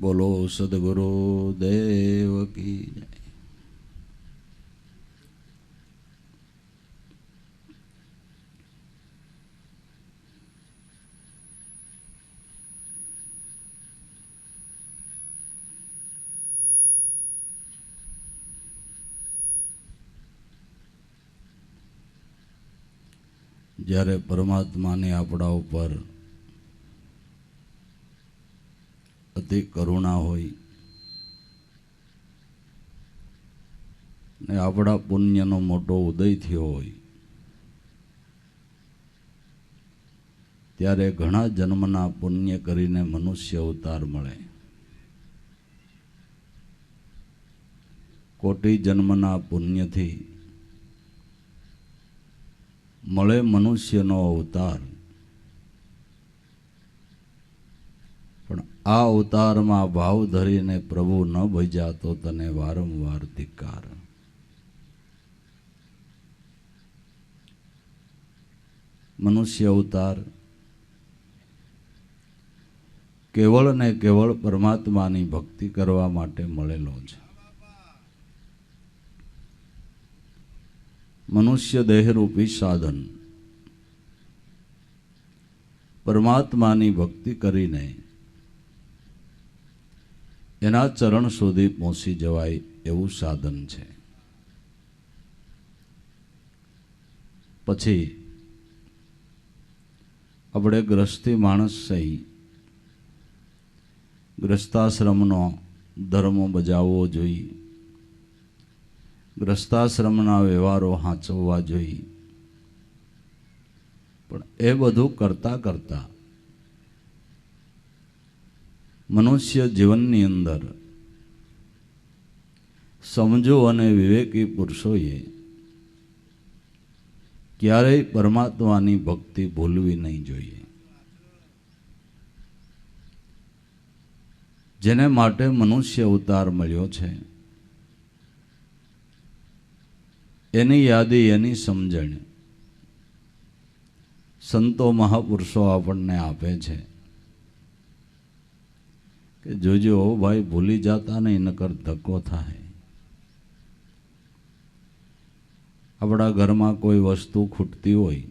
બોલો સદગુરુ દેવ કી જય. જ્યારે પરમાત્માની આપણા ઉપર અતિ કરુણા હોય ને આપણા પુણ્યનો મોટો ઉદય થયો હોય ત્યારે ઘણા જન્મના પુણ્ય કરીને મનુષ્ય અવતાર મળે. કોટી જન્મના પુણ્યથી મળે મનુષ્યનો અવતાર. પણ આ અવતારમાં ભાવ ધરીને પ્રભુ ન ભજ્યા તો તને વારંવાર ધિક્કાર. મનુષ્ય અવતાર કેવળ ને કેવળ પરમાત્માની ભક્તિ કરવા માટે મળેલો છે. મનુષ્ય દેહરૂપી સાધન પરમાત્માની ભક્તિ કરીને એના ચરણ સુધી પહોંચી જવાય એવું સાધન છે. પછી આપણે ગ્રસ્તી માણસ સહી ગ્રસ્તાશ્રમનો ધર્મ બજાવવો જોઈએ. ગ્રસ્તાશ્રમના વ્યવહારો સાચવવા જોઈએ. પણ એ બધું કરતા કરતા મનુષ્ય જીવનની અંદર સમજો અને વિવેકી પુરુષોએ ક્યારેય પરમાત્માની ભક્તિ ભૂલવી નહીં જોઈએ. જેને માટે મનુષ્ય અવતાર મળ્યો છે એની યાદી, એની સમજણ સંતો મહાપુરુષો આપણને આપે છે કે જોજો ભાઈ, ભૂલી જતા નહીં નકર ધક્કો થાય. આપણા ઘરમાં કોઈ વસ્તુ ખૂટતી હોય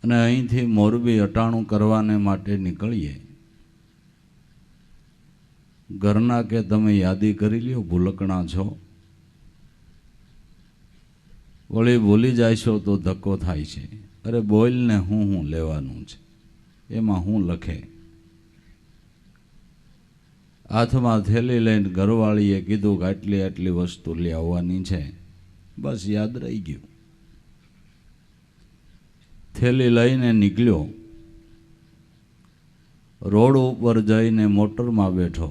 અને અહીંથી મોરબી અટાણું કરવાને માટે નીકળીએ, ઘરના કે તમે યાદી કરી લ્યો, ભૂલકણા છો, વળી ભૂલી જાયશો તો ધક્કો થાય છે. અરે બોલને હું લેવાનું છે, એમાં હું લખે. હાથમાં થેલી લઈને ઘરવાળીએ કીધું કે આટલી આટલી વસ્તુ લઈ આવવાની છે, બસ યાદ રહી ગયું. થેલી લઈને નીકળ્યો, રોડ ઉપર જઈને મોટરમાં બેઠો.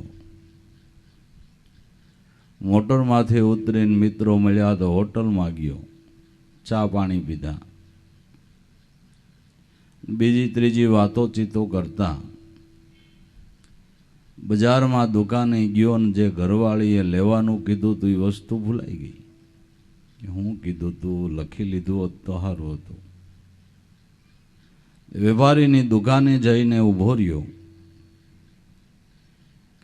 મોટરમાંથી ઉતરીને મિત્રો મળ્યા તો હોટલમાં ગયો, ચા પાણી પીધા. બીજી ત્રીજી વાતો ચીતો કરતા બજારમાં દુકાને ગયો ને જે ઘરવાળીએ લેવાનું કીધું તું એ વસ્તુ ભૂલાઈ ગઈ. હું કીધું તું લખી લીધું હોત તો સારું હતું. વેપારીની દુકાને જઈને ઊભો રહ્યો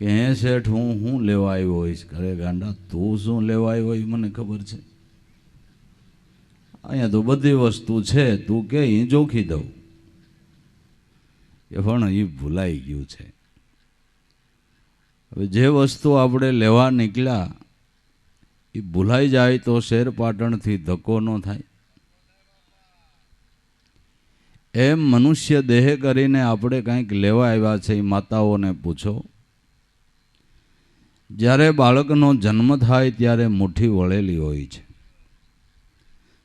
કે હે શેઠ, હું લેવા આવ્યો હોઈશ. અરે ગાંડા, તું શું લેવા આવ્યો હોય મને ખબર છે. અહીંયા તો બધી વસ્તુ છે, તું કે એ જોખી દઉં. એ પણ એ ભૂલાઈ ગયું છે. હવે જે વસ્તુ આપણે લેવા નીકળ્યા એ ભૂલાઈ જાય તો શેર પાટણથી ધક્કો ન થાય. એમ મનુષ્ય દેહ કરીને આપણે કંઈક લેવા આવ્યા છે. એ માતાઓને પૂછો, જ્યારે બાળકનો જન્મ થાય ત્યારે મુઠ્ઠી વળેલી હોય છે.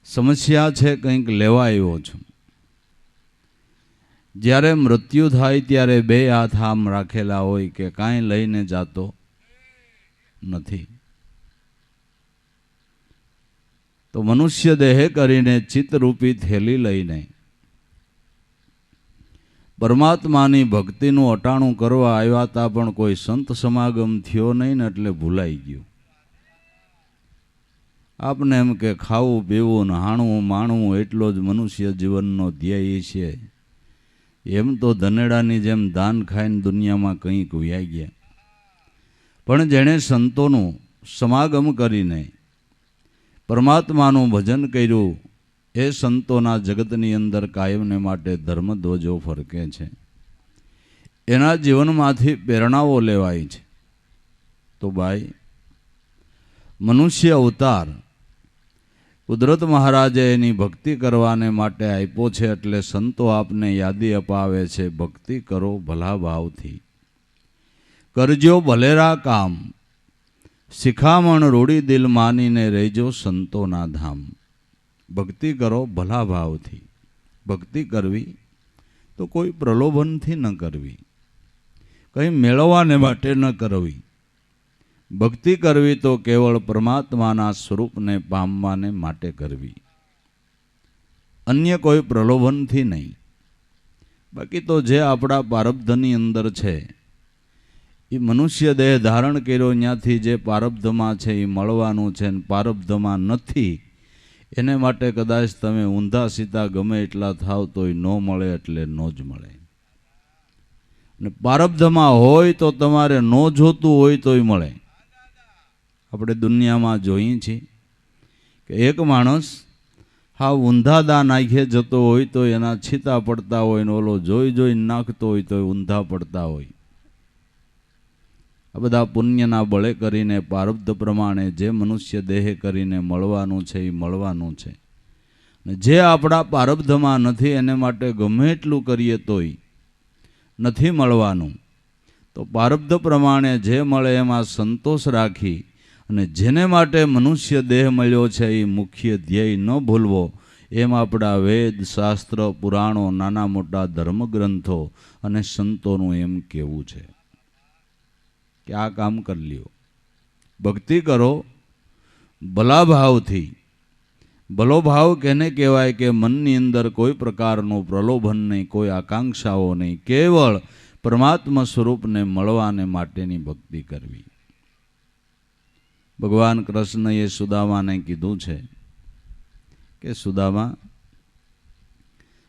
સમસ્યા છે કંઈક લેવા આવ્યો છું. જ્યારે મૃત્યુ થાય ત્યારે બે હાથ આમ રાખેલા હોય કે કાંઈ લઈને જાતો નથી. તો મનુષ્ય દેહ કરીને ચિત્તરૂપી થેલી લઈને પરમાત્માની ભક્તિનું અટાણું કરવા આવ્યા હતા, પણ કોઈ સંત સમાગમ થયો નહીં ને એટલે ભૂલાઈ ગયું. આપને એમ કે ખાવું પીવું ને હાણવું માણવું એટલો જ મનુષ્ય જીવનનો ધ્યેય છે. એમ તો ધનેડાની જેમ દાન ખાઈને દુનિયામાં કંઈક વ્યાઈ ગયા, પણ જેણે સંતોનું સમાગમ કરીને પરમાત્માનું ભજન કર્યું એ સંતોના જગતની અંદર કાયમને માટે ધર્મધ્વજો ફરકે છે. એના જીવનમાંથી પ્રેરણાઓ લેવાય છે. તો ભાઈ, મનુષ્ય અવતાર કુદરત મહારાજે એની ભક્તિ કરવાને માટે આપ્યો છે, એટલે સંતો આપને યાદી અપાવે છે, ભક્તિ કરો ભલા ભાવથી, કરજો ભલેરા કામ, શિખામણ રૂડી દિલ માનીને રહેજો સંતોના ધામ. ભક્તિ કરો ભલા ભાવથી. ભક્તિ કરવી તો કોઈ પ્રલોભનથી ન કરવી, કંઈ મેળવવાને માટે ન કરવી. ભક્તિ કરવી તો કેવળ પરમાત્માના સ્વરૂપને પામવાને માટે કરવી, અન્ય કોઈ પ્રલોભનથી નહીં. બાકી તો જે આપણા પ્રારબ્ધની અંદર છે એ મનુષ્ય દેહ ધારણ કર્યો ત્યાંથી જે પ્રારબ્ધમાં છે એ મળવાનું છે, ને પ્રારબ્ધમાં નથી એને માટે કદાચ તમે ઊંધા સીધા ગમે એટલા થાવ તોય ન મળે એટલે ન જ મળે. ને પ્રારબ્ધમાં હોય તો તમારે ન જોતું હોય તોય મળે. આપણે દુનિયામાં જોઈએ છીએ કે એક માણસ હા ઊંધા દા નાખે જતો હોય તો એના છીતા પડતા હોય, ને ઓલો જોઈ નાખતો હોય તો ઊંધા પડતા હોય. આ બધા પુણ્યના બળે કરીને પ્રારબ્ધ પ્રમાણે જે મનુષ્ય દેહ કરીને મળવાનું છે એ મળવાનું છે, ને જે આપણા પ્રારબ્ધમાં નથી એને માટે ગમે એટલું કરીએ તોય નથી મળવાનું. તો પ્રારબ્ધ પ્રમાણે જે મળે એમાં સંતોષ રાખી અને જેને માટે મનુષ્ય દેહ મળ્યો છે એ મુખ્ય ધ્યેય ન ભૂલવો, એમ આપણા વેદ શાસ્ત્ર પુરાણો નાના મોટા ધર્મગ્રંથો અને સંતોનું એમ કહેવું છે કે આ કામ કરી લ્યો. ભક્તિ કરો ભલા ભાવથી. ભલો ભાવ કેને કહેવાય કે મનની અંદર કોઈ પ્રકારનું પ્રલોભન નહીં, કોઈ આકાંક્ષાઓ નહીં, કેવળ પરમાત્મા સ્વરૂપને મળવાને માટેની ભક્તિ કરવી. ભગવાન કૃષ્ણએ સુદામાને કીધું છે કે સુદામા,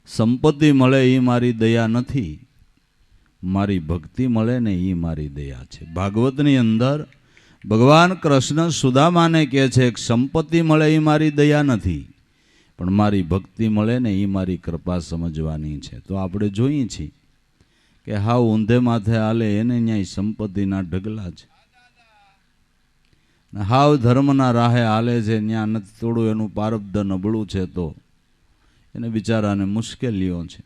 સંપત્તિ મળે એ મારી દયા નથી, મારી ભક્તિ મળે ને એ મારી દયા છે. ભાગવતની અંદર ભગવાન કૃષ્ણ સુદામાને કહે છે કે સંપત્તિ મળે એ મારી દયા નથી, પણ મારી ભક્તિ મળે ને એ મારી કૃપા સમજવાની છે. તો આપણે જોઈએ છીએ કે હાવ ઊંધે માથે હાલે એને ન્યાય સંપત્તિના ઢગલા છે, હાવ ધર્મના રાહે હાલે છે ત્યાં નથી થોડું એનું પ્રારબ્ધ નબળું છે તો એને બિચારાને મુશ્કેલીઓ છે.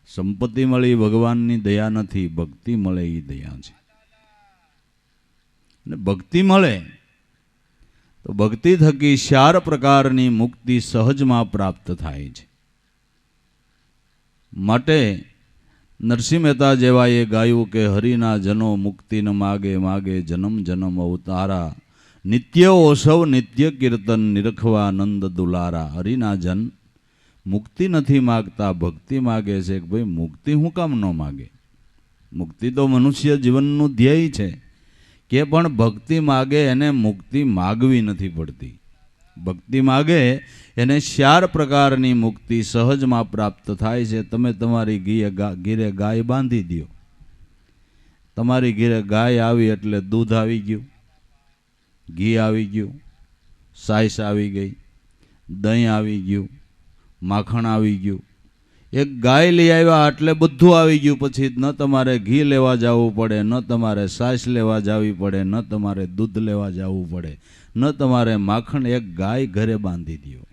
સંપત્તિ મળી ભગવાનની દયા નથી, ભક્તિ મળે એ દયા છે. અને ભક્તિ મળે તો ભક્તિ થકી 4 પ્રકારની મુક્તિ સહજમાં પ્રાપ્ત થાય છે. માટે નરસિંહ મહેતા જેવાએ ગાયું કે હરિના જનો મુક્તિ ન માગે, માગે જન્મ જન્મ અવતારા, નિત્ય ઓસવ નિત્ય કીર્તન નિરખવા નંદ દુલારા. હરિના જન મુક્તિ નથી માગતા, ભક્તિ માગે છે. કે ભાઈ મુક્તિ હું કામ ન માગે? મુક્તિ તો મનુષ્ય જીવનનું ધ્યેય છે કે, પણ ભક્તિ માગે એને મુક્તિ માગવી નથી પડતી. ભક્તિ માગે એને 4 પ્રકારની મુક્તિ સહજમાં પ્રાપ્ત થાય છે. તમે તમારી ઘીરે ગાય બાંધી દો, તમારી ઘીરે ગાય આવી એટલે દૂધ આવી ગયું, ઘી આવી ગયું, સાઈસ આવી ગઈ, દહીં આવી ગયું, માખણ આવી ગયું. એક ગાય લઈ આવ્યા એટલે બધું આવી ગયું. પછી ન તમારે ઘી લેવા જવું પડે, ન તમારે સાસ લેવા જવી પડે, ન તમારે દૂધ લેવા જવું પડે, ન તમારે માખણ. એક ગાય ઘરે બાંધી દો.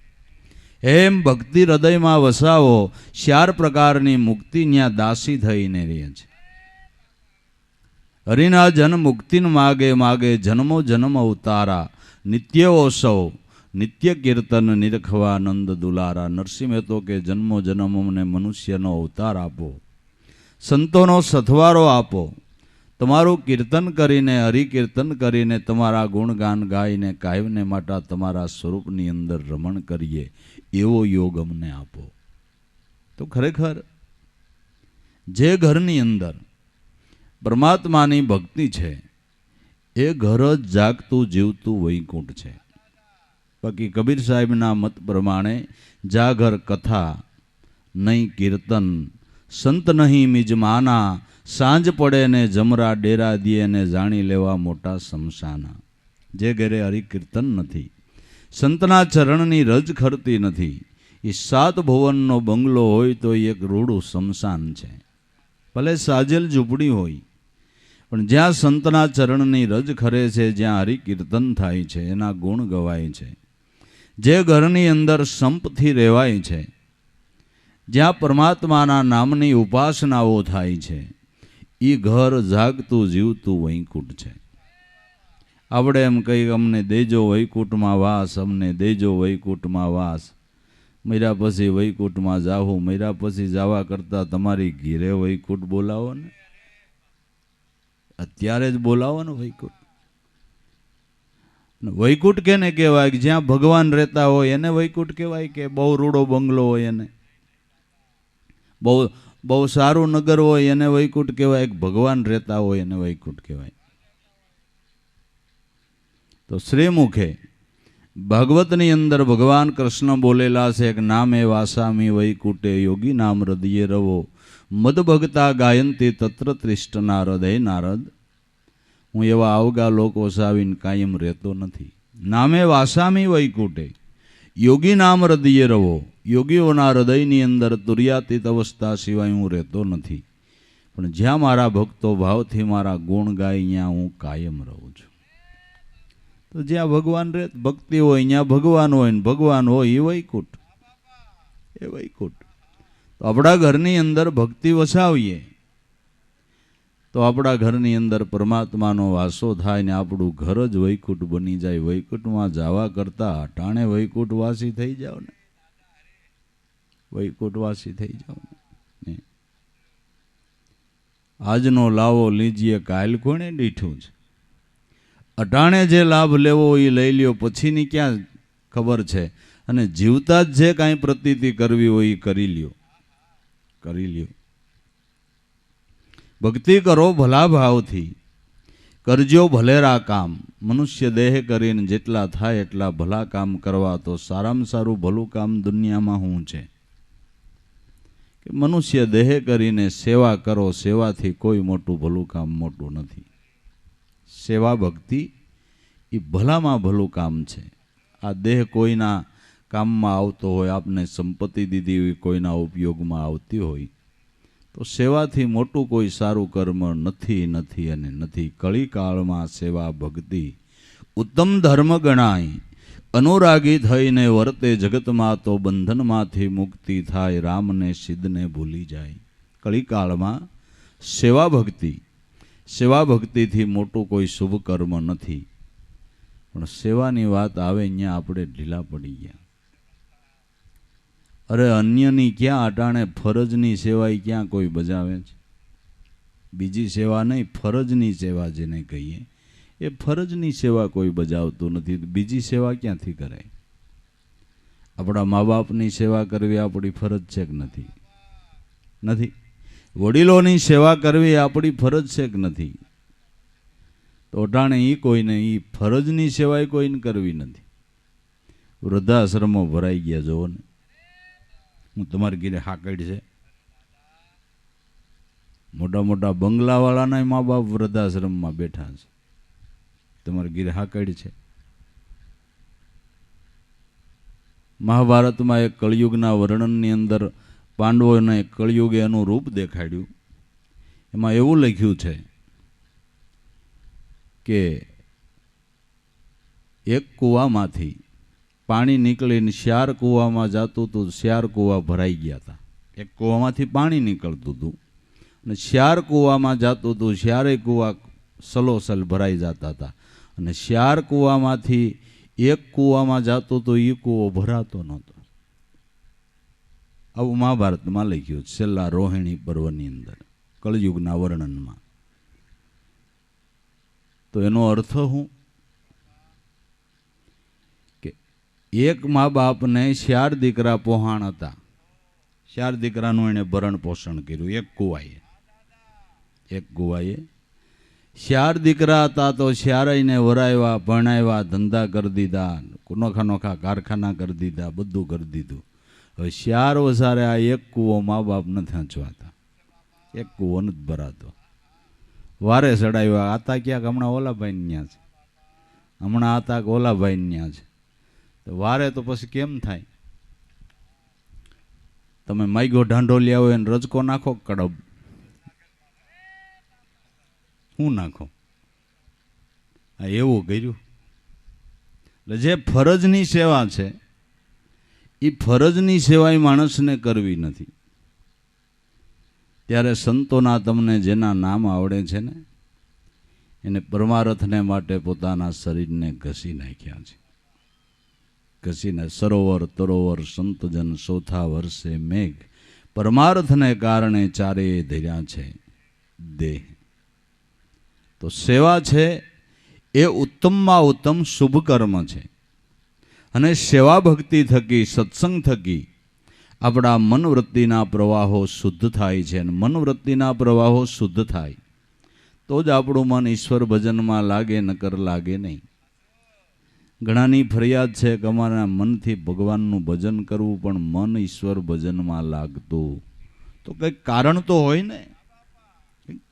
એમ ભક્તિ હૃદયમાં વસાવો, 4 પ્રકારની મુક્તિ ત્યાં દાસી થઈને રહે છે. હરિના જન મુક્તિન માગે, માગે જન્મો જન્મ અવતારા, નિત્ય ઓસવ નિત્ય કીર્તન નિરખવા નંદ દુલારા. નરસિંહ મહેતો કે જન્મો જન્મ અમને મનુષ્યનો અવતાર આપો, સંતોનો સથવારો આપો, તમારું કીર્તન કરીને હરિકીર્તન કરીને તમારા ગુણગાન ગાઈને કાયમને માટે તમારા સ્વરૂપની અંદર રમણ કરીએ એવો યોગ અમને આપો. તો ખરેખર જે ઘરની અંદર પરમાત્માની ભક્તિ છે એ ઘર જ જાગતું જીવતું વૈકુંઠ છે. બાકી કબીર સાહેબના મત પ્રમાણે જાગર કથા નહીં કીર્તન, સંત નહીં મિજમાના, સાંજ પડે ને જમરા ડેરા દીએ ને જાણી લેવા મોટા શમશાના. જે ઘરે હરિકીર્તન નથી, સંતના ચરણની રજ ખરતી નથી, એ 7 ભુવનનો બંગલો હોય તો એક રૂડું શમશાન છે. ભલે સાજેલ ઝૂંપડી હોય, પણ જ્યાં સંતના ચરણની રજ ખરે છે, જ્યાં હરિકીર્તન થાય છે, એના ગુણ ગવાય છે, જે ઘરની અંદર સંપથી રહેવાય છે, જ્યાં પરમાત્માના નામની ઉપાસનાઓ થાય છે, એ ઘર જાગતું જીવતું વૈકુંઠ છે. આપણે એમ કહી અમને દેજો વૈકુંઠમાં વાસ, અમને દેજો વૈકુંઠમાં વાસ. મર્યા પછી વૈકુંઠમાં જાવું, મર્યા પછી જવા કરતાં તમારી ઘીરે વૈકુંઠ બોલાવો ને, અત્યારે જ બોલાવો ને વૈકુંઠ. વૈકુંઠ કેને કહેવાય? કે જ્યાં ભગવાન રહેતા હોય એને વૈકુંઠ કહેવાય, કે બહુ રૂડો બંગલો હોય એને, બહુ સારું નગર હોય એને વૈકુંઠ કહેવાય, કે ભગવાન રહેતા હોય એને વૈકુંઠ કહેવાય? તો શ્રીમુખે ભાગવતની અંદર ભગવાન કૃષ્ણ બોલેલા છે કે નામે વાસામી વૈકુંઠે યોગી નામ હૃદયે રવો, મદ ભગતા ગાયંતી તત્ર ત્રિષ્ટ નારદ. હે નારદ, હું એવા અવગા લોકો સાવીને કાયમ રહેતો નથી. નામે વાસામી વૈકુંઠે યોગી નામ હૃદયે રવો, યોગીઓના હૃદયની અંદર તુર્યાતીત અવસ્થા સિવાય હું રહેતો નથી, પણ જ્યાં મારા ભક્તો ભાવથી મારા ગુણ ગાય ત્યાં હું કાયમ રહું છું. તો જ્યાં ભગવાન રહે, ભક્તિ હોય ત્યાં ભગવાન હોય, ને ભગવાન હોય એ વૈકુંઠ, એ વૈકુંઠ. તો આપણા ઘરની અંદર ભક્તિ વસાવીએ તો આપણા ઘરની અંદર પરમાત્માનો વાસો થાય ને આપણું ઘર જ વૈકુંઠ બની જાય. વૈકુંઠમાં જવા કરતાં અટાણે વૈકુંઠવાસી થઈ જાવ ને, વૈકુંઠવાસી થઈ જાવ ને. આજનો લાવો લીજીએ કાલ કોણે દીઠું છે. અટાણે જે લાભ લેવો એ લઈ લ્યો, પછીની ક્યાં ખબર છે. અને જીવતા જ જે કાંઈ પ્રતીતિ કરવી હોય એ કરી લ્યો, કરી લ્યો. ભક્તિ કરો ભલા ભાવથી, કરજો ભલેરા કામ. મનુષ્ય દેહ કરીને જેટલા થાય એટલા ભલા કામ કરવા, તો સારામાં સારું ભલું કામ દુનિયામાં શું છે? કે મનુષ્ય દેહ કરીને સેવા કરો. સેવાથી કોઈ મોટું ભલું કામ મોટું નથી. સેવા ભક્તિ એ ભલામાં ભલું કામ છે. આ દેહ કોઈના કામમાં આવતો હોય, આપને સંપત્તિ દીધી હોય, કોઈના ઉપયોગમાં આવતી હોય, તો સેવાથી મોટું કોઈ સારું કર્મ નથી, નથી અને નથી. કળીકાળમાં સેવા ભક્તિ ઉત્તમ ધર્મ ગણાય. અનુરાગી થઈને વર્તે જગતમાં, તો બંધનમાંથી મુક્તિ થાય. રામને સિદ્ધને ભૂલી જાય. કળીકાળમાં સેવા ભક્તિ, સેવા ભક્તિથી મોટું કોઈ શુભ કર્મ નથી. પણ સેવાની વાત આવે અહીંયા આપણે ઢીલા પડી ગયા. અરે અન્યની ક્યાં અટાણે ફરજની સેવા ક્યાં કોઈ બજાવે છે? બીજી સેવા નહીં, ફરજની સેવા જેને કહીએ એ ફરજની સેવા કોઈ બજાવતું નથી. બીજી સેવા ક્યાંથી કરાય? આપણા મા બાપની સેવા કરવી આપણી ફરજ છે કે નથી? નથી. વડીલોની સેવા કરવી આપણી ફરજ છે કે નથી? તો અટાણે એ કોઈને એ ફરજની સેવા કોઈને કરવી નથી. વૃદ્ધાશ્રમો ભરાઈ ગયા જોવો ને. હું તમારી ઘરે હાકડ છે, મોટા મોટા બંગલાવાળાના મા બાપ વૃદ્ધાશ્રમમાં બેઠા છે. તમારી ઘરે હાકડ છે. મહાભારતમાં એક કળિયુગના વર્ણનની અંદર પાંડવોને કળિયુગે એનું રૂપ દેખાડ્યું. એમાં એવું લખ્યું છે કે એક કૂવામાંથી પાણી નીકળીને 4 કૂવામાં જતું હતું. 4 કૂવા ભરાઈ ગયા હતા. એક કૂવામાંથી પાણી નીકળતું હતું અને 4 કૂવામાં જતું હતું. 4 કૂવા સલોસલ ભરાઈ જતા હતા. અને 4 કૂવામાંથી એક કૂવામાં જતું હતું, એ કૂવો ભરાતો નહોતો. આવું મહાભારતમાં લખ્યું છે, છેલ્લા રોહિણી પર્વની અંદર, કળયુગના વર્ણનમાં. તો એનો અર્થ શું? કે એક મા બાપને 4 દીકરા પોહાણ હતા. 4 દીકરાનું એને ભરણ પોષણ કર્યું એક કુવાએ. એક કુવાએ 4 દીકરા હતા, તો 4ને વરાવ્યા, ભણાવ્યા, ધંધા કરી દીધા, નોખા નોખા કારખાના કરી દીધા, બધું કરી દીધું. હવે 4 વસારે આ એક કૂવો મા બાપ નથી હંચવાતા. એક કૂવો નથી ભરાતો. વારે ચડાવ્યા આતા ક્યાંક હમણાં ઓલાભાઈ ન્યા છે, હમણાં આતા ઓલાભાઈ ન્યા છે, તો વારે તો પછી કેમ થાય? તમે માઈગો ઢાંઢોલી આવો એને રજકો નાખો કડબ, શું નાખો? આ એવું કર્યું. એટલે જે ફરજની સેવા છે એ ફરજની સેવા માણસને કરવી નથી. ત્યારે સંતોના તમને જેના નામ આવડે છે ને એને પરમાર્થને માટે પોતાના શરીરને ઘસી નાખ્યા છે. ઘસીને સરોવર તરોવર સંતજન ચોથા વર્ષે મેઘ, પરમાર્થને કારણે ચારે ધર્યા છે દેહ. તો સેવા છે એ ઉત્તમમાં ઉત્તમ શુભ કર્મ છે. અને સેવા ભક્તિ થકી સત્સંગ થકી આપણા મનવૃત્તિના પ્રવાહો શુદ્ધ થાય છે. અને મનવૃત્તિના પ્રવાહો શુદ્ધ થાય તો જ આપણું મન ઈશ્વર ભજનમાં લાગે, નકર લાગે નહીં. ઘણાની ફરિયાદ છે કે અમારા મનથી ભગવાનનું ભજન કરવું પણ મન ઈશ્વર ભજનમાં લાગતું. તો કંઈક કારણ તો હોય ને,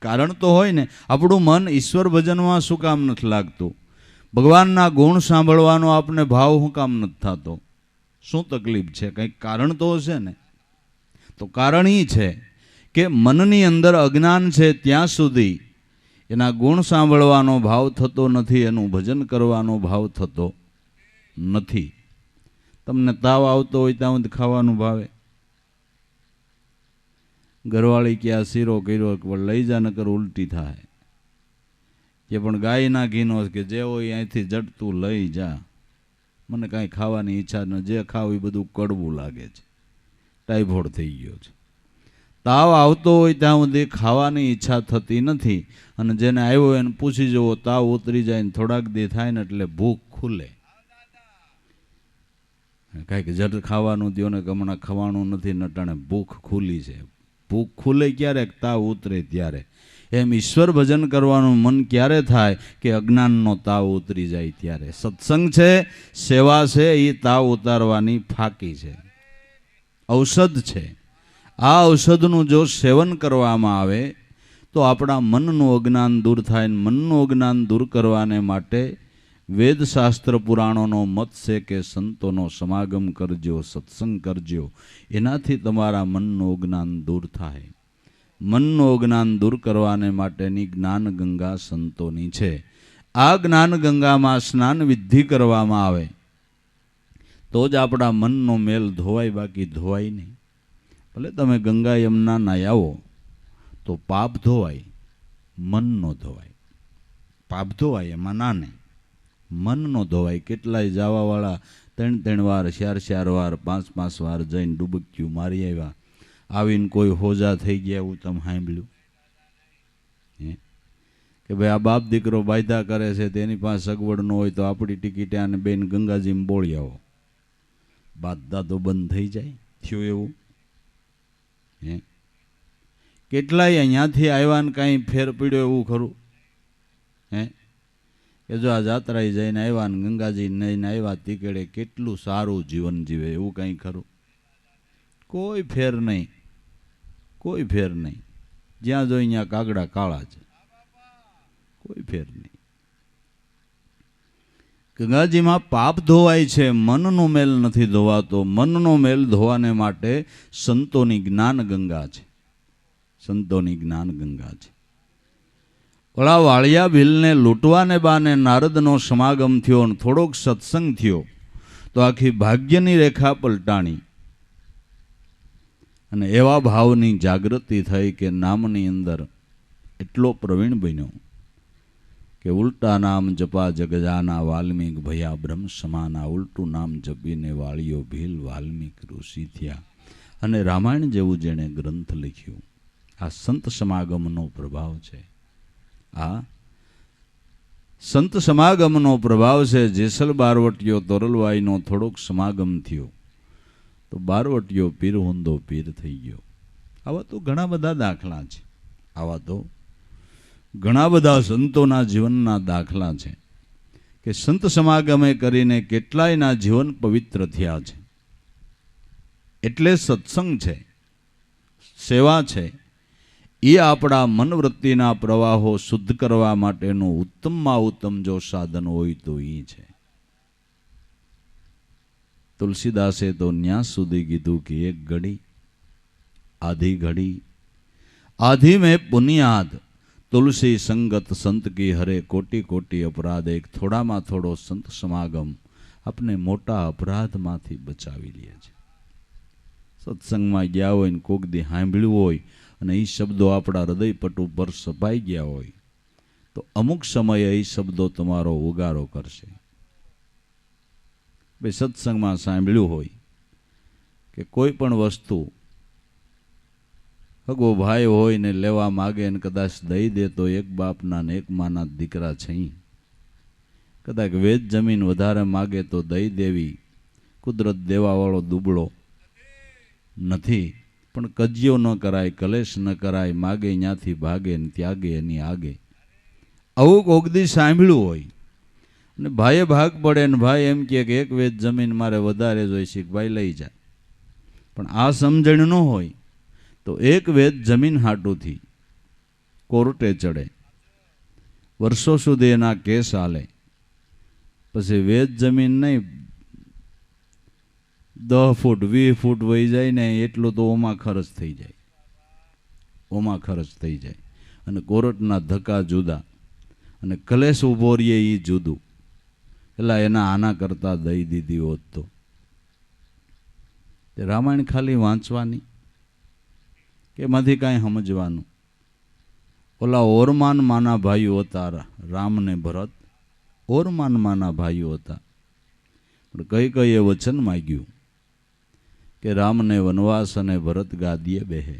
કારણ તો હોય ને. આપણું મન ઈશ્વર ભજનમાં શું કામ નથી લાગતું? ભગવાનના ગુણ સાંભળવાનો આપને ભાવ શું કામ નથી થતો? શું તકલીફ છે? કંઈક કારણ તો હશે ને. તો કારણ એ છે કે મનની અંદર અજ્ઞાન છે ત્યાં સુધી એના ગુણ સાંભળવાનો ભાવ થતો નથી, એનું ભજન કરવાનો ભાવ થતો નથી. તમને તાવ આવતો હોય ત્યાં સુધી ખાવાનું ભાવે? ઘરવાળી કે આ શીરો કર્યો પણ લઈ જા નકર ઉલટી થાય, કે પણ ગાયના ઘીનો કે જે હોય અહીંથી જડતું લઈ જા, મને કાંઈ ખાવાની ઈચ્છા ન, જે ખાવ એ બધું કડવું લાગે છે, ટાઈફોઈડ થઈ ગયો છે. તાવ આવતો હોય ત્યાં સુધી ખાવાની ઈચ્છા થતી નથી. અને જેને આવ્યો એને પૂછી જવો, તાવ ઉતરી જાય ને થોડાક દી થાય ને એટલે ભૂખ ખુલે. કાંઈક જડ ખાવાનું દો ને કે હમણાં ખવાનું નથી નટાણે ભૂખ ખુલી છે. ભૂખ ખુલે ક્યારેક? તાવ ઉતરે ત્યારે. એમ ઈશ્વર ભજન કરવાનું મન ક્યારે થાય? કે અજ્ઞાનનો તાવ ઉતરી જાય ત્યારે. સત્સંગ છે, સેવા છે, એ તાવ ઉતારવાની ફાકી છે, ઔષધ છે. આ ઔષધનું જો સેવન કરવામાં આવે તો આપણા મનનું અજ્ઞાન દૂર થાય. મનનું અજ્ઞાન દૂર કરવાને માટે વેદશાસ્ત્ર પુરાણોનો મત છે કે સંતોનો સમાગમ કરજો, સત્સંગ કરજો, એનાથી તમારા મનનું અજ્ઞાન દૂર થાય. મનનું અજ્ઞાન દૂર કરવાને માટેની જ્ઞાન ગંગા સંતોની છે. આ જ્ઞાન ગંગામાં સ્નાન વિધિ કરવામાં આવે તો જ આપણા મનનો મેલ ધોવાય, બાકી ધોવાય નહીં. ભલે તમે ગંગા યમુના નાહી આવો તો પાપ ધોવાય, મન નો ધોવાય. પાપ ધોવાય એમાં ના નહીં, મન નો ધોવાય. કેટલાય જવાવાળા 3 વાર 4 વાર 5 વાર જઈને ડૂબક્યું મારી આવ્યા, આવીને કોઈ હોજા થઈ ગયા એવું તમે સાંભળ્યું? કે ભાઈ આ બાપ દીકરો બાયધા કરે છે તેની પાસે સગવડ ન હોય તો આપણી ટિકિટે આને બેન ગંગાજીમાં બોળી આવો, બાધા તો બંધ થઈ જાય. થયું એવું? કેટલાય અહીંયાથી આવ્યા ને કાંઈ ફેર પડ્યો એવું ખરું? કે જો આ જાત્રાએ જઈને આવ્યા ને ગંગાજી નઈને આવ્યા તીકેડે કેટલું સારું જીવન જીવે એવું કાંઈ ખરું? કોઈ ફેર નહીં, કોઈ ફેર નહીં. જ્યાં જોઈ ત્યાં કાગડા કાળા છે, કોઈ ફેર નહીં. ગંગાજીમાં પાપ ધોવાય છે, મનનો મેલ નથી ધોવાતો. મનનો મેલ ધોવાને માટે સંતોની જ્ઞાન ગંગા છે, સંતોની જ્ઞાન ગંગા છે. ઓલા વાળિયા ભીલને લૂંટવાને બાને નારદનો સમાગમ થયો અને થોડોક સત્સંગ થયો તો આખી ભાગ્યની રેખા પલટાણી અને એવા ભાવની જાગૃતિ થઈ કે નામની અંદર એટલો પ્રવીણ બન્યો કે ઉલટા નામ જપા જગજાના વાલ્મીક ભયા બ્રહ્મ સમાના. ઉલટું નામ જપીને વાળિયો ભીલ વાલ્મીક ઋષિ થયા અને રામાયણ જેવું જેણે ગ્રંથ લખ્યું. આ સંત સમાગમનો પ્રભાવ છે, આ સંત સમાગમનો પ્રભાવ છે. જેસલ બારવટીયો તોરલવાઈનો થોડોક સમાગમ થયો તો બારવટીયો પીર હુંદો પીર થઈ ગયો. આવા તો ઘણા બધા દાખલા છે, આવા તો ઘણા બધા સંતોના જીવનના દાખલા છે કે સંત સમાગમે કરીને કેટલાયના જીવન પવિત્ર થયા છે. એટલે સત્સંગ છે, સેવા છે, એ આપણા મનવૃત્તિના પ્રવાહો શુદ્ધ કરવા માટેનું ઉત્તમમાં ઉત્તમ જો સાધન હોય તો એ છે. તુલસીદાસે તો ન્યા સુધી કીધું કે એક ઘડી આધી ઘડી आधी में पुनियाद तुलसी संगत संत की हरे कोटि कोटि अपराध. एक થોડામાં થોડો સંત સમાગમ આપણે મોટા અપરાધમાંથી બચાવી લે છે. સત્સંગમાં ગયા હોય ને કોક દી સાંભળ્યું હોય અને એ શબ્દો આપણા હૃદયપટ ઉપર સપાઈ ગયા હોય તો અમુક સમયે એ શબ્દો તમારો ઉગારો કરશે. ભાઈ સત્સંગમાં સાંભળ્યું હોય કે કોઈ પણ વસ્તુ હગો ભાઈ હોય ને લેવા માગે ને કદાચ દઈ દે તો એક બાપના ને એક માના દીકરા છે. કદાચ વેચ જમીન વધારે માગે તો દઈ દેવી. કુદરત દેવાવાળો દુબળો નથી, પણ કજિયો ન કરાય, કલેશ ન કરાય, માગે ત્યાંથી ભાગે ને ત્યાગે એની આગે. આવું કોકદી સાંભળ્યું હોય ને ભાઈએ ભાગ પડે ને ભાઈ એમ કે એક વેચ જમીન મારે વધારે જોઈશે, ભાઈ લઈ જાય. પણ આ સમજણ ન હોય તો એક વેચ જમીન હાટુથી કોર્ટે ચડે, વર્ષો સુધી એના કેસ હાલે, પછી વેચ જમીન નહીં 10 ફૂટ 20 ફૂટ વહી જાય ને એટલું તો ઓમાં ખર્ચ થઈ જાય, ઓમાં ખર્ચ થઈ જાય. અને કોર્ટના ધક્કા જુદા અને કલેશ ઊભો રહીએ એ જુદું. એટલે એના આના કરતા દઈ દીધી હોત તો. રામાયણ ખાલી વાંચવાની કે એમાંથી કાંઈ સમજવાનું. ઓલા ઓરમાન માના ભાઈઓ હતા રામ ને ભરત, ઓરમાન માના ભાઈઓ હતા. પણ કઈ એ વચન માગ્યું કે રામને વનવાસ અને ભરત ગાદીએ બેહે.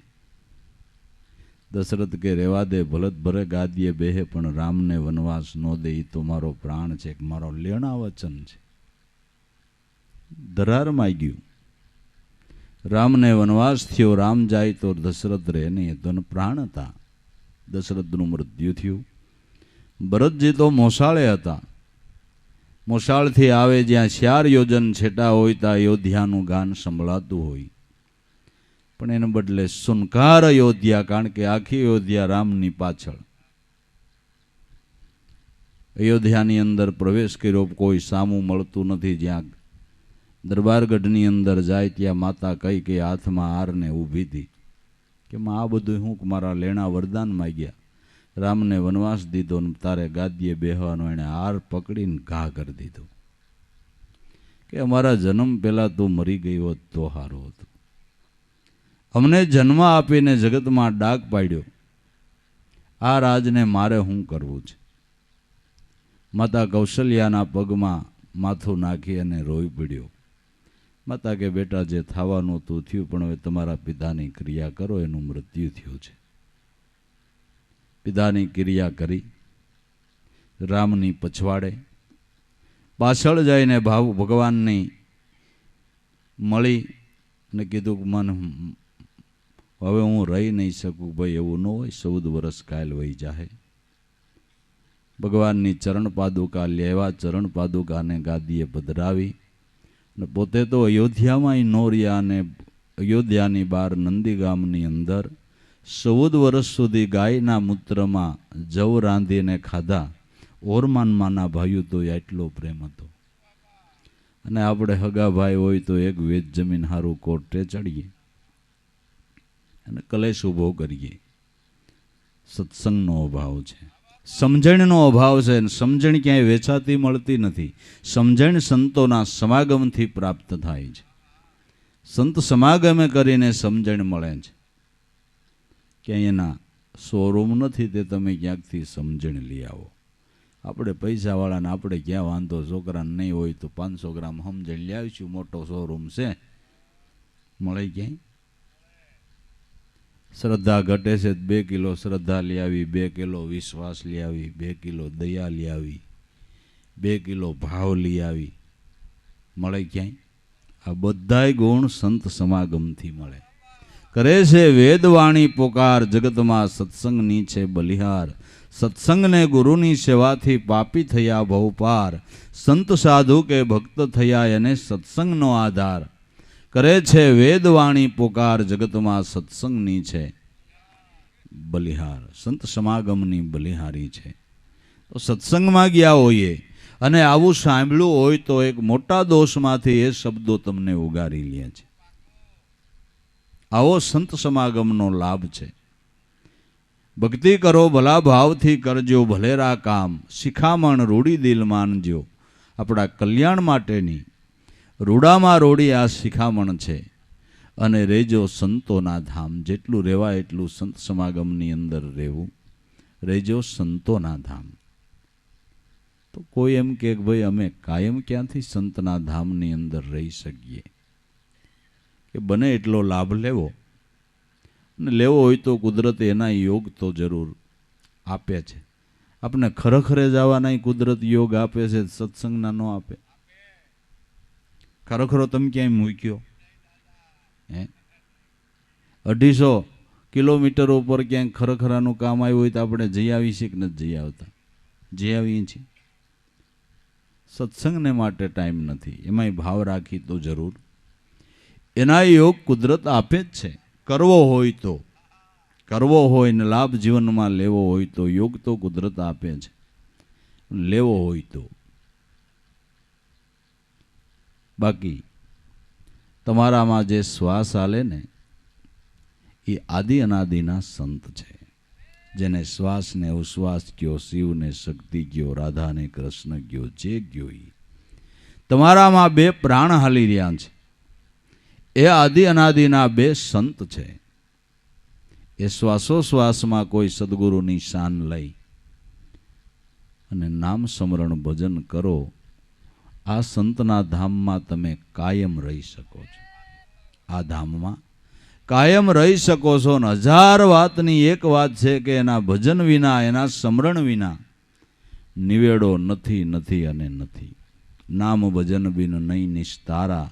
દશરથ કે રેવા દે, ભરત ભરે ગાદીએ બેહે, પણ રામને વનવાસ ન દે. એ તો મારો પ્રાણ છે, મારો લેણા વચન છે. ધરાર માગ્યું. રામને વનવાસ થયો, રામ જાય તો દશરથ રહે નહીં, તો પ્રાણ હતા. દશરથનું મૃત્યુ થયું. ભરતજી તો મોસાળે હતા. મોસાળથી આવે જ્યાં 4 યોજન છેટા હોય ત્યાં અયોધ્યાનું ગાન સંભળાતું હોય, પણ એને બદલે સુનકાર અયોધ્યા, કારણ કે આખી અયોધ્યા રામની પાછળ. અયોધ્યાની અંદર પ્રવેશ કર્યો, કોઈ સામું મળતું નથી. જ્યાં દરબારગઢની અંદર જાય ત્યાં માતા કઈ કે હાથમાં હારને ઊભી હતી કે માં આ બધું હું મારા લેણા વરદાન માગ્યા, રામને વનવાસ દીધો ને તારે ગાદીએ બેહવાનો. એણે હાર પકડીને ઘા કરી દીધો કે અમારા જન્મ પહેલા તું મરી ગઈ હોત તો સારું હતું. અમને જન્મ આપીને જગતમાં ડાક પાડ્યો, આ રાજને મારે શું કરવું છે. માતા કૌશલ્યાના પગમાં માથું નાખી અને રોઈ પડ્યો. માતા કે બેટા જે થવાનું તું થયું, પણ હવે તમારા પિતાની ક્રિયા કરો, એનું મૃત્યુ થયું છે. પિતાની ક્રિયા કરી રામની પછવાડે પાછળ જઈને ભગવાનની મળી અને કીધું કે મન હવે હું રહી નહીં શકું. ભાઈ એવું ન હોય, 14 વર્ષ કાલ વહી જાહે. ભગવાનની ચરણ પાદુકા લેવા, ચરણ પાદુકાને ગાદીએ પધરાવી અને પોતે તો અયોધ્યામાં નો રહ્યા અને અયોધ્યાની બહાર નંદીગામની અંદર 14 વર્ષ સુધી ગાયના મૂત્રમાં જવ રાંધીને ખાધા. ઓરમાનમાંના ભાઈઓ તો એટલો પ્રેમ હતો. અને આપણે હગા ભાઈ હોય તો એક વેચ જમીન હારું કોર્ટે ચડીએ અને કલેશ ઊભો કરીએ. સત્સંગનો અભાવ છે, સમજણનો અભાવ છે. સમજણ ક્યાંય વેચાતી મળતી નથી. સમજણ સંતોના સમાગમથી પ્રાપ્ત થાય છે. સંત સમાગમે કરીને સમજણ મળે છે. ક્યાંય એના શોરૂમ નથી, તે તમે ક્યાંકથી સમજણ લઈ આવો. આપણે પૈસાવાળાને આપણે ક્યાં વાંધો, છોકરાને નહીં હોય તો 500 ગ્રામ સમજણ લઈ આવીશું. મોટો શોરૂમ છે, મળે ક્યાંય. શ્રદ્ધા ઘટે છે 2 કિલો શ્રદ્ધા લઈ આવી, 2 કિલો વિશ્વાસ લઈ આવી, 2 કિલો દયા લઈ આવી, 2 કિલો ભાવ લઈ આવી. મળે ક્યાંય? આ બધાય ગુણ સંત સમાગમથી મળે. કરે છે વેદવાણી પોકાર, જગતમાં સત્સંગની છે બલિહાર. સત્સંગને ગુરુની સેવાથી પાપી થયા ભવપાર. સંત સાધુ કે ભક્ત થયા એને સત્સંગનો આધાર. કરે છે વેદવાણી પોકાર, જગતમાં સત્સંગની છે. બલિહાર, સંત સમાગમની બલિહારી છે. તો સત્સંગમાં ગયા હોઈએ અને આવું સાંભળ્યું હોય તો એક મોટા દોષમાંથી એ શબ્દો તમને ઉગારી લે છે. આવો સંત સમાગમનો લાભ છે. ભક્તિ કરો ભલા ભાવથી કરજો ભલેરા કામ, શિખામણ રૂડી દિલ માનજો. આપણા કલ્યાણ માટેની રૂડામાં રૂડી આ શિખામણ છે. અને રેજો સંતોના ધામ, જેટલું રહેવાય એટલું સંત સમાગમની અંદર રહેવું. રેજો સંતોના ધામ. તો કોઈ એમ કે ભાઈ અમે કાયમ ક્યાંથી સંતના ધામની અંદર રહી શકીએ? કે બને એટલો લાભ લેવો, અને લેવો હોય તો કુદરત એના યોગ તો જરૂર આપે છે. આપણે ખરેખરે જવાના કુદરત યોગ આપે છે, સત્સંગના ન આપે. ખરેખરો તમે ક્યાંય મૂક્યો? 250 કિલોમીટર ઉપર ક્યાંક ખરેખરાનું કામ આવ્યું હોય તો આપણે જઈ આવી છીએ કે નથી જઈ આવતા? જઈ આવીએ છીએ. સત્સંગને માટે ટાઈમ નથી, એમાંય ભાવ રાખી તો જરૂર. એના યોગ કુદરત આપે જ છે. કરવો હોય તો, કરવો હોય ને લાભ જીવનમાં લેવો હોય તો યોગ તો કુદરત આપે છે, લેવો હોય તો. બાકી તમારામાં જે શ્વાસ હાલે ને એ આદિ અનાદિના સંત છે. જેને શ્વાસને ઉશ્વાસ કયો, શિવને શક્તિ કયો, રાધાને કૃષ્ણ કયો, જે કયો એ તમારામાં બે પ્રાણ હાલી રહ્યા છે. એ આદિ અનાદિના બે સંત છે. એ શ્વાસોશ્વાસમાં કોઈ સદગુરુની શાન લઈ અને નામ સ્મરણ ભજન કરો. આ સંતના ધામમાં તમે કાયમ રહી શકો છો. આ ધામમાં કાયમ રહી શકો છો. ને 1000 વાતની એક વાત છે કે એના ભજન વિના, એના સ્મરણ વિના નિવેડો નથી, નથી અને નથી. નામ ભજન બિન નહીં નિસ્તારા,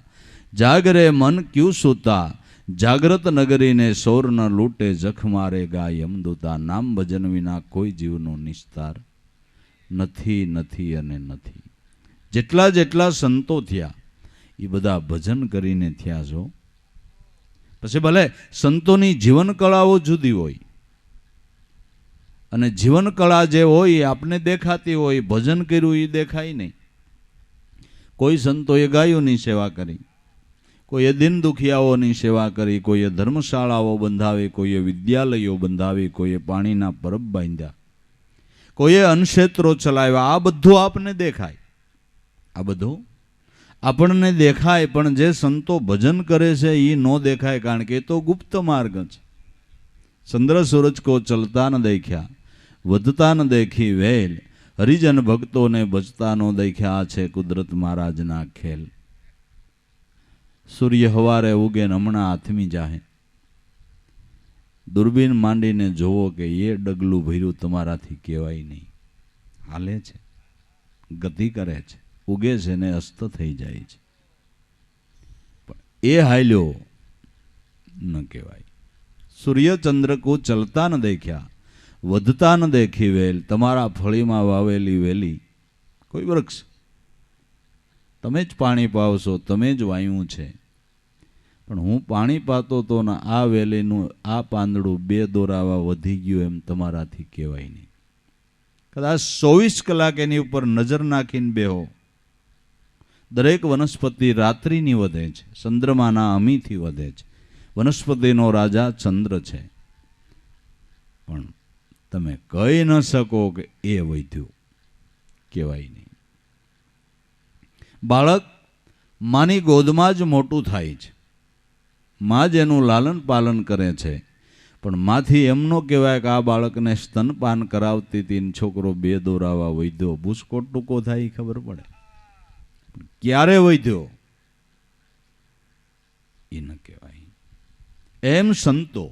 જાગરે મન ક્યુ સૂતા, જાગ્રત નગરીને સોર ન લૂટે, જખ મારે ગા યમદૂતા. નામ ભજન વિના કોઈ જીવનો નિસ્તાર નથી, નથી અને નથી. જેટલા જેટલા સંતો થયા એ બધા ભજન કરીને થયા છો. પછી ભલે સંતોની જીવન કળાઓ જુદી હોય, અને જીવન કળા જે હોય એ આપને દેખાતી હોય, ભજન કર્યું એ દેખાય નહીં. કોઈ સંતોએ ગાયોની સેવા કરી, કોઈએ દિન દુખિયાઓની સેવા કરી, કોઈએ ધર્મશાળાઓ બંધાવી, કોઈએ વિદ્યાલયો બંધાવી, કોઈએ પાણીના પરબ બાંધ્યા, કોઈએ અન્નક્ષેત્રો ચલાવ્યા. આ બધું આપને દેખાય, આ બધું આપણને દેખાય. પણ જે સંતો ભજન કરે છે એ ન દેખાય, કારણ કે એ તો ગુપ્ત માર્ગ છે. ચંદ્ર સૂરજ કો ચલતા ન દેખ્યા, વધતા ન દેખી વેલ, હરિજન ભક્તોને ભજતા નો દેખ્યા છે કુદરત મહારાજના ખેલ. સૂર્ય હવારે ઉગે ને હમણાં આથમી જાહે. દૂરબીન માંડીને જોવો કે એ ડગલું ભર્યું તમારાથી કહેવાય નહીં. હાલે છે, ગતિ કરે છે, ઉગે છે ને અસ્ત થઈ જાય છે. પણ એ હાલ્યો ન કહેવાય. સૂર્ય ચંદ્ર કો ચલતા ન દેખ્યા, વધતા ન દેખી વેલ. તમારા ફળીમાં વાવેલી વેલી કોઈ વૃક્ષ, તમે જ પાણી પાવશો, તમે જ વાયું છે. પણ હું પાણી પાતો તો ને આ વેલીનું આ પાંદડું 2 દોરાવા વધી ગયું એમ તમારાથી કહેવાય નહીં. કદાચ 24 કલાક એની ઉપર નજર નાખીને બેહો. દરેક વનસ્પતિ રાત્રિની વધે છે, ચંદ્રમાના અમીથી વધે છે. વનસ્પતિનો રાજા ચંદ્ર છે. પણ તમે કહી ન શકો કે એ વધ્યું, કહેવાય નહીં. બાળક માની ગોદમાં જ મોટું થાય છે. માં જ એનું લાલન પાલન કરે છે. પણ માંથી એમ ન કહેવાય કે આ બાળકને સ્તનપાન કરાવતી હતી ને છોકરો 2 દોરાવા વધ્યો. ભૂસકો ટૂંકો થાય એ ખબર પડે, ક્યારે વધ્યો એ ન કહેવાય. એમ સંતો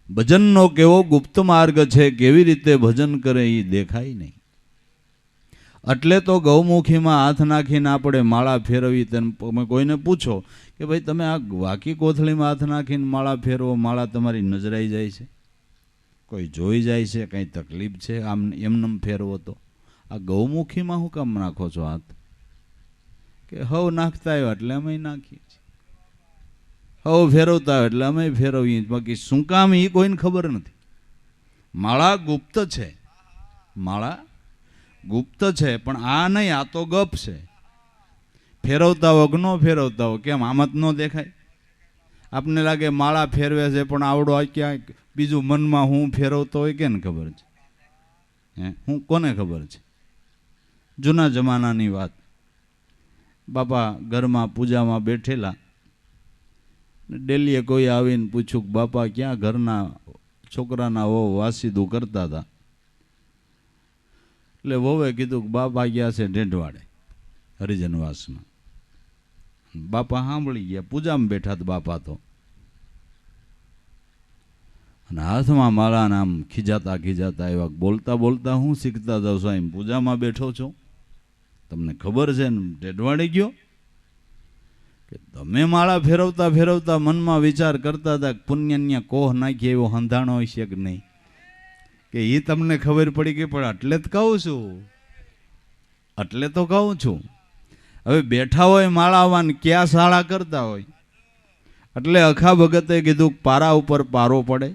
ભજનનો કેવો ગુપ્ત માર્ગ છે, કેવી રીતે ભજન કરે એ દેખાય નહીં. એટલે તો ગૌમુખીમાં હાથ નાખીને આપણે માળા ફેરવી. તમે કોઈને પૂછો કે ભાઈ તમે આ વાકી કોથળીમાં હાથ નાખીને માળા ફેરવો, માળા તમારી નજરાઈ જાય છે, કોઈ જોઈ જાય છે, કંઈ તકલીફ છે આમ એમનેમ ફેરવો તો? આ ગૌમુખીમાં શું કામ નાખો છો હાથ? કે હવ નાખતા આવ્યા એટલે અમે નાખીએ છીએ, હવ ફેરવતા હોય એટલે અમે ફેરવીએ. બાકી શું કામ એ કોઈને ખબર નથી. માળા ગુપ્ત છે, માળા ગુપ્ત છે, પણ આ નહીં, આ તો ગપ છે. ફેરવતા હો કે ન ફેરવતા હો, કેમ આમ જ ન દેખાય? આપને લાગે માળા ફેરવે છે, પણ આવડો ક્યાંક બીજું મનમાં હું ફેરવતો હોય કેને ખબર છે? હું કોને ખબર છે? જૂના જમાનાની વાત. બાપા ઘરમાં પૂજામાં બેઠેલા, ડેલીએ કોઈ આવીને પૂછ્યું કે બાપા ક્યાં ઘરના છોકરાના વહુ વાસીદું કરતા હતા. એટલે વહુએ કીધું કે બાપા ગયા છે ઢેઢવાડે હરિજનવાસમાં. બાપા સાંભળી ગયા, પૂજામાં બેઠા હતા બાપા તો, અને હાથમાં માળા આમ ખીજાતા ખીજાતા એવા બોલતા બોલતા હું શીખતા જાઉં છું, એમ પૂજામાં બેઠો છો, તમને ખબર છે ને ઢેઢવાડે ગયો? કે તમે માળા ફેરવતા ફેરવતા મનમાં વિચાર કરતા હતા કે પુણ્યન્ય કોહ નાખીએ એવો હંધાણો હોય છે કે નહીં, કે એ તમને ખબર પડી ગઈ. પણ એટલે જ કહું છું, એટલે તો કહું છું. હવે બેઠા હોય માળાવાન ક્યાં શાળા કરતા હોય, એટલે અખા ભગતે કીધું પારા ઉપર પારો પડે,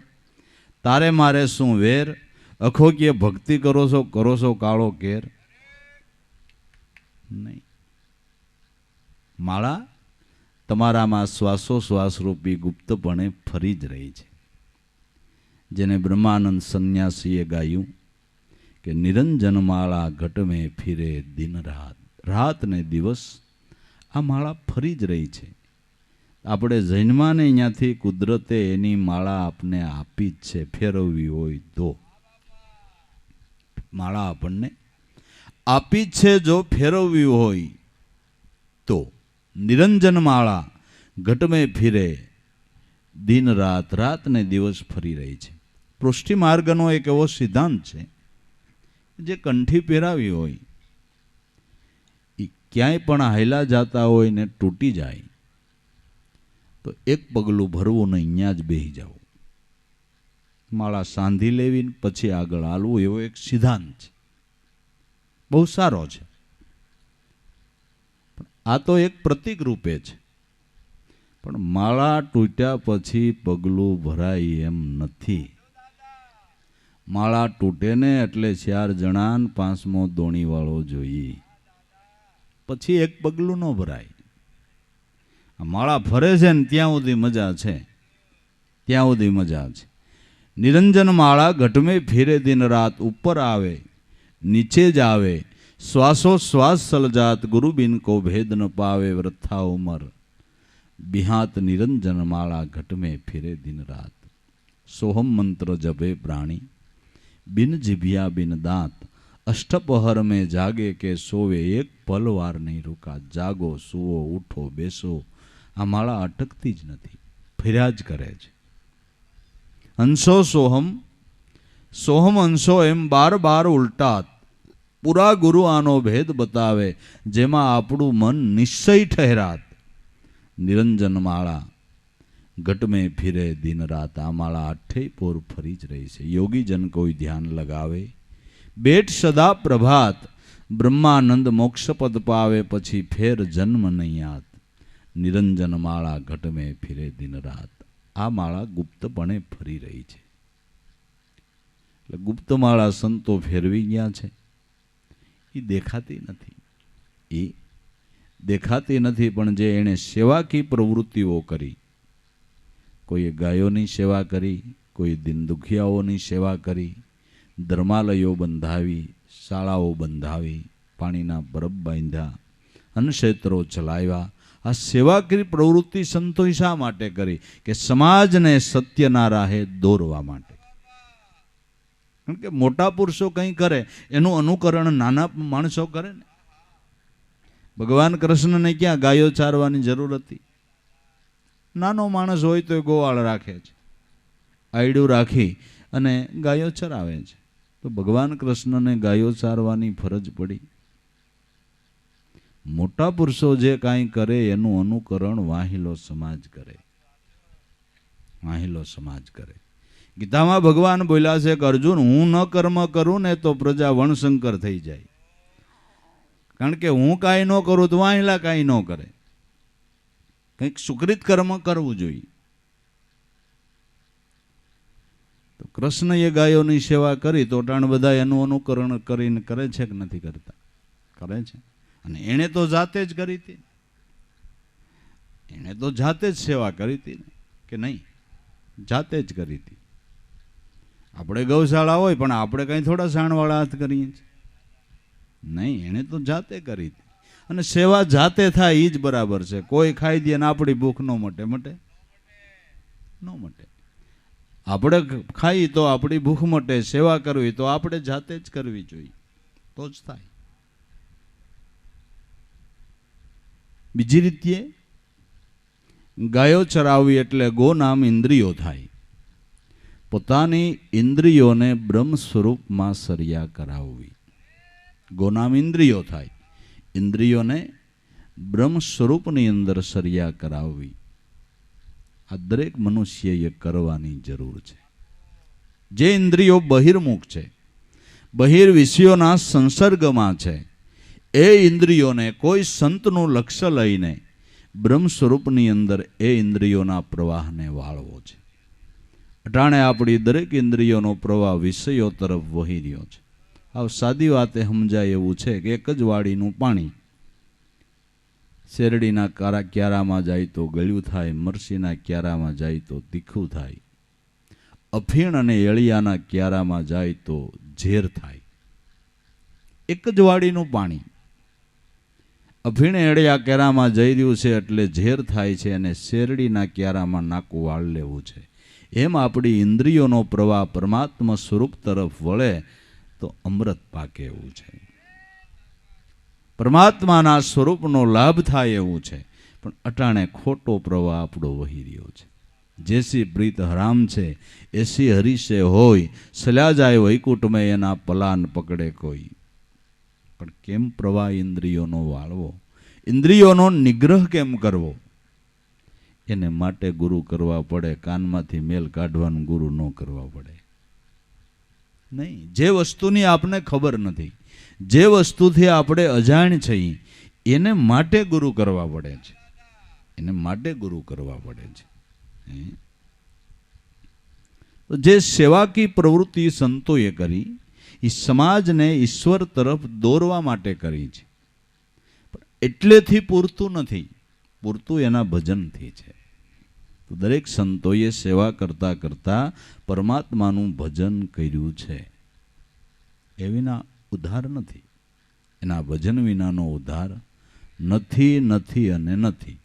તારે મારે શું વેર, અખો કે ભક્તિ કરો છો કાળો કેર. નહીં, માળા તમારામાં શ્વાસોશ્વાસ રૂપી ગુપ્તપણે ફરી જ રહી છે. જેને બ્રહ્માનંદ સંન્યાસીએ ગાયું કે નિરંજન માળા ઘટ મેં ફિરે દિન રાત, રાત ને દિવસ આ માળા ફરી જ રહી છે. આપણે જૈનમાંને અહીંયાથી કુદરતે એની માળા આપને આપી જ છે, ફેરવવી હોય તો. માળા આપણને આપી જ છે, જો ફેરવવી હોય તો. નિરંજન માળા ઘટમે ફિરે દિન રાત, રાત ને દિવસ ફરી રહી છે. પૃષ્ટિ માર્ગનો એક એવો સિદ્ધાંત છે, જે કંઠી પહેરાવી હોય એ ક્યાંય પણ હાયલા જતા હોય ને તૂટી જાય તો એક પગલું ભરવું ને અહીંયા જ બેસી જવું, માળા સાંધી લેવી પછી આગળ હાલવું, એવો એક સિદ્ધાંત છે, બહુ સારો છે. આ તો એક પ્રતીક રૂપે છે, પણ માળા તૂટ્યા પછી પગલું ભરાય એમ નથી. માળા તૂટે ને એટલે 4 જણાન 5મો દોણીવાળો જોઈએ, પછી એક પગલું ન ભરાય. આ માળા ફરે છે ને ત્યાં સુધી મજા છે, ત્યાં સુધી મજા છે. નિરંજન માળા ઘટમે ફિરે દિન રાત, ઉપર આવે નીચે જ આવે, શ્વાસોશ્વાસ સલજાત, ગુરુ બિન કો ભેદ ન પાવે, વૃથા ઉમર બિહાત નિરંજન માળા ઘટમે ફિરે દિન રાત. સોહમ મંત્ર જપે પ્રાણી, બિન જીભિયા બિન દાંત, અષ્ટપહર में જાગે કે સોવે, એક પલ વાર નહીં રૂકા, જાગો સુવો ઉઠો બેસો, આ માળા અટકતી જ નથી, ફર્યા જ કરે છે. અંશો સોહમ, સોહમ અંશો એમ બાર બાર ઉલટાત, પૂરા ગુરુ આનો ભેદ બતાવે, જેમાં આપણું મન નિશ્ચય ઠહેરાત. નિરંજન માળા ઘટ में ફિરે દિન રાત, આ માળા આઠે પોર ફરી જ રહી છે. યોગીજન કોઈ ધ્યાન લગાવે, બેટ સદા પ્રભાત, બ્રહ્માનંદ મોક્ષપદ પાવે, પછી ફેર જન્મ નહીં આત. નિરંજન માળા ઘટ में ફિરે દિન રાત, આ માળા ગુપ્તપણે ફરી રહી છે. એટલે ગુપ્ત માળા સંતો ફેરવી ગયા છે, એ દેખાતી નથી, એ દેખાતી નથી. પણ જે એણે સેવાકી પ્રવૃત્તિઓ કરી, કોઈએ ગાયોની સેવા કરી, કોઈ દિન દુખિયાઓની સેવા કરી, ધર્માલયો બંધાવી, શાળાઓ બંધાવી, પાણીના બરફ બાંધ્યા, અન્નક્ષેત્રો ચલાવ્યા. આ સેવાકીય પ્રવૃત્તિ સંતોએ શા માટે કરી? કે સમાજને સત્યના રાહે દોરવા માટે. કારણ કે મોટા પુરુષો કંઈ કરે એનું અનુકરણ નાના માણસો કરે ને. ભગવાન કૃષ્ણને ક્યાં ગાયો ચારવાની જરૂર હતી? નાનો માણસ હોય તો ગોવાળ રાખે છે, આયડું રાખી અને ગાયો ચરાવે છે. તો ભગવાન કૃષ્ણને ગાયો ચારવાની ફરજ પડી. મોટા પુરુષો જે કાંઈ કરે એનું અનુકરણ વાહિલો સમાજ કરે, વાહિલો સમાજ કરે. ગીતામાં ભગવાન બોલ્યા છે કે અર્જુન, હું ન કર્મ કરું ને તો પ્રજા વણશંકર થઈ જાય. કારણ કે હું કાંઈ ન કરું તો વાહિલા કાંઈ ન કરે. કંઈક સુકૃત કર્મ કરવું જોઈએ. તો કૃષ્ણએ ગાયોની સેવા કરી તો ટાણ બધા એનું અનુકરણ કરીને કરે છે કે નથી કરતા? કરે છે. અને એણે તો જાતે જ કરી હતી, એણે તો જાતે જ સેવા કરી હતી કે નહીં? જાતે જ કરી હતી. આપણે ગૌશાળા હોય પણ આપણે કંઈ થોડા સાણવાળા હાથ કરીએ છીએ? નહીં, એણે તો જાતે કરી હતી. અને સેવા જાતે થાય એ જ બરાબર છે. કોઈ ખાઈ દે ને આપણી ભૂખ ન મટે, મટે ન મટે. આપણે ખાઈ તો આપણી ભૂખ મટે, સેવા કરવી તો આપણે જાતે જ કરવી જોઈએ, તો જ થાય. બીજી રીતે ગાયો ચરાવવી એટલે ગો નામ ઇન્દ્રિયો થાય. પોતાની ઇન્દ્રિયોને બ્રહ્મ સ્વરૂપમાં સરિયા કરાવવી. ગોનામ ઇન્દ્રિયો થાય, ઇન્દ્રિયોને બ્રહ્મ સ્વરૂપની અંદર સરિયા કરાવવી. આ દરેક મનુષ્યએ કરવાની જરૂર છે. જે ઇન્દ્રિયો બહિર્મુખ છે, બહિર વિષયોના સંસર્ગમાં છે, એ ઇન્દ્રિયોને કોઈ સંતનું લક્ષ્ય લઈને બ્રહ્મ સ્વરૂપની અંદર એ ઇન્દ્રિયોના પ્રવાહને વાળવો છે. અટાણે આપણી દરેક ઇન્દ્રિયોનો પ્રવાહ વિષયો તરફ વહી રહ્યો છે. આ સાદી વાતે સમજાય એવું છે કે એક જ વાડીનું પાણી શેરડીના ક્યારામાં જાય તો ગળ્યું થાય, મરસીના ક્યારામાં જાય તો તીખું થાય, અફીણ અને એળિયાના ક્યારામાં જાય તો ઝેર થાય. એક જ વાડીનું પાણી અફીણ એળિયા ક્યારામાં જઈ રહ્યું છે એટલે ઝેર થાય છે, અને શેરડીના ક્યારામાં નાકું વાળ લેવું છે. એમ આપણી ઇન્દ્રિયોનો પ્રવાહ પરમાત્મા સ્વરૂપ તરફ વળે તો અમૃત પાકે એવું છે. પરમાત્માના સ્વરૂપનો લાભ થાય એવું છે. પણ અટાણે ખોટો પ્રવાહ આપણો વહી રહ્યો છે. જેસી પ્રીત હરામ છે એસી હરીશે હોય, સલ્યા જાય વૈકુંઠમાં એના પલાન પકડે કોઈ. પણ કેમ પ્રવાહ ઇન્દ્રિયોનો વાળવો, ઇન્દ્રિયોનો નિગ્રહ કેમ કરવો? એને માટે ગુરુ કરવા પડે. કાનમાંથી મેલ કાઢવાનું ગુરુ ન કરવા પડે નહીં. જે વસ્તુની આપને ખબર નથી, જે વસ્તુથી આપણે અજાણ છીએ, એને માટે ગુરુ કરવા પડે છે. એને માટે ગુરુ કરવા પડે છે. તો જે સેવાકી પ્રવૃત્તિ સંતોએ કરી એ સમાજને ઈશ્વર તરફ દોરવા માટે કરી છે. પણ એટલેથી પૂરતું નથી, પૂરતું એના ભજનથી છે. તો દરેક સંતોએ સેવા કરતા કરતા પરમાત્માનું ભજન કર્યું છે. એ વિના ઉદ્ધાર નથી. એના ભજન વિનાનો ઉદ્ધાર નથી, નથી અને નથી.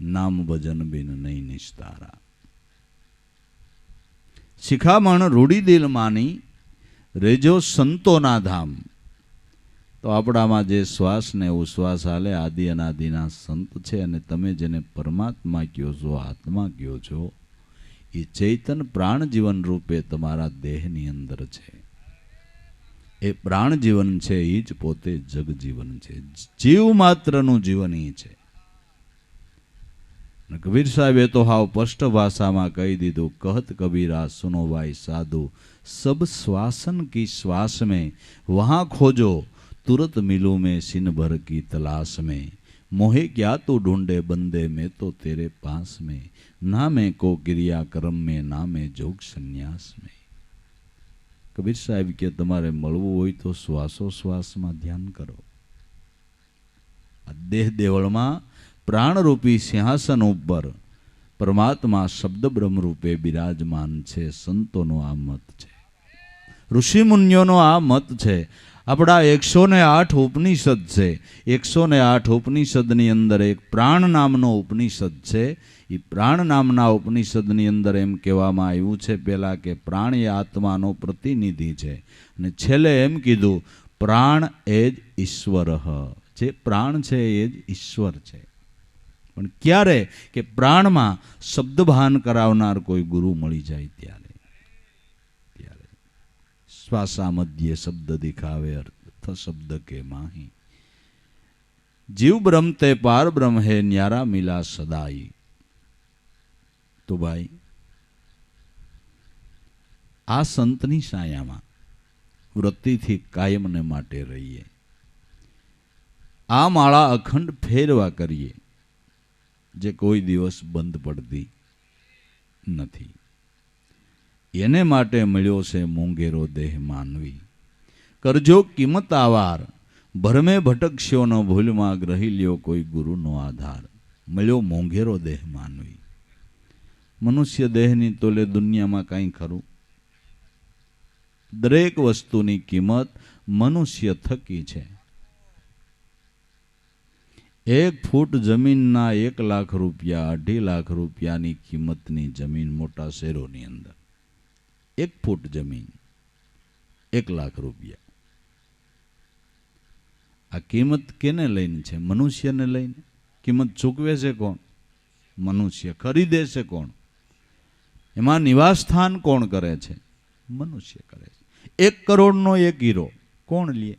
નામ ભજન બિન નહીં નિસ્તારા. શિખામણ રૂડી દિલ માની રેજો સંતોના ધામ. તો આપણામાં જે શ્વાસ ને ઉશ્વાસ હાલે આદિ અનાદિના સંત છે, અને તમે જેને પરમાત્મા કહો છો, આત્મા કહો છો, એ ચૈતન પ્રાણ જીવન રૂપે તમારા દેહની અંદર છે. એ પ્રાણ જીવન છે, એ જ પોતે જગજીવન છે. જીવ માત્રનું જીવન એ છે. કબીર સાહેબે તો હાવ સ્પષ્ટ ભાષામાં કહી દીધું, કહત કબીરા સુનો ભાઈ સાધુ, સબ શ્વાસન કી શ્વાસ में वहाँ खोजो तुरंत मिलूं मैं सिन भर की तलाश में, मोहे क्या तो ढूंढे बंदे में तो तेरे पास में, ना मैं को क्रिया कर्म में ना मैं जोग संन्यास में. કબીર સાહેબ કે તમારે મળવું હોય તો શ્વાસોશ્વાસમાં ધ્યાન કરો. આ દેહ દેવળમાં પ્રાણરૂપી સિંહાસન ઉપર પરમાત્મા શબ્દ બ્રહ્મ રૂપે બિરાજમાન છે. સંતોનો આ મત છે, ઋષિ મુનિઓનો આ મત છે. આપણા 108 ઉપનિષદ છે. 108 ઉપનિષદની અંદર એક પ્રાણ નામનો ઉપનિષદ છે. એ પ્રાણ નામના ઉપનિષદની અંદર એમ કહેવામાં આવ્યું છે પહેલા કે પ્રાણ એ આત્માનો પ્રતિનિધિ છે, અને છેલ્લે એમ કીધું પ્રાણ એ જ ઈશ્વર. જે પ્રાણ છે એ જ ઈશ્વર છે. પણ ક્યારે? કે પ્રાણમાં શબ્દભાન કરાવનાર કોઈ ગુરુ મળી જાય ત્યારે. શ્વાસા મધ્યે શબ્દ દિખાવે અર્થ શબ્દ કે માહી, જીવ બ્રહ્મ તે પાર બ્રહ્મ હે ન્યારા મિલા સદાઈ. તો ભાઈ આ સંતની છાયામાં વૃત્તિથી કાયમને માટે રહીએ. આ માળા અખંડ ફેરવા કરીએ, જે કોઈ દિવસ બંધ પડતી નથી. એને માટે મળ્યો છે મોંઘેરો દેહ માનવી. કરજો કિંમત આવાર, ભરમે ભટકશો ન ભૂલમાં, ગ્રહી લ્યો કોઈ ગુરુનો આધાર. મળ્યો મોંઘેરો દેહ માનવી. મનુષ્ય દેહની તોલે દુનિયામાં કાંઈ ખરું? દરેક વસ્તુની કિંમત મનુષ્ય થકી છે. 1 ફૂટ જમીનના 1 લાખ રૂપિયા, 2.5 લાખ રૂપિયાની કિંમતની જમીન મોટા શહેરોની અંદર. 1 ફૂટ જમીન 1 લાખ રૂપિયા. આ કિંમત કેને લઈને છે? મનુષ્યને લઈને. કિંમત ચૂકવે છે કોણ? મનુષ્ય. ખરીદે છે કોણ? એમાં નિવાસ સ્થાન કોણ કરે છે? મનુષ્ય કરે છે. 1 કરોડનો 1 હીરો કોણ લે?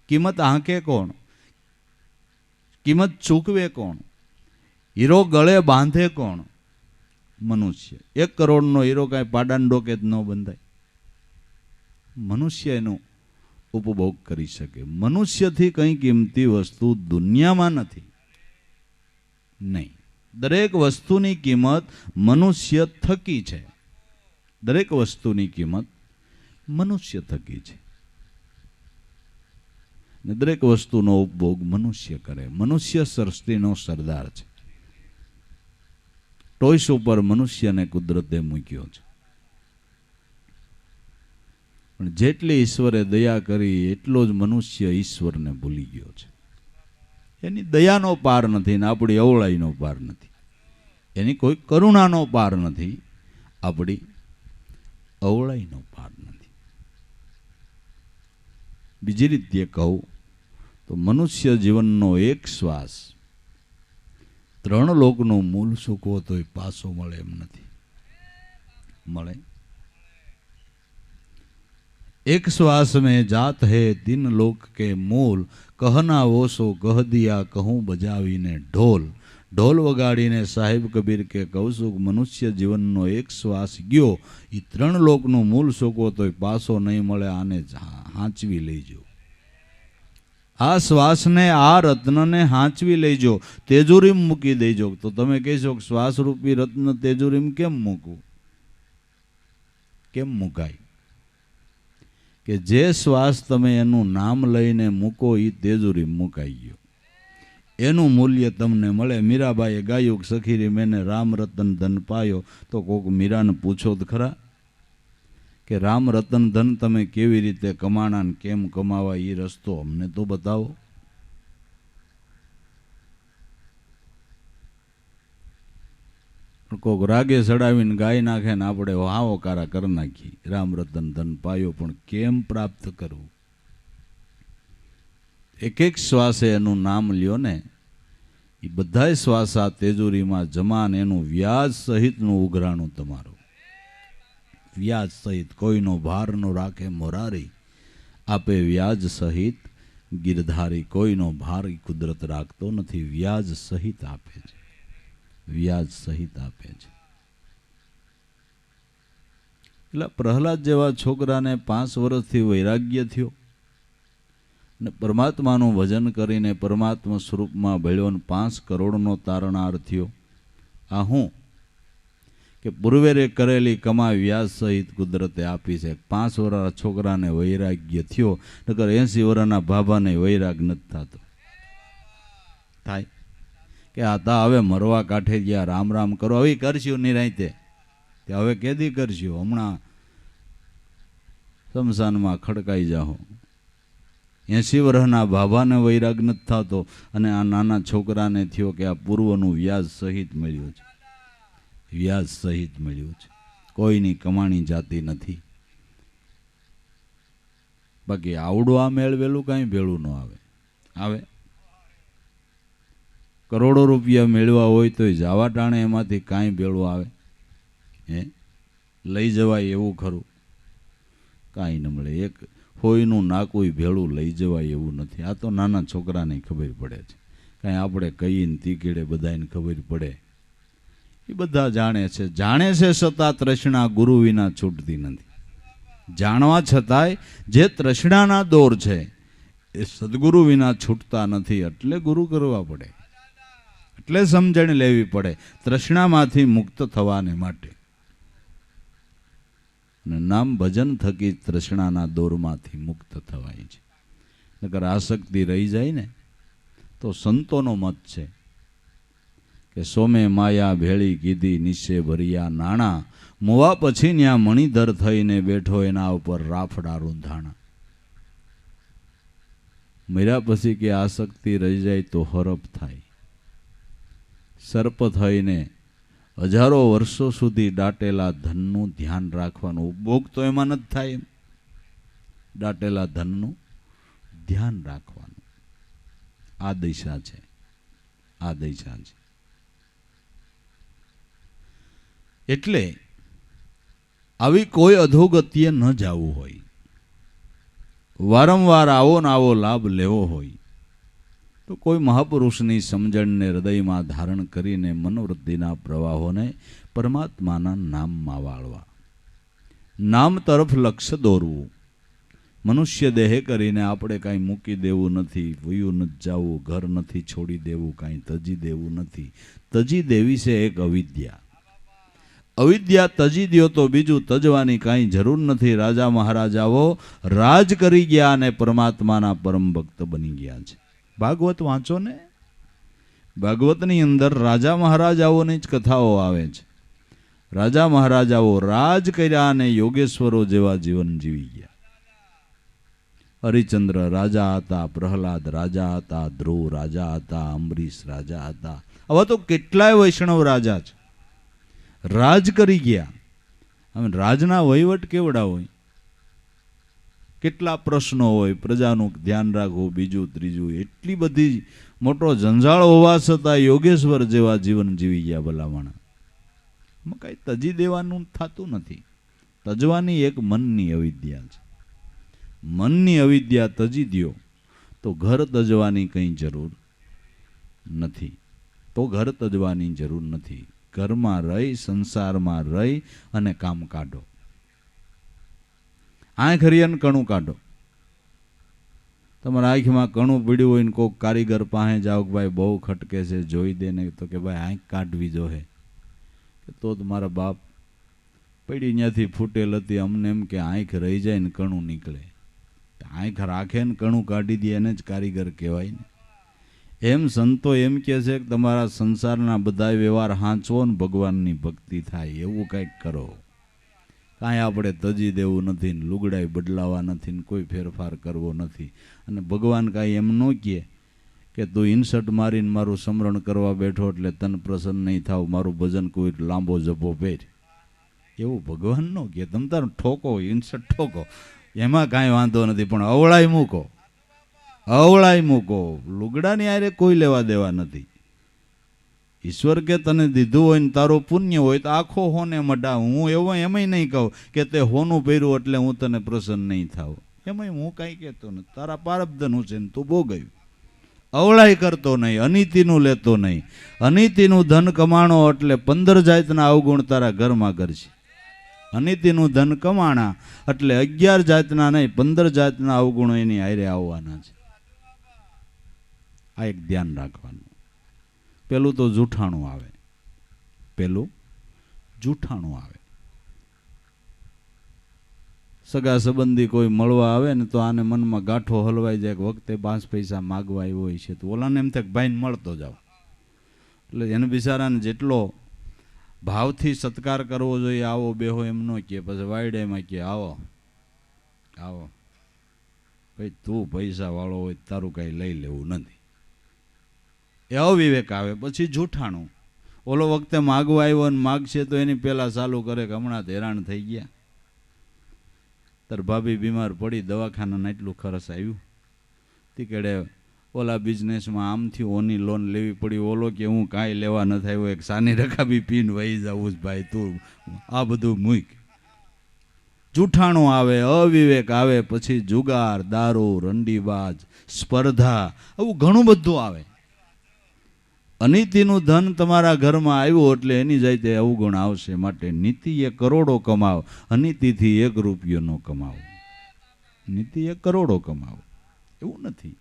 કિંમત આંકે કોણ? કિંમત ચૂકવે કોણ? હીરો ગળે બાંધે કોણ? મનુષ્ય. 1 કરોડનો હીરો કાંઈ પાડાને ડોકે જ ન બંધાય. મનુષ્ય એનો ઉપભોગ કરી શકે. મનુષ્યથી કંઈ કિંમતી વસ્તુ દુનિયામાં નથી. નહીં. દરેક વસ્તુની કિંમત મનુષ્ય થકી છે. દરેક વસ્તુની કિંમત મનુષ્ય થકી છે. ને દરેક વસ્તુનો ઉપભોગ મનુષ્ય કરે. મનુષ્ય સૃષ્ટિનો સરદાર છે. ટોયસ ઉપર મનુષ્યને કુદરતે મૂક્યો છે. પણ જેટલી ઈશ્વરે દયા કરી એટલો જ મનુષ્ય ઈશ્વરને ભૂલી ગયો છે. એની દયાનો પાર નથી ને આપણી અવળાઈનો પાર નથી. એની કોઈ કરુણાનો પાર નથી, આપણી અવળાઈનો પાર નથી. બીજી રીતે કહું તો મનુષ્ય જીવનનો 1 શ્વાસ 3 લોકનું મૂળ સૂકવો તોય પાછો મળે એમ નથી. મળે. 1 શ્વાસ में जात है 3 लोक के मूल, कहना ओसो कह दिया कहूँ बजावीने ढोल. ઢોલ વગાડીને સાહેબ કબીર કે કહું છું, મનુષ્ય જીવનનો 1 શ્વાસ ગયો, એ 3 લોકનું મૂળ સૂકવો તોય પાછો નહીં મળે. આને હાંચવી લેજો. આ શ્વાસને, આ રત્નને હાંચવી લેજો, તેજુરીમાં મૂકી દેજો. તો તમે કહેશો કે શ્વાસ રૂપી રત્ન તેજુરીમાં કેમ મૂકવું? કેમ મુકાય? કે જે શ્વાસ તમે એનું નામ લઈને મૂકો એ તેજુરીમાં મુકાઈ ગયો. એનું મૂલ્ય તમને મળે. મીરાબાઈએ ગાયું, સખીરી મેને રામ રતન ધન પાયો. તો કોક મીરાને પૂછો તો ખરા કે રામ રતન ધન તમે કેવી રીતે કમાણા ને કેમ કમાવા, એ રસ્તો અમને તો બતાવો. કોક રાગે ચડાવીને ગાઈ નાખે ને આપણે હાવો કારા કરી નાખી. રામ રતન ધન પાયો, પણ કેમ પ્રાપ્ત કરવું? 1 શ્વાસે એનું નામ લ્યો ને, એ બધાય શ્વાસ આ તેજુરીમાં જમાન, એનું વ્યાજ સહિતનું ઉઘરાણું તમારું. વ્યાજ સહિત. કોઈનો ભાર નો રાખે મોરારી, આપે વ્યાજ સહિત ગિરધારી. કોઈનો ભાર કુદરત રાખતો નથી, વ્યાજ સહિત આપે છે. વ્યાજ સહિત આપે છે. એટલે પ્રહલાદ જેવા છોકરાને 5 વર્ષથી વૈરાગ્ય થયો ને પરમાત્માનું ભજન કરીને પરમાત્મા સ્વરૂપમાં ભળ્યો ને 5 કરોડનો તારણાર થયો. આ હું કે પૂર્વેરે કરેલી કમાઈ વ્યાજ સહિત કુદરતે આપી છે. 5 વર્ષના છોકરાને વૈરાગ્ય થયો, નકર 80 વર્ષના ભાભાને વૈરાગ નથી થતો. થાય કે આ તા હવે મરવા કાંઠે ગયા, રામ રામ કરો. હવે કરશું નિરાંતે, તે હવે કેદી કરશું? હમણાં શમશાનમાં ખડકાઈ જાઓ. 80 વર્ષના ભાભાને વૈરાગ નથી થતો અને આ નાના છોકરાને થયો કે આ પૂર્વનું વ્યાજ સહિત મળ્યું છે. વ્યાજ સહિત મળ્યું છે. કોઈની કમાણી જાતી નથી. બાકી આવડું આ મેળવેલું કાંઈ ભેળું ન આવે. આવે કરોડો રૂપિયા મેળવા હોય તો જાવા ટાણે એમાંથી કાંઈ ભેળું આવે? હે, લઈ જવાય એવું ખરું? કાંઈ ન મળે. એક હોયનું નાકું ભેળું લઈ જવાય એવું નથી. આ તો નાના છોકરાને ખબર પડે છે. કાંઈ આપણે કહીને તીકીડે બધાને ખબર પડે? એ બધા જાણે છે. જાણે છે છતાં તૃષ્ણા ગુરુ વિના છૂટતી નથી. જાણવા છતાંય જે તૃષ્ણાના દોર છે એ સદગુરુ વિના છૂટતા નથી. એટલે ગુરુ કરવા પડે, એટલે સમજણ લેવી પડે તૃષ્ણામાંથી મુક્ત થવાને માટે. અને નામ ભજન થકી તૃષ્ણાના દોરમાંથી મુક્ત થવાય છે. નકર આસક્તિ રહી જાય ને તો સંતોનો મત છે કે સોમે માયા ભેળી કીધી નિશે ભર્યા નાણા, મોવા પછી ન્યા મણિધર થઈને બેઠો એના ઉપર રાફડા રૂંધાણા. મર્યા પછી કે આસક્તિ રહી જાય તો હરપ થાય. સર્પ થઈને હજારો વર્ષો સુધી દાટેલા ધનનું ધ્યાન રાખવાનું. ઉપભોગ તો એમાં નથી થાય એમ, દાટેલા ધનનું ધ્યાન રાખવાનું. આ દિશા છે, આ દિશા છે. એટલે આવી કોઈ અધોગતિએ ન જવું હોય, વારંવાર આવો ને આવો લાભ લેવો હોય તો કોઈ મહાપુરુષની સમજણને હૃદયમાં ધારણ કરીને મનોવૃત્તિના પ્રવાહોને પરમાત્માના નામમાં વાળવા, નામ તરફ લક્ષ્ય દોરવું. મનુષ્ય દેહ કરીને આપણે કાંઈ મૂકી દેવું નથી, વયું નથી જવું, ઘર નથી છોડી દેવું, કાંઈ તજી દેવું નથી. તજી દેવી છે એક અવિદ્યા. અવિદ્યા તજી દો તો બીજું તજવાની કાંઈ જરૂર નથી. રાજા મહારાજાઓ રાજ કરી ગયા અને પરમાત્માના પરમ ભક્ત બની ગયા છે. ભાગવત વાંચો ને, ભાગવતની અંદર રાજા મહારાજાઓની જ કથાઓ આવે છે. રાજા મહારાજાઓ રાજ કર્યા અને યોગેશ્વરો જેવા જીવન જીવી ગયા. હરિચંદ્ર રાજા હતા, પ્રહલાદ રાજા હતા, ધ્રુવ રાજા હતા, અંબરીશ રાજા હતા. આવા તો કેટલાય વૈષ્ણવ રાજા છે, રાજ કરી ગયા. હવે રાજના વહીવટ કેવડા હોય, કેટલા પ્રશ્નો હોય, પ્રજાનું ધ્યાન રાખવું, બીજું ત્રીજું, એટલી બધી મોટો જંજાળ હોવા છતાં યોગેશ્વર જેવા જીવન જીવી ગયા ભલામણા. એમાં કાંઈ તજી દેવાનું થતું નથી. તજવાની એક મનની અવિદ્યા છે. મનની અવિદ્યા તજી દ્યો તો ઘર તજવાની કંઈ જરૂર નથી. તો ઘર તજવાની જરૂર નથી. ઘરમાં રહી, સંસારમાં રહી અને કામ કાઢો. આંખ હરિયન કણું કાઢો. તમારા આંખમાં કણું પીડ્યું હોય ને કોઈક કારીગર પાસે જાઓ કે ભાઈ બહુ ખટકે છે, જોઈ દે ને, તો કે ભાઈ આંખ કાઢવી જોહે. તો મારા બાપ પડી ત્યાંથી ફૂટેલ હતી, અમને એમ કે આંખ રહી જાય ને કણું નીકળે. આંખ રાખે ને કણું કાઢી દે એને જ કારીગર કહેવાય ને. એમ સંતો એમ કહે છે કે તમારા સંસારના બધા વ્યવહાર હાંચવો ને ભગવાનની ભક્તિ થાય એવું કંઈક કરો. કાંઈ આપણે તજી દેવું નથી ને લુગડાઈ બદલાવા નથી ને કોઈ ફેરફાર કરવો નથી. અને ભગવાન કાંઈ એમ ન કહે કે તું ઇન્સર્ટ મારીને મારું સ્મરણ કરવા બેઠો એટલે તને પ્રસન્ન નહીં થાવ, મારું ભજન કોઈ લાંબો જપો પહેર. એવું ભગવાન ન કહે. તમ તાર ઠોકો, ઇન્સર્ટ ઠોકો, એમાં કાંઈ વાંધો નથી, પણ અવળાઈ મૂકો, અવળાઈ મૂકો. લુગડાની આરે કોઈ લેવા દેવા નથી. ઈશ્વર કે તને દીધું હોય ને તારું પુણ્ય હોય તો આખો હોને મઢા. હું એવો એમાંય નહીં કહું કે તે હોનું પહેર્યું એટલે હું તને પ્રસન્ન નહીં થાવ. એમાંય હું કાંઈ કહેતો નથી. તારા પારબધન છે ને તું ભોગવ્યું. અવળાઈ કરતો નહીં, અનીતિનું લેતો નહીં. અનીતિનું ધન કમાણો એટલે 15 જાતના અવગુણ તારા ઘરમાં કરશે. અનીતિનું ધન કમાણા એટલે 11 જાતના નહીં, 15 જાતના અવગુણો એની હારે આવવાના છે. આ એક ધ્યાન રાખવાનું. પેલું તો જૂઠાણું આવે, પેલું જૂઠાણું આવે. સગા સંબંધી કોઈ મળવા આવે ને તો આને મનમાં ગાંઠો હલવાઈ જાય કે વખતે 5 પૈસા માગવા આવ્યો હોય છે, તો ઓલાને એમ થાય કે ભાઈને મળતો જાવ. એટલે એને બિચારાને જેટલો ભાવથી સત્કાર કરવો જોઈએ, આવો બેહો એમ ન કહે. પછી વાયડેમાં કહે આવો આવો, ભાઈ તું પૈસા વાળો હોય તારું કાંઈ લઈ લેવું નથી. એ અવિવેક આવે. પછી જૂઠાણું. ઓલો વખતે માગવા આવ્યો ને માગશે તો એની પહેલાં ચાલુ કરે કે હમણાં તો હેરાન થઈ ગયા, તાર ભાભી બીમાર પડી, દવાખાનાને એટલું ખર્ચ આવ્યું, તીકડે ઓલા બિઝનેસમાં આમથી ઓની લોન લેવી પડી. ઓલો કે હું કાંઈ લેવા નથી આવ્યો, એક સાની રકાબી પીને વહી જવું જ ભાઈ, તું આ બધું મૂક. જૂઠાણું આવે, અવિવેક આવે. પછી જુગાર, દારૂ, રંડીબાજ, સ્પર્ધા, આવું ઘણું બધું આવે. અનીતિનું ધન તમારા ઘરમાં આવ્યું એટલે એની જાતે અવગુણ આવશે. માટે નીતિએ કરોડો કમાવ, અનીતિથી 1 રૂપિયો ન કમાવો. નીતિએ કરોડો કમાવો એવું નથી.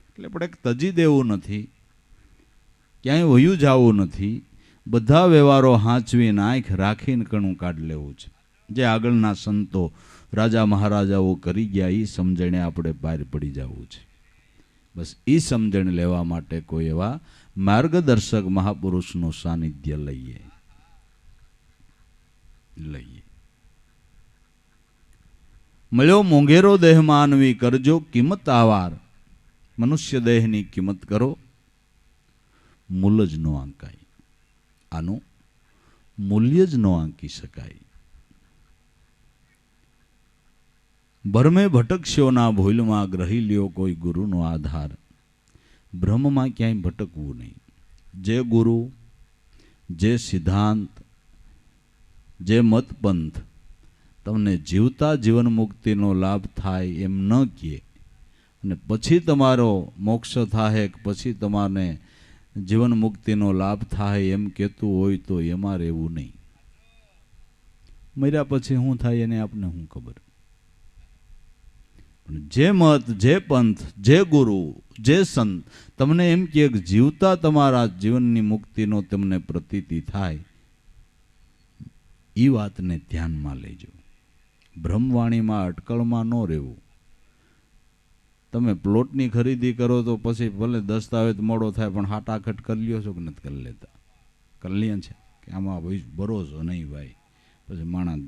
એટલે આપણે તજી દેવું નથી, ક્યાંય વયું જવું નથી. બધા વ્યવહારો હાંચવીને આંખ રાખીને કણું કાઢ લેવું છે. જે આગળના સંતો રાજા મહારાજાઓ કરી ગયા એ સમજણે આપણે બહાર પડી જવું છે. બસ એ સમજણ લેવા માટે કોઈ એવા માર્ગદર્શક મહાપુરુષનું સાનિધ્ય લઈએ. મળ્યો મોંઘેરો દેહ માનવી કરજો કિંમત આવાર. મનુષ્ય દેહની કિંમત કરો, મૂલ જ ન આંકાય. આનું મૂલ્ય જ ન આંકી શકાય. ભરમે ભટકશો ના ભૂલમાં ગ્રહી લ્યો કોઈ ગુરુનો આધાર. બ્રહ્મમાં ક્યાંય ભટકવું નહીં. જે ગુરુ, જે સિદ્ધાંત, જે મતપંથ તમને જીવતા જીવન મુક્તિનો લાભ થાય એમ ન કહે અને પછી તમારો મોક્ષ થાય, પછી તમારે જીવન મુક્તિનો લાભ થાય એમ કહેતું હોય તો એમાં રહેવું નહીં. મર્યા પછી શું થાય એને આપને શું ખબર. જે મત, જે પંથ, જે ગુરુ, જે સંત તમને એમ કે જીવતા તમારા જીવનની મુક્તિનો તમને પ્રતીતિ થાય, એ વાતને ધ્યાનમાં લેજો. બ્રહ્મવાણીમાં અટકળમાં ન રહેવું. તમે પ્લોટની ખરીદી કરો તો પછી ભલે દસ્તાવેજ મોડો થાય પણ હાટાખટ કરી લ્યો છો કે નથી કરી લેતા? કરી લે છે કે આમાં ભરોસો નહીં ભાઈ, પછી માણસ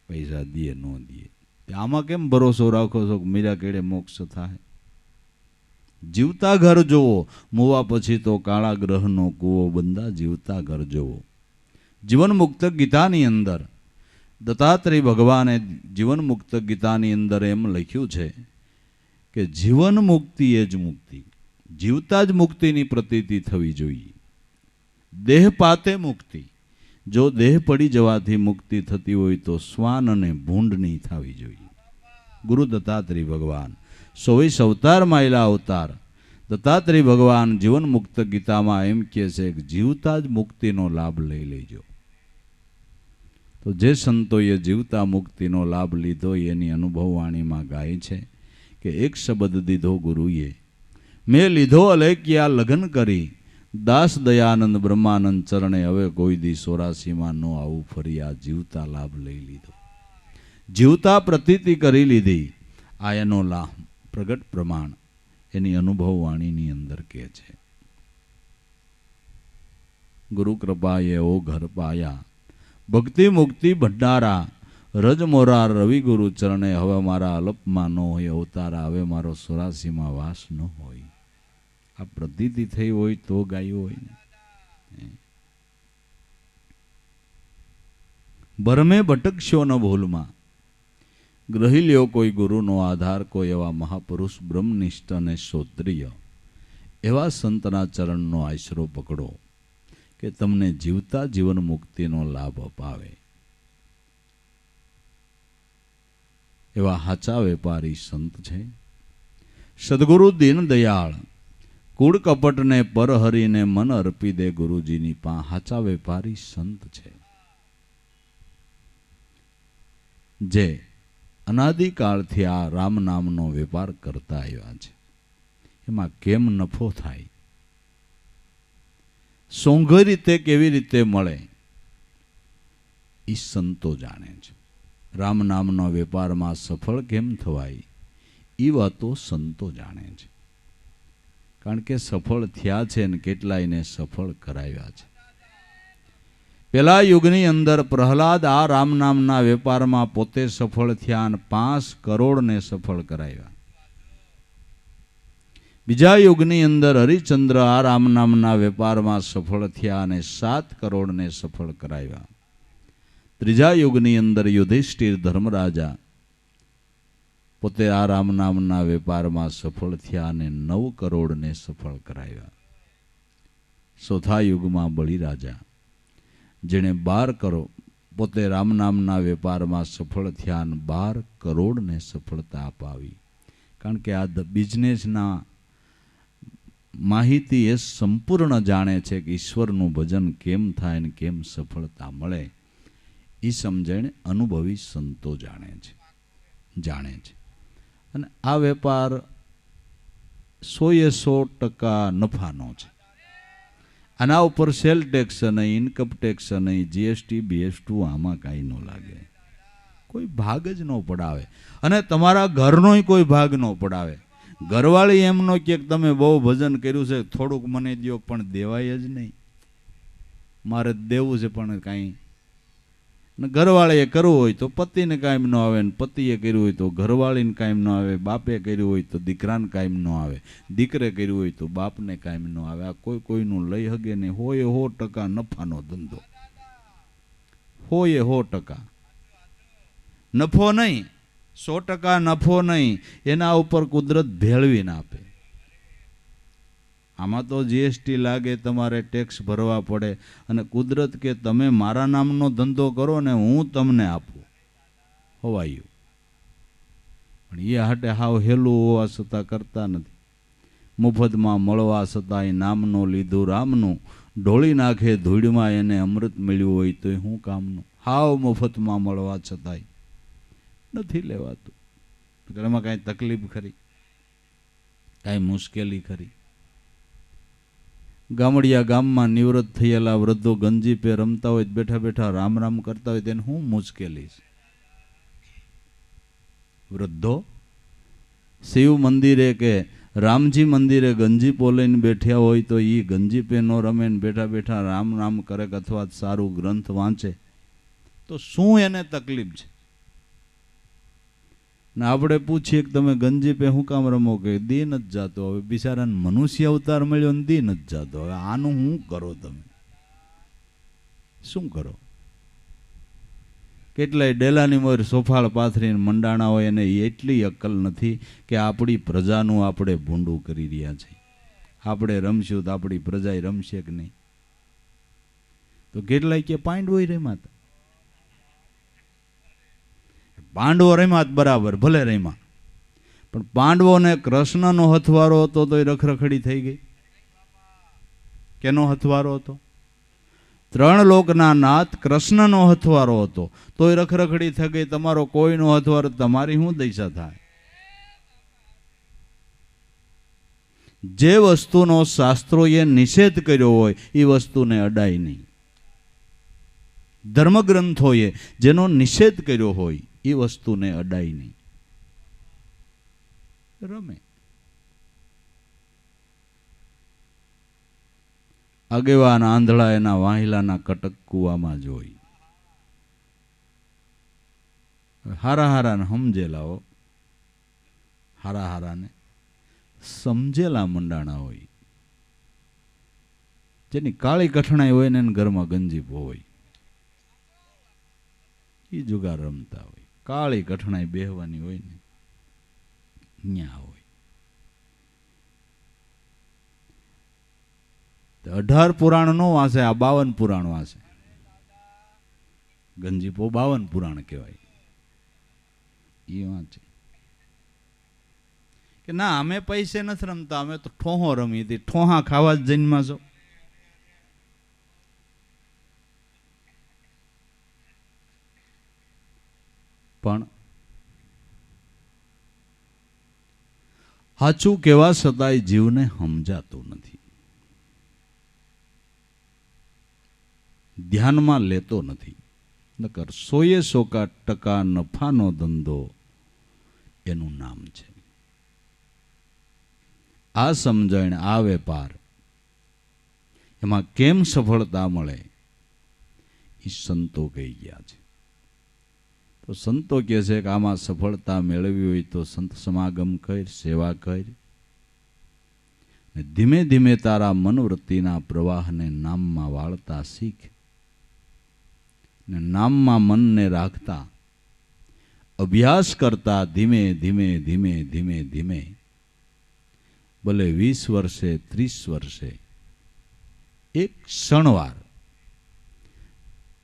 પૈસા દે ન દે. આમાં કેમ ભરોસો રાખો છો કે મીરા કેડે મોક્ષ થાય? જીવતા ઘર જોવો, મોવા પછી તો કાળા ગ્રહનો કૂવો બંધા જીવતા ઘર જોવો. જીવન મુક્ત ગીતાની અંદર દત્તાત્રેય ભગવાને જીવન મુક્ત ગીતાની અંદર એમ લખ્યું છે કે જીવન મુક્તિ એ જ મુક્તિ. જીવતા જ મુક્તિની પ્રતીતિ થવી જોઈએ. દેહ પાતે મુક્તિ. જો દેહ પડી જવાથી મુક્તિ થતી હોય તો શ્વાન અને ભૂંડની થવી જોઈએ. ગુરુ દત્તાત્રેય ભગવાન 24 અવતારમાં એલા અવતાર દત્તાત્રેય ભગવાન જીવન મુક્ત ગીતામાં એમ કહે છે કે જીવતા જ મુક્તિનો લાભ લઈ લેજો. તો જે સંતોએ જીવતા મુક્તિનો લાભ લીધો એની અનુભવવાણીમાં ગાય છે કે એક શબ્દ દીધો ગુરુએ, મેં લીધો અલેખ્યા લગ્ન કરી, દાસ દયાનંદ બ્રહ્માનંદ ચરણે હવે કોઈ દી 84માં ન આવું ફરી. આ જીવતા લાભ લઈ લીધો, જીવતા પ્રતીતિ કરી લીધી. આ એનો લાભ પ્રગટ પ્રમાણ એની અનુભવવાણીની અંદર કહે છે. ગુરુ કૃપાએ ઓ ઘર પાયા, ભક્તિ મુક્તિ ભંડારા, રજ મોરા રવિ ગુરુ ચરણે હવે મારા અલપમાં ન હોય અવતારા, હવે મારો 84માં વાસ ન હોય. આ પ્રતીતિ થઈ હોય તો ગાયું હોય ને. ભરમે ભટકશો ન ભૂલમાં, ગ્રહી લ્યો કોઈ ગુરુનો આધાર. કોઈ એવા મહાપુરુષ બ્રહ્મનિષ્ઠ અને શ્રોત્રિય એવા સંતના ચરણનો આશરો પકડો કે તમને જીવતા જીવન મુક્તિનો લાભ અપાવે. એવા હાચા વેપારી સંત છે સદગુરુ દીન દયાળ. કૂડ કપટને પર હરીને મન અર્પી દે ગુરુજીની પા. હાચા વેપારી સંત છે જે અનાદિકાળથી આ રામ નામનો વેપાર કરતા આવ્યા છે. એમાં કેમ નફો થાય, સોંઘી રીતે કેવી રીતે મળે, એ સંતો જાણે છે. રામ નામના વેપારમાં સફળ કેમ થવાય, એ વાતો સંતો જાણે છે. કારણ કે સફળ થયા છે ને કેટલાયને સફળ કરાવ્યા છે. પેલા યુગની અંદર પ્રહલાદ આ રામ નામના વેપારમાં પોતે સફળ થયા અને 5 કરોડને સફળ કરાવ્યા. બીજા યુગની અંદર હરિચંદ્ર આ રામ નામના વેપારમાં સફળ થયા અને 7 કરોડને સફળ કરાવ્યા. ત્રીજા યુગની અંદર યુધિષ્ઠિર ધર્મરાજા પોતે આ રામ નામના વેપારમાં સફળ થયા અને 9 કરોડને સફળ કરાવ્યા. ચોથા યુગમાં બલિરાજા જેણે 12 કરોડ પોતે રામ નામના વેપારમાં સફળ થયા અને 12 કરોડને સફળતા અપાવી. કારણ કે આ બિઝનેસના માહિતી એ સંપૂર્ણ જાણે છે કે ઈશ્વરનું ભજન કેમ થાય ને કેમ સફળતા મળે. એ સમજણ અનુભવી સંતો જાણે છે. અને આ વેપાર 100% નફાનો છે. આના ઉપર સેલ ટેક્સ નહીં, ઇન્કમ ટેક્સ નહીં, જીએસટી BST આમાં કાંઈ ન લાગે, કોઈ ભાગ જ ન પડાવે. અને તમારા ઘરનોય કોઈ ભાગ ન પડાવે. ઘરવાળી એમનો કે તમે બહુ ભજન કર્યું છે, થોડુંક મને દો, પણ દેવાય જ નહીં. મારે દેવું છે પણ કાંઈ. ઘરવાળીએ કરવું હોય તો પતિને કાંઈ ન આવે, ને પતિએ કર્યું હોય તો ઘરવાળીને કાંઈ ન આવે, બાપે કર્યું હોય તો દીકરાને કાંઈ ન આવે, દીકરે કર્યું હોય તો બાપને કાંઈ ન આવે. આ કોઈ કોઈનું લઈ હગે નહીં. 100% નફાનો ધંધો, 100% નફો નહીં, 100% નફો નહીં. એના ઉપર કુદરત ભેળવીને આપે. આમાં તો જીએસટી લાગે, તમારે ટેક્સ ભરવા પડે, અને કુદરત કે તમે મારા નામનો ધંધો કરો ને હું તમને આપું. હવાયું પણ એ હાટે હાવ હેલું હોવા છતાં કરતા નથી. મફતમાં મળવા છતાંય નામનું લીધું રામનું, ઢોળી નાખે ધૂળમાં એને અમૃત મળ્યું હોય તો શું કામનું. હાવ મફતમાં મળવા છતાંય નથી લેવાતું. એમાં કાંઈ તકલીફ ખરી, કાંઈ મુશ્કેલી ખરી? ગામડિયા ગામમાં નિવૃત્ત થયેલા વૃદ્ધો ગંજી પે રમતા હોય, બેઠા બેઠા રામ રામ કરતા હોય, તેને શું મુશ્કેલી છે? વૃદ્ધો શિવ મંદિરે કે રામજી મંદિરે ગંજી પોલીને બેઠ્યા હોય તો એ ગંજી પે નો રમે ને બેઠા બેઠા રામ રામ કરે અથવા સારું ગ્રંથ વાંચે તો શું એને તકલીફ છે? ને આપણે પૂછીએ કે તમે ગંજી પે શું કામ રમો, કે દી નથી જાતો. હવે બિચારાને મનુષ્ય અવતાર મળ્યો ને દી નથી જાતો. હવે આનું શું કરો? તમે શું કરો? કેટલાય ડેલાની મોર સોફાળ પાથરીને મંડાણા હોય, એને એટલી અક્કલ નથી કે આપણી પ્રજાનું આપણે ભૂંડું કરી રહ્યા છીએ. આપણે રમશું તો આપણી પ્રજા રમશે કે નહીં? તો કેટલાય કે પાંડવો રમ્યા હતા. પાંડવો રમ્યા બરાબર, ભલે રમ્યા, પણ પાંડવોને કૃષ્ણનો હથવારો હતો તો એ રખરખડી થઈ ગઈ. કેનો હથવારો હતો? 3 લોકના નાથ કૃષ્ણનો હથવારો હતો તો એ રખરખડી થઈ ગઈ. તમારો કોઈનો હથવારો, તમારી શું દશા થાય? જે વસ્તુનો શાસ્ત્રોએ નિષેધ કર્યો હોય એ વસ્તુને અડાય નહીં. ધર્મગ્રંથોએ જેનો નિષેધ કર્યો હોય એ વસ્તુને અડાય નહીં. રમે. આગેવાન આંધળા એના વાહિલાના કટક કુવામાં જોઈ. હારા હારાને સમજેલા હો, હારા હારાને સમજેલા મંડાણા હોય, જેની કાળી કઠણાઈ હોય ને ઘરમાં ગંજીપો હોય, એ જુગાર રમતા હોય. કાળી કઠણાઈ બેહવાની હોય ને ન્યા હોય. 18 પુરાણ નો વાંચે, આ 52 પુરાણ વાંચે. ગંજીપો 52 પુરાણ કહેવાય. એ વાંચે કે ના અમે પૈસે નથી રમતા, અમે તો ઠોહો રમી હતી. ઠોહા ખાવા જ જન્મા છો. પણ સાચું કહેવા છતાંય જીવને સમજાતું નથી, ધ્યાનમાં લેતો નથી. નકર 100% નફાનો ધંધો એનું નામ છે. આ સમજણ, આ વેપાર, એમાં કેમ સફળતા મળે એ સંતો કહી ગયા છે. તો સંતો કહે છે કે આમાં સફળતા મેળવી હોય તો સંત સમાગમ કર, સેવા કર, ધીમે ધીમે તારા મનવૃત્તિના પ્રવાહને નામમાં વાળતા શીખ, ને નામમાં મનને રાખતા અભ્યાસ કરતા ધીમે ધીમે ધીમે ધીમે ધીમે, ભલે 20 વર્ષે 30 વર્ષે, એક ક્ષણવાર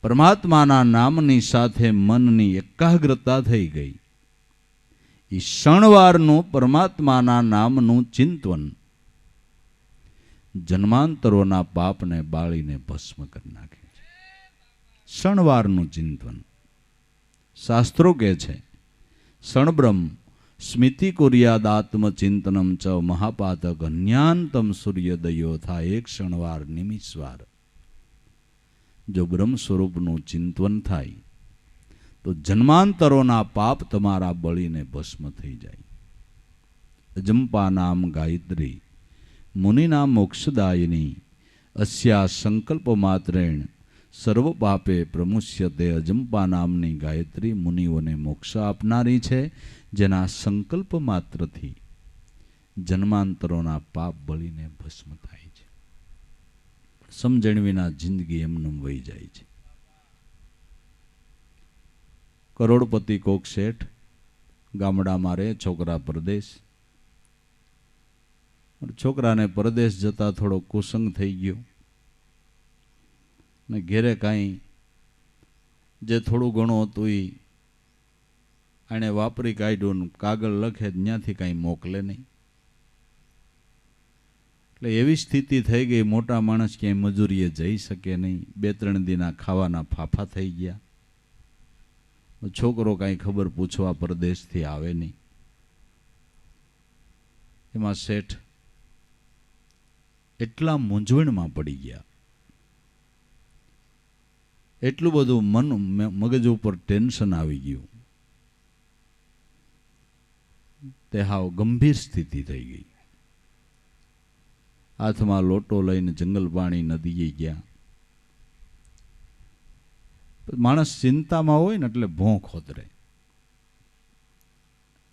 પરમાત્માના નામની સાથે મનની એકાગ્રતા થઈ ગઈ. એ ક્ષણવારનું પરમાત્માના નામનું ચિંતન જન્માંતરોના પાપને બાળીને ભસ્મ કરી નાખે છે. ક્ષણવારનું ચિંતન. શાસ્ત્રો કહે છે ક્ષણબ્રહ્મ સ્મિતિ કુર્યાદાત્મચિંતનમ ચ મહાપાતક અન્યાંતમ સૂર્યોદયો થાય એક ક્ષણવાર નિમિષવાર. જો બ્રહ્મ સ્વરૂપનું ચિંતન થાય તો જન્માંતરોના પાપ તમારા બળીને ભસ્મ થઈ જાય. અજંપા નામ ગાયત્રી મુનિના મોક્ષદાયિની અસ્યા સંકલ્પ માત્રેણ સર્વ પાપે પ્રમુષ્યતે. અજંપા નામની ગાયત્રી મુનિઓને મોક્ષ આપનારી છે, જેના સંકલ્પ માત્રથી જન્માંતરોના પાપ બળીને ભસ્મ થાય છે. સમજણ વિના જિંદગી એમનેમ વહી જાય છે. કરોડપતિ કોક શેઠ ગામડામાં રહે, છોકરા પરદેશ. છોકરાને પરદેશ જતા થોડો કુસંગ થઈ ગયો ને ઘેરે કાંઈ જે થોડું ઘણું હતું એ એણે વાપરી કાઢ્યું. કાગળ લખે ત્યાંથી કાંઈ મોકલે નહીં. એટલે એવી સ્થિતિ થઈ ગઈ, મોટા માણસ ક્યાંય મજૂરીએ જઈ શકે નહીં. 2-3 દિના ખાવાના ફાફા થઈ ગયા. છોકરો કાંઈ ખબર પૂછવા પરદેશથી આવે નહીં. એમાં શેઠ એટલા મૂંઝવણમાં પડી ગયા, એટલું બધું મગજ ઉપર ટેન્શન આવી ગયું, તે હાવ ગંભીર સ્થિતિ થઈ ગઈ. હાથમાં લોટો લઈને જંગલ પાણી નદીએ ગયા. માણસ ચિંતામાં હોય ને એટલે ભોં ખોતરે.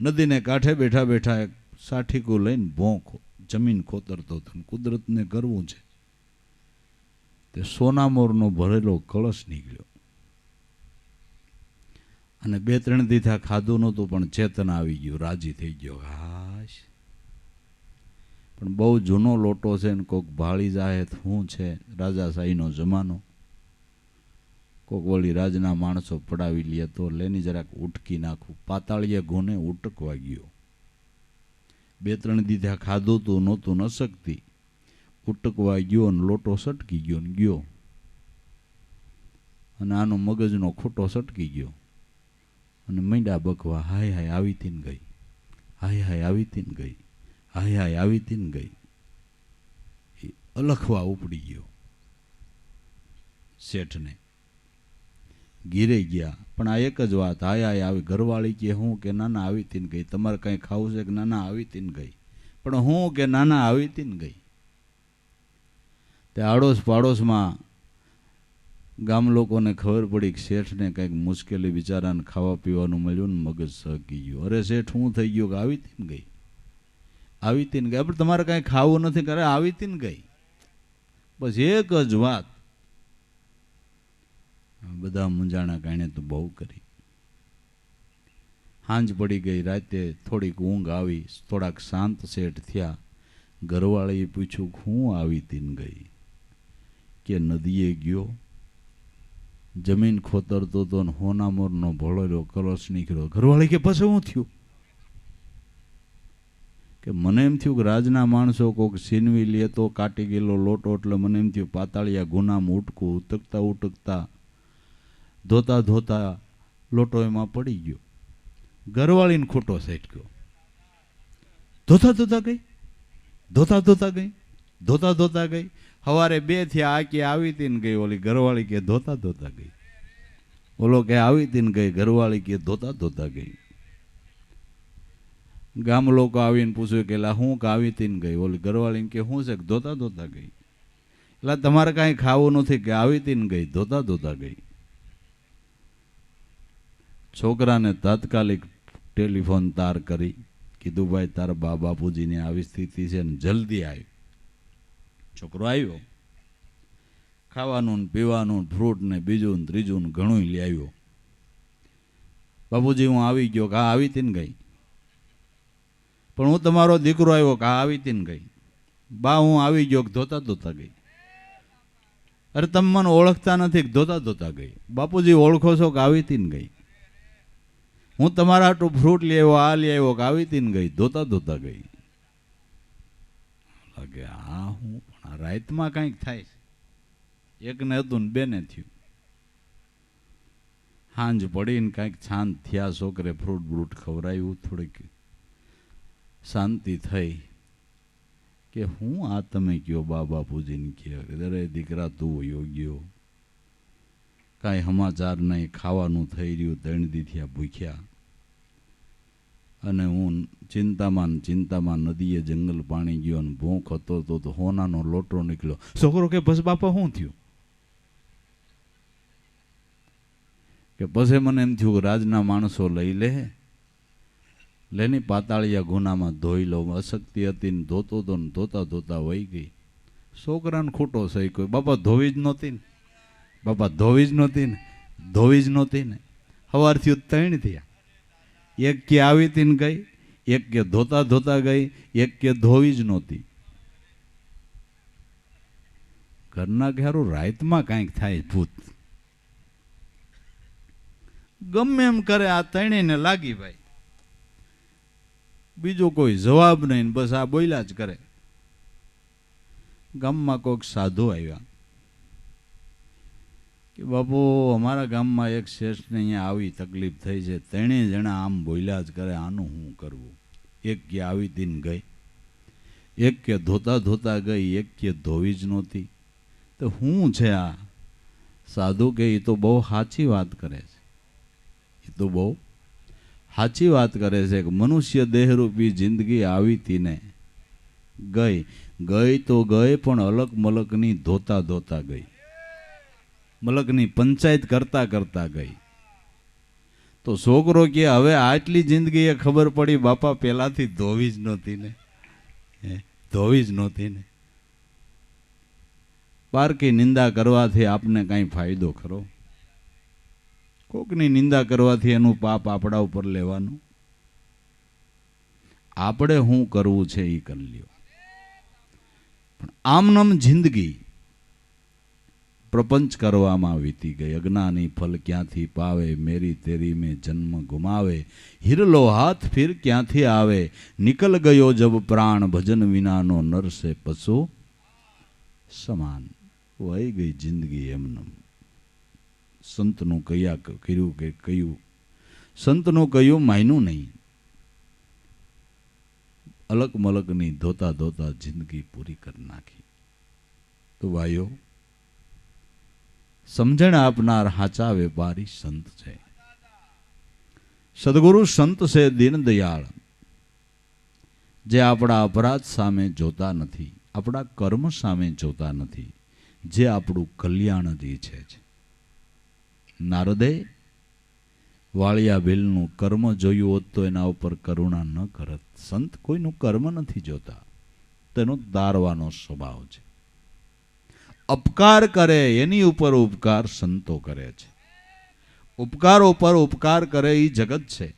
નદીને કાંઠે બેઠા બેઠા એક સાઠીકું લઈને ભોં જમીન ખોતરતો હતો. કુદરતને કરવું છે તે સોનામોરનો ભરેલો કળશ નીકળ્યો અને 2-3 દીધા ખાધું નહોતું, પણ ચેતન આવી ગયું, રાજી થઈ ગયો. હાશ, પણ બહુ જૂનો લોટો છે ને કોક ભાળી જાય શું છે, રાજાશાહીનો જમાનો, કોક વળી રાજના માણસો પડાવી લે તો લેની જરાક ઉટકી નાખું. પાતાળીએ ગુને ઉટકવા ગયો. 2-3 દીધા ખાધું તું નહોતું ન શકતી, ઉટકવા ગયો ને લોટો સટકી ગયો ને ગયો, અને આનો મગજનો ખોટો સટકી ગયો અને મીંડા બકવા, હાય હાય આવી તીન ગઈ, હાય હાય આવી તીન ગઈ, હાય હાય આવી તીન ગઈ. એ અલખવા ઉપડી ગયો. શેઠને ગીરે ગયા, પણ આ એક જ વાત, હાય હાય આવી. ઘરવાળી કે હું કે નાના આવી તીન ગઈ. તમારે કંઈ ખાવું છે કે નાના આવી તીન ગઈ. પણ હું કે નાના આવી તીન ગઈ. તે આડોશ પાડોશમાં ગામ લોકોને ખબર પડી કે શેઠને કંઈક મુશ્કેલી, બિચારાને ખાવા પીવાનું મળ્યું ને મગજ સહકી ગયું. અરે શેઠ હું થઈ ગયું કે આવી તીન ગઈ, આવી તીન ગઈ. પણ તમારે કાંઈ ખાવું નથી કરે, આવી તીન ગઈ. બસ એક જ વાત. બધા મૂંઝાણા, કાણે તો બહુ કરી. સાંજ પડી ગઈ, રાતે થોડીક ઊંઘ આવી, થોડાક શાંત શેઠ થયા. ઘરવાળીએ પૂછ્યું હું આવી તીન ગઈ? કે નદીએ ગયો, જમીન ખોતરતો હતો ને હોનામોરનો ભળેલો કળશ નીકળ્યો. ઘરવાળી કે પછી શું થયું? કે મને એમ થયું કે રાજના માણસો કોઈક છીનવી લે તો કાટી ગયેલો લોટો, એટલે મને એમ થયું પાતાળિયા ગુનામાં ઉટકું. ઉટકતા ઉટકતા ધોતા ધોતા લોટો એમાં પડી ગયો. ઘરવાળીને ખોટો સેટ ગયો. ધોતા ધોતા ગઈ, ધોતા ધોતા ગઈ, ધોતા ધોતા ગઈ. સવારે 2 થયા, આ કે આવી તીન ગઈ. ઓલી ઘરવાળી કે ધોતા ધોતા ગઈ. ઓલો કે આવી તીન ગઈ. ઘરવાળી કે ધોતા ધોતા ગઈ. ગામ લોકો આવીને પૂછ્યું કે લા હું કે આવી તીન ગઈ. ઓલી ઘરવાળીને કે શું છે? ધોતા ધોતા ગઈ. એટલે તમારે કાંઈ ખાવું નથી કે આવી તીન ગઈ, ધોતા ધોતા ગઈ. છોકરાને તાત્કાલિક ટેલિફોન તાર કરી કીધું ભાઈ તારા બાપુજીની આવી સ્થિતિ છે ને જલ્દી આવી. છોકરો આવ્યો, ખાવાનું ને પીવાનું ફ્રૂટ ને બીજું ને ત્રીજું ને ઘણું લઈ આવ્યો. બાપુજી હું આવી ગયો. કે હા આવી તીન ગઈ. પણ હું તમારો દીકરો આવ્યો. કે હા આવી તીન ગઈ. બા હું આવી ગયો. ધોતા ધોતા ગઈ. અરે તમે મને ઓળખતા નથી? ધોતા ધોતા ગઈ. બાપુજી ઓળખો છો? કે આવી તીન ગઈ. હું તમારા હાટું ફ્રૂટ લઈ આવ્યો, આ લઈ આવ્યો. કે આવી તીન ગઈ. ધોતા ધોતા ગઈ. લાગે હા હું પણ રાતમાં કંઈક થાય છે. એકને હતું ને બેને થયું. સાંજ પડીને કાંઈક શાંત થયા. છોકરે ફ્રૂટ બ્રૂટ ખવડાવ્યું, થોડીક શાંતિ થઈ કે હું આ તમે કયો બા બાપુજીને કહે દરે દીકરા તું યોગ્યો કાંઈ સમાચાર નહીં, ખાવાનું થઈ રહ્યું, 3 દી થયા ભૂખ્યા, અને હું ચિંતામાં નદીએ જંગલ પાણી ગયો અને ભૂખ હતો તો હોનાનો લોટો નીકળ્યો. છોકરો કે બસ બાપા શું થયું? કે પછી મને એમ થયું કે રાજના માણસો લઈ લેની પાતાળિયા ગુનામાં ધોઈ લઉં. અશક્તિ હતી ને ધોતો તો ને ધોતા વહી ગઈ. છોકરાને ખોટો સહી કોઈ બાપા ધોવી જ નહોતી ને સવારથી 3 થયા. એક કે આવી હતી ને ગઈ, એક કે ધોતા ગઈ, એક કે ધોવી જ નહોતી. ઘરના ઘેરું રાતમાં કાંઈક થાય ભૂત ગમે એમ કરે, આ 3ને લાગી ભાઈ, બીજો કોઈ જવાબ નહીં, બસ આ બોલ્યા જ કરે. ગામમાં કોઈક સાધુ આવ્યા કે બાપુ અમારા ગામમાં એક શેઠને અહીંયા આવી તકલીફ થઈ છે, 3 જણા આમ બોલ્યા જ કરે, આનું શું કરવું? એક કે આવી હતી ને ગઈ, એક કે ધોતા ગઈ, એક કે ધોવી જ નહોતી. તો શું છે આ? સાધુ કે એ તો બહુ સાચી વાત કરે છે, કે મનુષ્ય દેહરૂપી જિંદગી આવી હતી ને ગઈ તો ગઈ, પણ અલગ મલકની ધોતા ગઈ, મલકની પંચાયત કરતા ગઈ. તો છોકરો કે હવે આટલી જિંદગી એ ખબર પડી બાપા પહેલાથી ધોવી જ નહોતી ને. પારકી નિંદા કરવાથી આપને કાંઈ ફાયદો ખરો? કોકની નિંદા કરવાથી એનું પાપ આપણા ઉપર લેવાનું? આપણે શું કરવું છે એ કરી લ્યો. પણ આમનામ જિંદગી પ્રપંચ કરવામાં વીતી ગઈ. અજ્ઞાની ફલ ક્યાંથી પાવે, મેરી તેરી में જન્મ ગુમાવે, હિરલો હાથ ફિર ક્યાંથી આવે, નિકલ ગયો જબ પ્રાણ ભજન વિનાનો નર સે પશુ સમાન. વહી ગઈ જિંદગી એમનેમ. સંતનું સંતનું કયું માયનું નહીં. અલગ મલકની ધોતા જિંદગી પૂરી કરી નાખી. તો ભાઈઓ, સમજણ આપનાર હાચા વેપારી સંત છે. સદગુરુ સંત છે દીન દયાળ, જે આપણા અપરાધ સામે જોતા નથી, આપણા કર્મ સામે જોતા નથી, જે આપણું કલ્યાણ જ ઈચ્છે છે. નારદે વાળિયા ભીલનું કર્મ જોયું હોત તો એના ઉપર કરુણા ન કરત. સંત કોઈનું કર્મ નથી જોતા, તેનો દારવાનો સ્વભાવ છે. અપકાર કરે એની ઉપર ઉપકાર સંતો કરે છે. ઉપકારો પર ઉપકાર કરે એ જગત છે,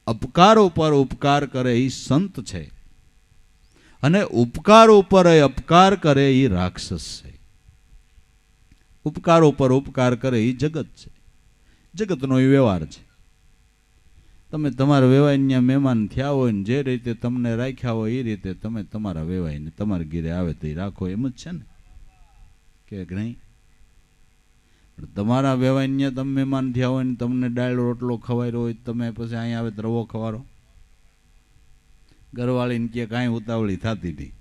અપકારો પર ઉપકાર કરે એ સંત છે, અને ઉપકાર ઉપર અપકાર કરે એ રાક્ષસ છે. ઉપકારો પર ઉપકાર કરે એ જગત છે, જગતનો એ વ્યવહાર છે. તમે તમારા વેવાઈને મહેમાન થયા હોય ને જે રીતે તમને રાખ્યા હોય એ રીતે તમે તમારા વેવાઈને તમારા ઘીરે આવે તો રાખો, એમ જ છે ને કે નહીં? તમારા વેવાઈને તમે મહેમાન થયા હોય ને તમને દાળ રોટલો ખવાયો હોય, તમે પછી અહીંયા આવે તો રવો ખવારો? ઘરવાળીને કે કાંઈ ઉતાવળી થતી હતી,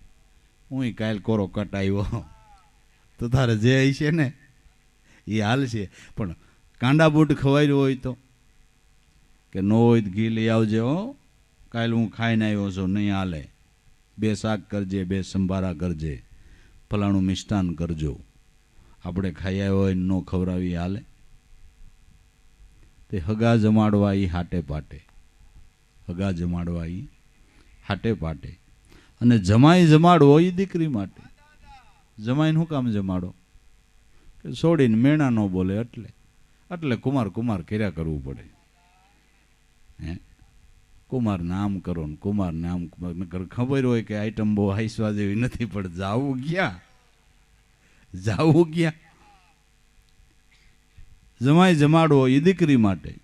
હું કાલ કોરો કટાવ્યો, તો તારે જે છે ને એ હાલ છે. પણ કાંડા બૂટ ખવાયું હોય તો કે ન હોય તો ઘી લઈ આવજે, હો કાલે હું ખાઈને આવ્યો છું, નહીં હાલે, 2 શાક કરજે, 2 સંભારા કરજે, ફલાણું મિષ્ટાન કરજો. આપણે ખાઈ આવ્યો હોય ન ખવડાવી હાલે? તે હગા જમાડવા એ હાટે પાટે, અને જમાઈ જમાડવો એ દીકરી માટે. જમાઈને શું કામ જમાડો? કે છોડીને મેણા ન બોલે એટલે કુમાર કર્યા કરવું પડે. કુમારને આમ કરો ને કુમારને આમ, ખબર હોય કે આઈટમ બહુ હાઈસવા જેવી નથી, પણ જાવું ક્યાં? જમાઈ જમાડવો એ દીકરી માટે,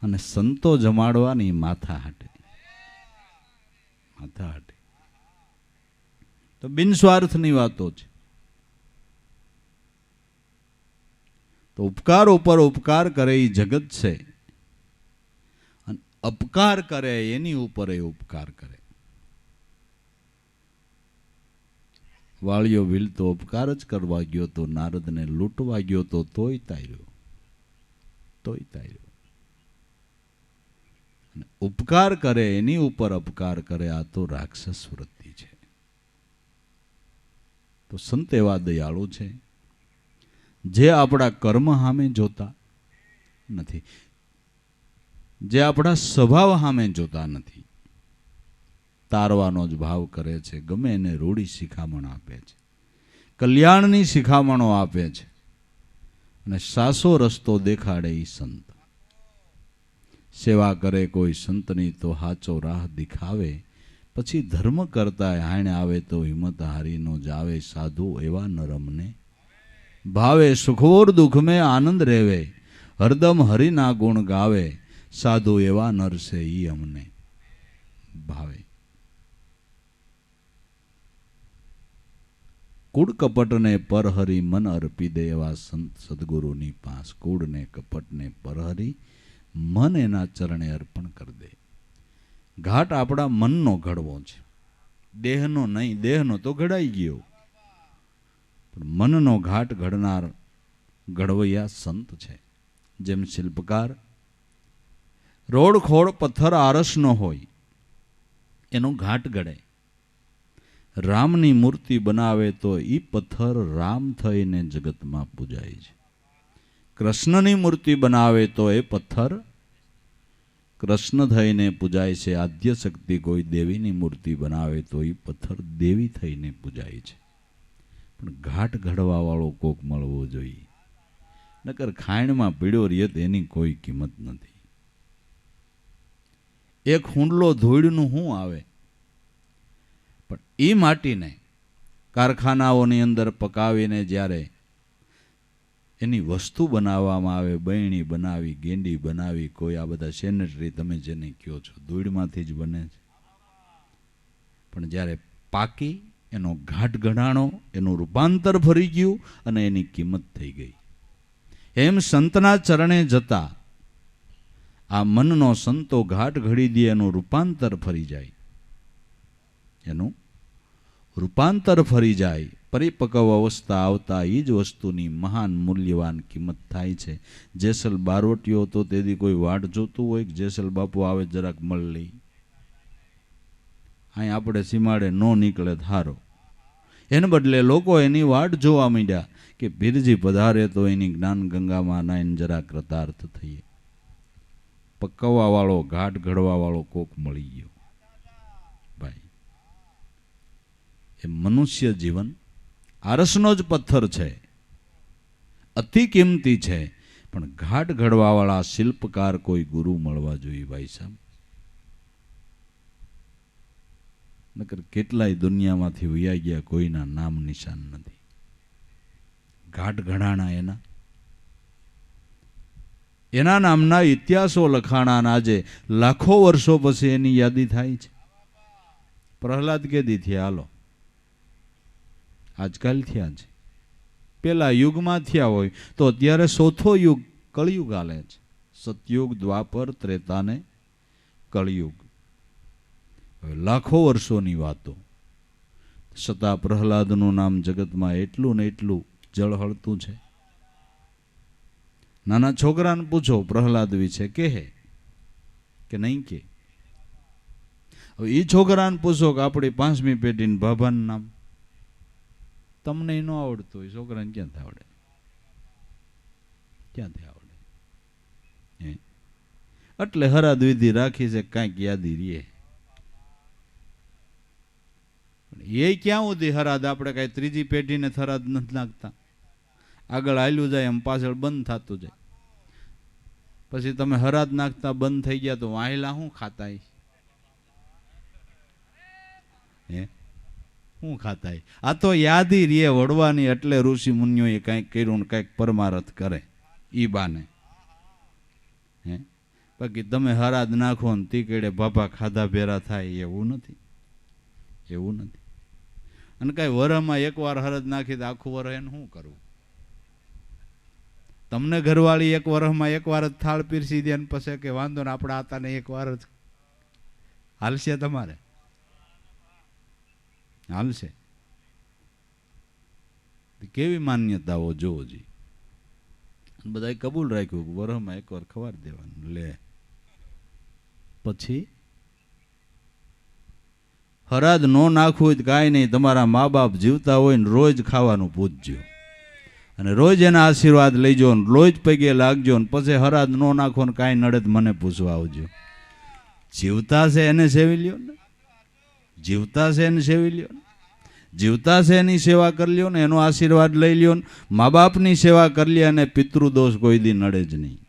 અને સંતો જમાડવાની માથા હાટે. તો બિનસ્વાર્થની વાતો છે. તો ઉપકાર ઉપર ઉપકાર કરે એ જગત છે, અને અપકાર કરે એની ઉપર એ ઉપકાર કરે. વાળિયો વિલ તો ઉપકાર જ કરવા ગયો તો, નારદને લૂંટવા ગયો તો, તોય તાર્યો. ઉપકાર કરે એની ઉપર અપકાર કરે, આ તો રાક્ષસ વૃત્તિ છે. તો સંત એવા દયાળુ છે જે આપણા કર્મ સામે જોતા નથી, જે આપણા સ્વભાવ સામે જોતા નથી, તારવાનો જ ભાવ કરે છે. ગમે એને રૂડી શિખામણ આપે છે, કલ્યાણની શિખામણો આપે છે, અને સાસો રસ્તો દેખાડે એ સંત. સેવા કરે કોઈ સંતની તો હાચો રાહ દિખાવે, પછી ધર્મ કરતા હાણે આવે તો હિંમત હારીનો જાવે. સાધુ એવા નરમને ભાવે, સુખોર દુઃખ મેં આનંદ રહેવે, હરદમ હરિના ગુણ ગાવે. સાધુ એવા નર છે ઈ અમને ભાવે. કૂડ કપટને પરહરી મન અર્પી દે, એવા સંત સદગુરુની પાસ કૂડને કપટને પરહરી મન એના ચરણે અર્પણ કરી દે. ઘાટ આપણા મનનો ઘડવો છે, દેહનો નહીં. દેહનો તો ઘડાઈ ગયો, પણ મનનો ઘાટ ઘડનાર ઘડવૈયા સંત છે. જેમ શિલ્પકાર રોડ ખોડ પથ્થર આરસનો હોય એનો ઘાટ ઘડે, રામની મૂર્તિ બનાવે તો એ પથ્થર રામ થઈને જગતમાં પૂજાય છે. કૃષ્ણની મૂર્તિ બનાવે તો એ પથ્થર કૃષ્ણ થઈને પૂજાય છે. આદ્ય શક્તિ કોઈ દેવીની મૂર્તિ બનાવે તો એ પથ્થર દેવી થઈને પૂજાય છે. પણ ઘાટ ઘડવા વાળો કોક મળવો જોઈએ, નકર ખાણમાં પીડ્યો રહીએ એની કોઈ કિંમત નથી. એક હુંડલો ધૂળનું શું આવે, પણ એ માટીને કારખાનાઓની અંદર પકાવીને જ્યારે એની વસ્તુ બનાવવામાં આવે, બહેણી બનાવી, ગેંડી બનાવી, કોઈ આ બધા સેનેટરી તમે જેને કહો છો, ધૂળમાંથી જ બને છે. પણ જ્યારે પાકી, એનો ઘાટ ઘડાણો, એનું રૂપાંતર ફરી ગયું અને એની કિંમત થઈ ગઈ. એમ સંતના ચરણે જતા આ મનનો સંતો ઘાટ ઘડી દે, એનું રૂપાંતર ફરી જાય, એનું રૂપાંતર ફરી જાય. પરિપક્વ અવસ્થા આવતા એ જ વસ્તુની મહાન મૂલ્યવાન કિંમત થાય છે. જેસલ બારોટીઓ તો તેથી કોઈ વાટ જોતું હોય કે જેસલ બાપુ આવે જરાક મળ લઈ, અહીં આપણે સીમાડે ન નીકળે થારો. એને બદલે લોકો એની વાટ જોવા માંડ્યા કે પીરજી પધારે તો એની જ્ઞાન ગંગામાં નાઈને જરા કૃતાર્થ થઈએ. પકવવા વાળો, ઘાટ ઘડવા વાળો કોક મળી ગયો ભાઈ. એ મનુષ્ય જીવન આરસનો જ પથ્થર છે, અતિ કિંમતી છે, પણ ઘાટ ઘડવા વાળા શિલ્પકાર કોઈ ગુરુ મળવા જોઈએ ભાઈ સાહેબ. નકર કેટલાય દુનિયામાંથી વયા ગયા, કોઈના નામ નિશાન નથી. ઘાટ ઘડાણા એના નામના ઇતિહાસો લખાણા, આજે લાખો વર્ષો પછી એની યાદી થાય છે. પ્રહલાદ કેદી થયા? હાલો, આજકાલ થયા છે. પેલા યુગમાં થયા હોય તો અત્યારે ચોથો યુગ કળિયુગ હાલે છે. સતયુગ, દ્વાપર, ત્રેતાને કળિયુગ, લાખો વર્ષોની વાતો. છતાં પ્રહલાદનું નામ જગતમાં એટલું ને એટલું જળહળતું છે. નાના છોકરાને પૂછો પ્રહલાદ વિશે, કે નહીં કે? હવે એ છોકરાને પૂછો કે આપણી 5મી પેઢીને ભાભાનું નામ, તમને ન આવડતું હોય, છોકરાને ક્યાંથી આવડે? ક્યાંથી આવડે? એટલે હરાદ વિધિ રાખી છે, કાંઈક યાદી રહીએ. એ ક્યાં સુધી હરાદ? આપણે કાંઈ 3જી પેઢીને થરાદ નથી નાખતા. આગળ હાલ્યું જાય એમ પાછળ બંધ થતું જાય. પછી તમે હરાદ નાખતા બંધ થઈ ગયા તો વાહેલા શું ખાતા? શું ખાતા? આ તો યાદી રે વડવાની, એટલે ઋષિ મુનિઓએ કાંઈક કર્યું ને કાંઈક પરમારથ કરે ઈ બાને. બાકી તમે હરાદ નાખો ને તીકેડે બાપા ખાધા ભેરા થાય, એવું નથી, એવું નથી. અને કાંઈ વરમાં એકવાર હરદ નાખી તો આખું વર એને શું કરવું? તમને ઘરવાળી એક વર્ષમાં એક વાર જ થાળ પીરસી દે ને પછી કે વાંધો ને આપણે આતાને એક વાર જ હાલશે? તમારે હાલશે? કેવી માન્યતાઓ જોજી. બધાએ કબૂલ રાખ્યું કે વર્ષમાં એક વાર ખવાર દેવાનું. લે પછી હરાજ ન નાખવું હોય તો કાંઈ નહીં, તમારા મા બાપ જીવતા હોય ને રોજ ખાવાનું પૂછજો અને રોજ એના આશીર્વાદ લઈજો ને રોજ પૈકે લાગજો ને પછી હરાજ ન નાખો ને કાંઈ નડે તો મને પૂછવા આવજો. જીવતા છે એને સેવી લ્યો ને, જીવતા છે એને સેવી લ્યો ને, જીવતા છે એની સેવા કરી લ્યો ને, એનો આશીર્વાદ લઈ લ્યો ને, મા બાપની સેવા કરી લે અને પિતૃદોષ કોઈ દી નડે જ નહીં,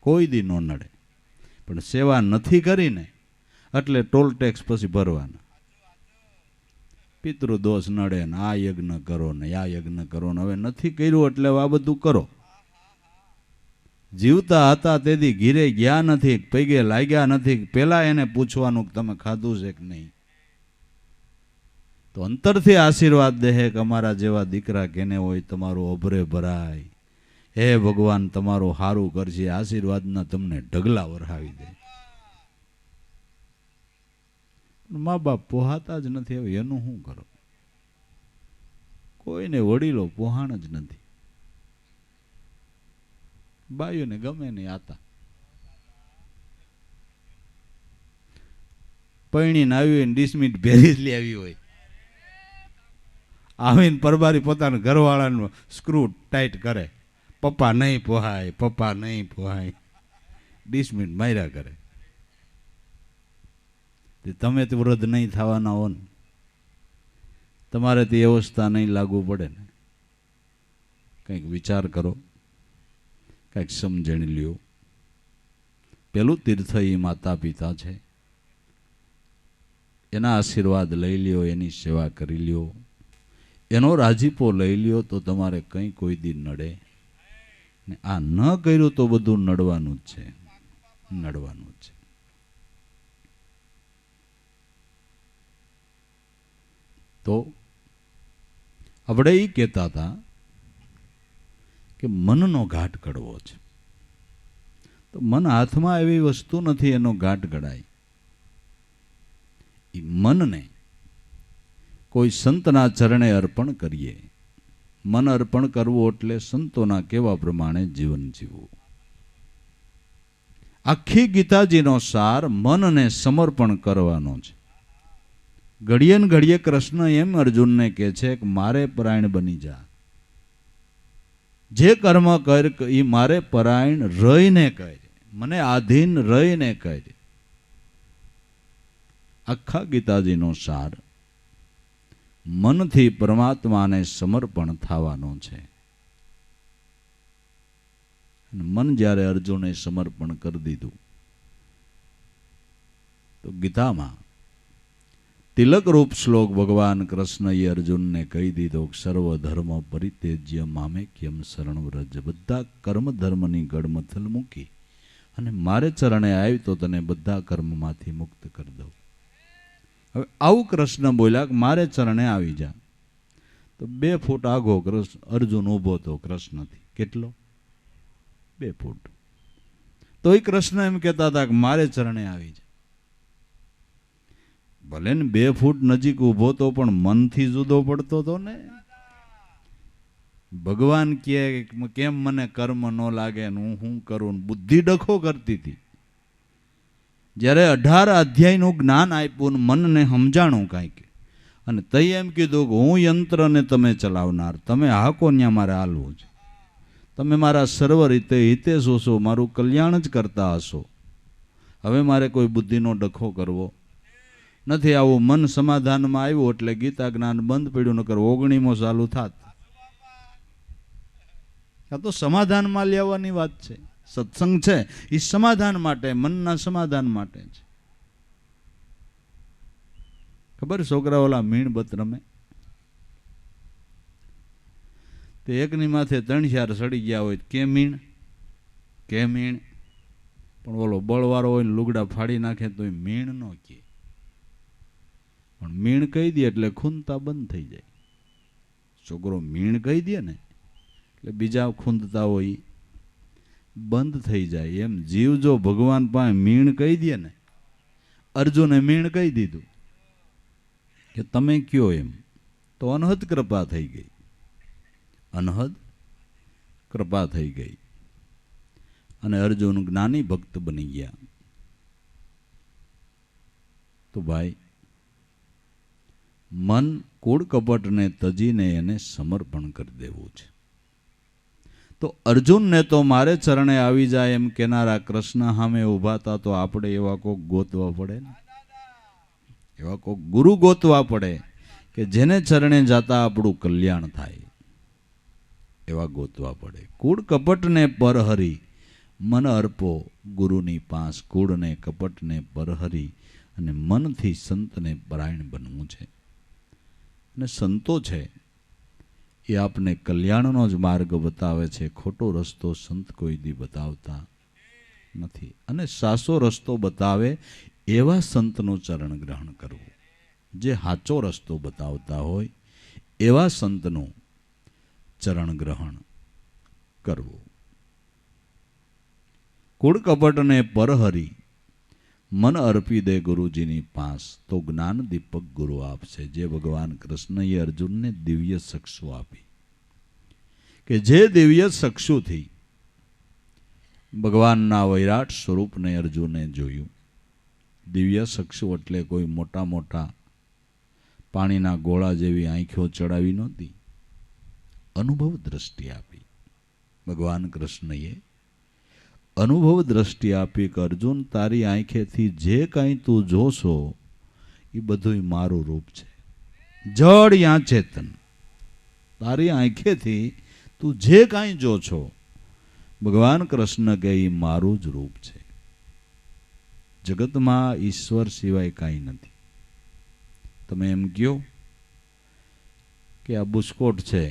કોઈ દી ન નડે. પણ સેવા નથી કરીને એટલે ટોલ ટેક્સ પછી ભરવાના, પિતૃદોષ નડે ને આ યજ્ઞ કરો ને આ યજ્ઞ કરો ને. હવે નથી કર્યું એટલે આ બધું કરો. જીવતા હતા તેથી ઘીરે ગયા નથી, પૈગે લાગ્યા નથી, પેલા એને પૂછવાનું કે તમે ખાધું છે કે નહીં. તો અંતરથી આશીર્વાદ દે કે અમારા જેવા દીકરા કેને હોય, તમારું અભરે ભરાય, હે ભગવાન તમારું સારું કરશે, આશીર્વાદના તમને ઢગલા વરહાવી દે. મા બાપ પોહાતા જ નથી. હવે એનું શું કરો? કોઈને વડીલો પોહાણ જ નથી. બાયુને ગમે નહીં આતા. પૈણીને આવી હોય ને ડિસમિટ ભેરી જ લે આવી હોય, આવીને પરબારી પોતાના ઘરવાળાનું સ્ક્રૂ ટાઈટ કરે, પપ્પા નહીં પોહાય, પપ્પા નહીં પોહાય, ડિસમિટ માર્યા કરે. તમે તો વૃદ્ધ નહીં થવાના હો ને, તમારે તે અવસ્થા નહીં લાગુ પડે ને. કંઈક વિચાર કરો, કંઈક સમજણ લ્યો. પેલું તીર્થ એ માતા પિતા છે, એના આશીર્વાદ લઈ લ્યો, એની સેવા કરી લ્યો, એનો રાજીપો લઈ લ્યો તો તમારે કંઈ કોઈ દી નડે ને. આ ન કર્યું તો બધું નડવાનું જ છે, નડવાનું જ છે. તો આપણે એ કહેતા હતા કે મનનો ઘાટ કડવો છે. તો મન હાથમાં એવી વસ્તુ નથી એનો ઘાટ ગળાય. એ મનને કોઈ સંતના ચરણે અર્પણ કરીએ. મન અર્પણ કરવું એટલે સંતોના કેવા પ્રમાણે જીવન જીવવું. આખી ગીતાજીનો સાર મનને સમર્પણ કરવાનો છે. ઘડીએ ને ઘડીએ કૃષ્ણ એમ અર્જુનને કહે છે કે મારે પરાયણ બની જા, જે કર્મ કર એ મારે પરાયણ રહીને કર, મને આધીન રહીને કર. આખા ગીતાજીનો સાર મનથી પરમાત્માને સમર્પણ થવાનો છે. મન જ્યારે અર્જુને સમર્પણ કરી દીધું તો ગીતામાં તિલક રૂપ શ્લોક ભગવાન કૃષ્ણએ અર્જુનને કહી દીધો, સર્વ ધર્મ પરિત્યજ્ય મામેક્યમ શરણ વ્રજ. બધા કર્મ ધર્મની ગડમથલ મૂકી અને મારે ચરણે આવી તો તને બધા કર્મમાંથી મુક્ત કરી દઉં. હવે આવું કૃષ્ણ બોલ્યા કે મારે ચરણે આવી જા. તો 2 ફૂટ આઘો અર્જુન ઊભો હતો કૃષ્ણથી. કેટલો? 2 ફૂટ. તો એ કૃષ્ણ એમ કહેતા હતા કે મારે ચરણે આવી જા. ભલે ને 2 ફૂટ નજીક ઊભો તો પણ મનથી જુદો પડતો હતો ને. ભગવાન કહે કેમ મને કર્મ ન લાગે ને હું શું કરું? બુદ્ધિ ડખો કરતી હતી. જ્યારે 18 અધ્યાયનું જ્ઞાન આપ્યું ને મનને સમજાણું કાંઈક, અને તઈ એમ કીધું કે હું યંત્રને તમે ચલાવનાર, તમે હાકો ત્યાં મારે હાલવું છે, તમે મારા સર્વ રીતે હિતેશ હશો, મારું કલ્યાણ જ કરતા હશો. હવે મારે કોઈ બુદ્ધિનો ડખો કરવો નથી. આવું મન સમાધાનમાં આવ્યું એટલે ગીતા જ્ઞાન બંધ પડ્યું, નકર 19મો ચાલુ થાત. આ તો સમાધાનમાં લેવાની વાત છે. સત્સંગ છે એ સમાધાન માટે, મનના સમાધાન માટે છે. ખબર છોકરા ઓલા મીણબત રમે, તે એકની માથે 3-4 સડી ગયા હોય કે મીણ કે મીણ, પણ ઓલો બળવાળો હોય ને લુગડા ફાડી નાખે તો એ મીણ ન કહે. પણ મીણ કહી દે એટલે ખૂંદતા બંધ થઈ જાય. છોકરો મીણ કહી દે ને એટલે બીજા ખૂંદતા હોય બંધ થઈ જાય. એમ જીવ જો ભગવાન પાસે મીણ કહી દે ને, અર્જુને મીણ કહી દીધું કે તમે કયો એમ, તો અનહદ કૃપા થઈ ગઈ. અનહદ કૃપા થઈ ગઈ અને અર્જુન જ્ઞાની ભક્ત બની ગયા. તો ભાઈ, મન કૂડ કપટને તજીને એને સમર્પણ કરી દેવું છે. તો અર્જુનને તો મારે ચરણે આવી જાય એમ કેનારા કૃષ્ણ સામે ઊભા હતા, તો આપણે એવા કોક ગોતવા પડે ને, એવા કોક ગુરુ ગોતવા પડે કે જેને ચરણે જાતા આપણું કલ્યાણ થાય, એવા ગોતવા પડે. કૂડ કપટને પરહરી મન અર્પો ગુરુની પાસ. કૂડને કપટને પરહરી અને મનથી સંતને પરાયણ બનવું છે. અને સંતો છે એ આપને કલ્યાણનો જ માર્ગ બતાવે છે. ખોટો રસ્તો સંત કોઈ દી બતાવતા નથી. અને સાચો રસ્તો બતાવે એવા સંતનું ચરણ ગ્રહણ કરવું. જે સાચો રસ્તો બતાવતા હોય એવા સંતનું ચરણ ગ્રહણ કરવું. કૂડ કપટને પરહરી મન અર્પી દે ગુરુજીની પાસ, તો જ્ઞાન દીપક ગુરુ આપશે. જે ભગવાન કૃષ્ણએ અર્જુનને દિવ્ય ચક્ષુ આપી, કે જે દિવ્ય ચક્ષુથી ભગવાનના વૈરાટ સ્વરૂપને અર્જુને જોયું. દિવ્ય ચક્ષુ એટલે કોઈ મોટા મોટા પાણીના ગોળા જેવી આંખો ચડાવી નહોતી, અનુભવ દ્રષ્ટિ આપી. ભગવાન કૃષ્ણએ અનુભવ દ્રષ્ટિ આપી કે અર્જુન, તારી આંખેથી જે કાંઈ તું જોશો એ બધું મારું રૂપ છે. જડ યા ચેતન, તારી આંખેથી તું જે કાંઈ જો છો, ભગવાન કૃષ્ણ કે એ મારું જ રૂપ છે. જગતમાં ઈશ્વર સિવાય કાંઈ નથી. તમે એમ કહો કે આ બુસ્કોટ છે,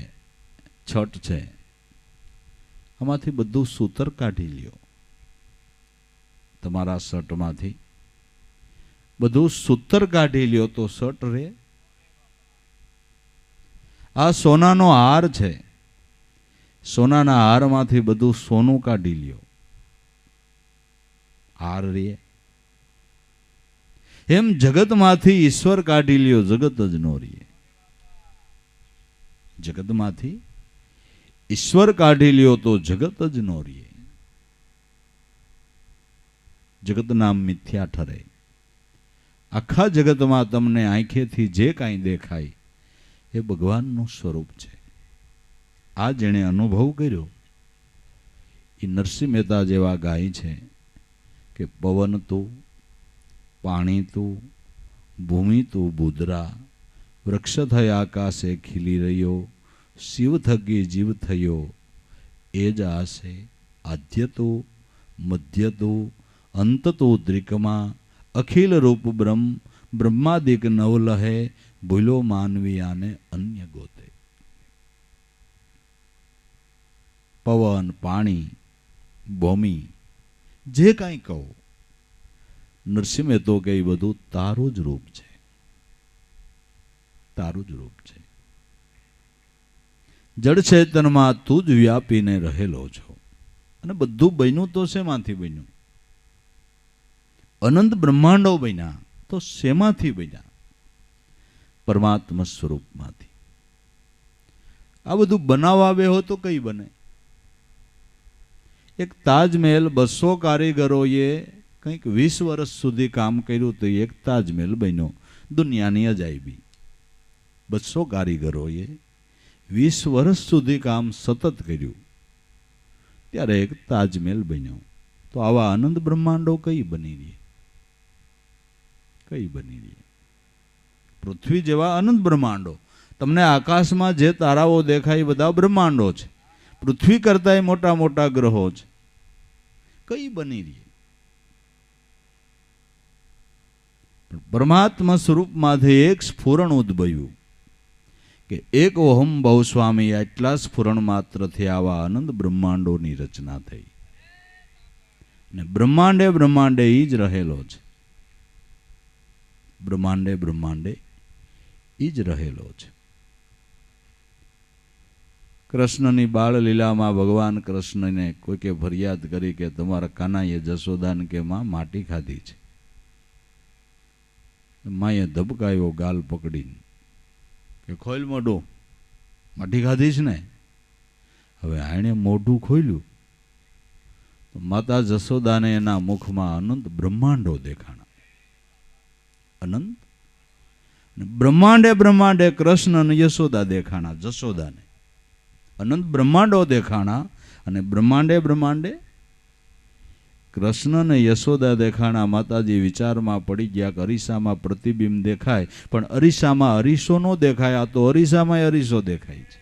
છટ છે, આમાંથી બધું સૂતર કાઢી લ્યો. તમારા શર્ટમાંથી બધું સૂતર કાઢી લ્યો તો શર્ટ રે? આ સોનાનો હાર છે, સોનાના હારમાંથી બધું સોનું કાઢી લ્યો, હાર રે? એમ જગતમાંથી ઈશ્વર કાઢી લ્યો, જગત જ નો રે. જગતમાંથી ઈશ્વર કાઢી લ્યો તો જગત જ નો રે. જગત નામ મિથ્યા ઠરે. આખા જગતમાં તમને આંખેથી જે કાંઈ દેખાય એ ભગવાનનું સ્વરૂપ છે. આ જેણે અનુભવ કર્યો એ નરસિંહ મહેતા જેવા ગાય છે કે પવન તું, પાણી તું, ભૂમિ તું બુધરા, વૃક્ષ થઈ આકાશે ખીલી રહ્યો, શિવ થકી જીવ થયો, એ જ આશે આદ્ય તું, મધ્ય તું, અંત તું દ્રિકમાં, અખિલ રૂપ બ્રહ્મ, બ્રહ્માદિક નવ લહે, ભૂલો માનવી આને અન્ય ગોતે. પવન, પાણી, ભૂમિ, જે કાંઈ કહો, નરસિંહ મહેતો કે એ બધું તારું જ રૂપ છે, તારું જ રૂપ છે. જડ ચેતનમાં તું જ વ્યાપીને રહેલો છો. અને બધું બન્યું તો શેમાંથી બન્યું? અનંત બ્રહ્માંડો બન્યા તો શેમાંથી બન્યા? પરમાત્મા સ્વરૂપમાંથી. આ બધું બનાવવા બેહો તો કઈ બને? એક તાજમહેલ 200 કારીગરોએ કંઈક 20 વર્ષ સુધી કામ કર્યું તો એક તાજમહેલ બન્યો, દુનિયાની અજાયબી. 200 કારીગરોએ 20 વર્ષ સુધી કામ સતત કર્યું ત્યારે એક તાજમહેલ બન્યો. તો આવા આનંદ બ્રહ્માંડો કઈ બની રહી? કઈ બની રહી? પૃથ્વી જેવા અનંત બ્રહ્માંડો. તમને આકાશમાં જે તારાઓ દેખાય બધા બ્રહ્માંડો છે. પૃથ્વી કરતા મોટા મોટા ગ્રહો છે. કઈ બની રહી? પરમાત્મા સ્વરૂપમાંથી એક સ્ફુરણ ઉદ્ભવ્યું કે એક ઓહમ બહુ સ્વામી. આટલા સ્ફુરણ માત્રથી આવા આનંદ બ્રહ્માંડોની રચના થઈ. ને બ્રહ્માંડે બ્રહ્માંડે ઈ જ રહેલો છે. બ્રહ્માંડે બ્રહ્માંડે ઈ જ રહેલો છે. કૃષ્ણની બાળ લીલામાં ભગવાન કૃષ્ણને કોઈકે ફરિયાદ કરી કે તમારા કાનાએ જશોદાને કે માં માટી ખાધી છે. માએ ધબકાયો ગાલ પકડીને કે ખોલ મોઢું, માટી ખાધી છે ને. હવે આણે મોઢું ખોલ્યું તો માતા જશોદાને એના મુખમાં અનંત બ્રહ્માંડો દેખાણા. અનંત બ્રહ્માંડે બ્રહ્માંડે કૃષ્ણ અને યશોદા દેખાણા. જશોદાને અનંત બ્રહ્માંડો દેખાણા અને બ્રહ્માંડે બ્રહ્માંડે કૃષ્ણ અને યશોદા દેખાણા. માતાજી વિચારમાં પડી ગયા કે અરીસામાં પ્રતિબિંબ દેખાય, પણ અરીસામાં અરીસો નો દેખાય, આ તો અરીસામાં અરીસો દેખાય છે.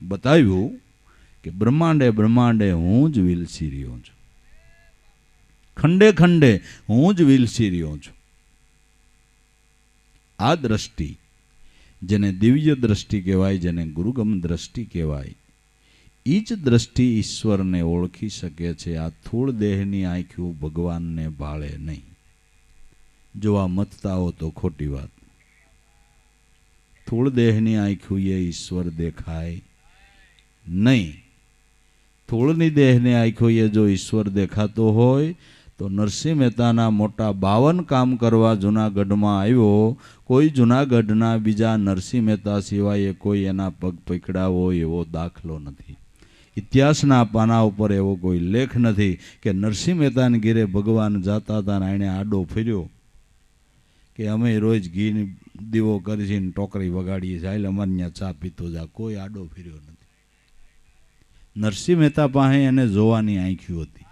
બતાવ્યું કે બ્રહ્માંડે બ્રહ્માંડે હું જ વિલસી રહ્યો છું, ખંડે ખંડે હું જ વિલસી રહ્યો છું. આ દ્રષ્ટિ જેને દિવ્ય દ્રષ્ટિ કહેવાય, જેને ગુરુગમ દ્રષ્ટિ કહેવાય, એ જ દ્રષ્ટિ ઈશ્વરને ઓળખી શકે છે. આ થોળ દેહની આંખ્યું ભગવાનને ભાળે નહીં. જોવા મથતા હો તો ખોટી વાત. થોળ દેહની આંખ્યું એ ઈશ્વર દેખાય નહીં. થોળની દેહની આંખ્યું એ જો ઈશ્વર દેખાતો હોય તો નરસિંહ મહેતાના મોટા 52 કામ કરવા જુનાગઢમાં આવ્યો. કોઈ જુનાગઢના બીજા નરસિંહ મહેતા સિવાય કોઈ એના પગ પકડ્યા હોય એવો દાખલો નથી. ઇતિહાસના પાના ઉપર એવો કોઈ લેખ નથી કે નરસિંહ મહેતાને ઘેરે ભગવાન જાતા હતા ને એણે આડો ફેર્યો કે અમે રોજ ઘીની દીવો કરીને ટોકરી વગાડીએ છીએ, હાલ અમારે ત્યાં ચા પીતો જા. કોઈ આડો ફેર્યો નથી. નરસિંહ મહેતા પાસે એને જોવાની આંખ્યું હતી,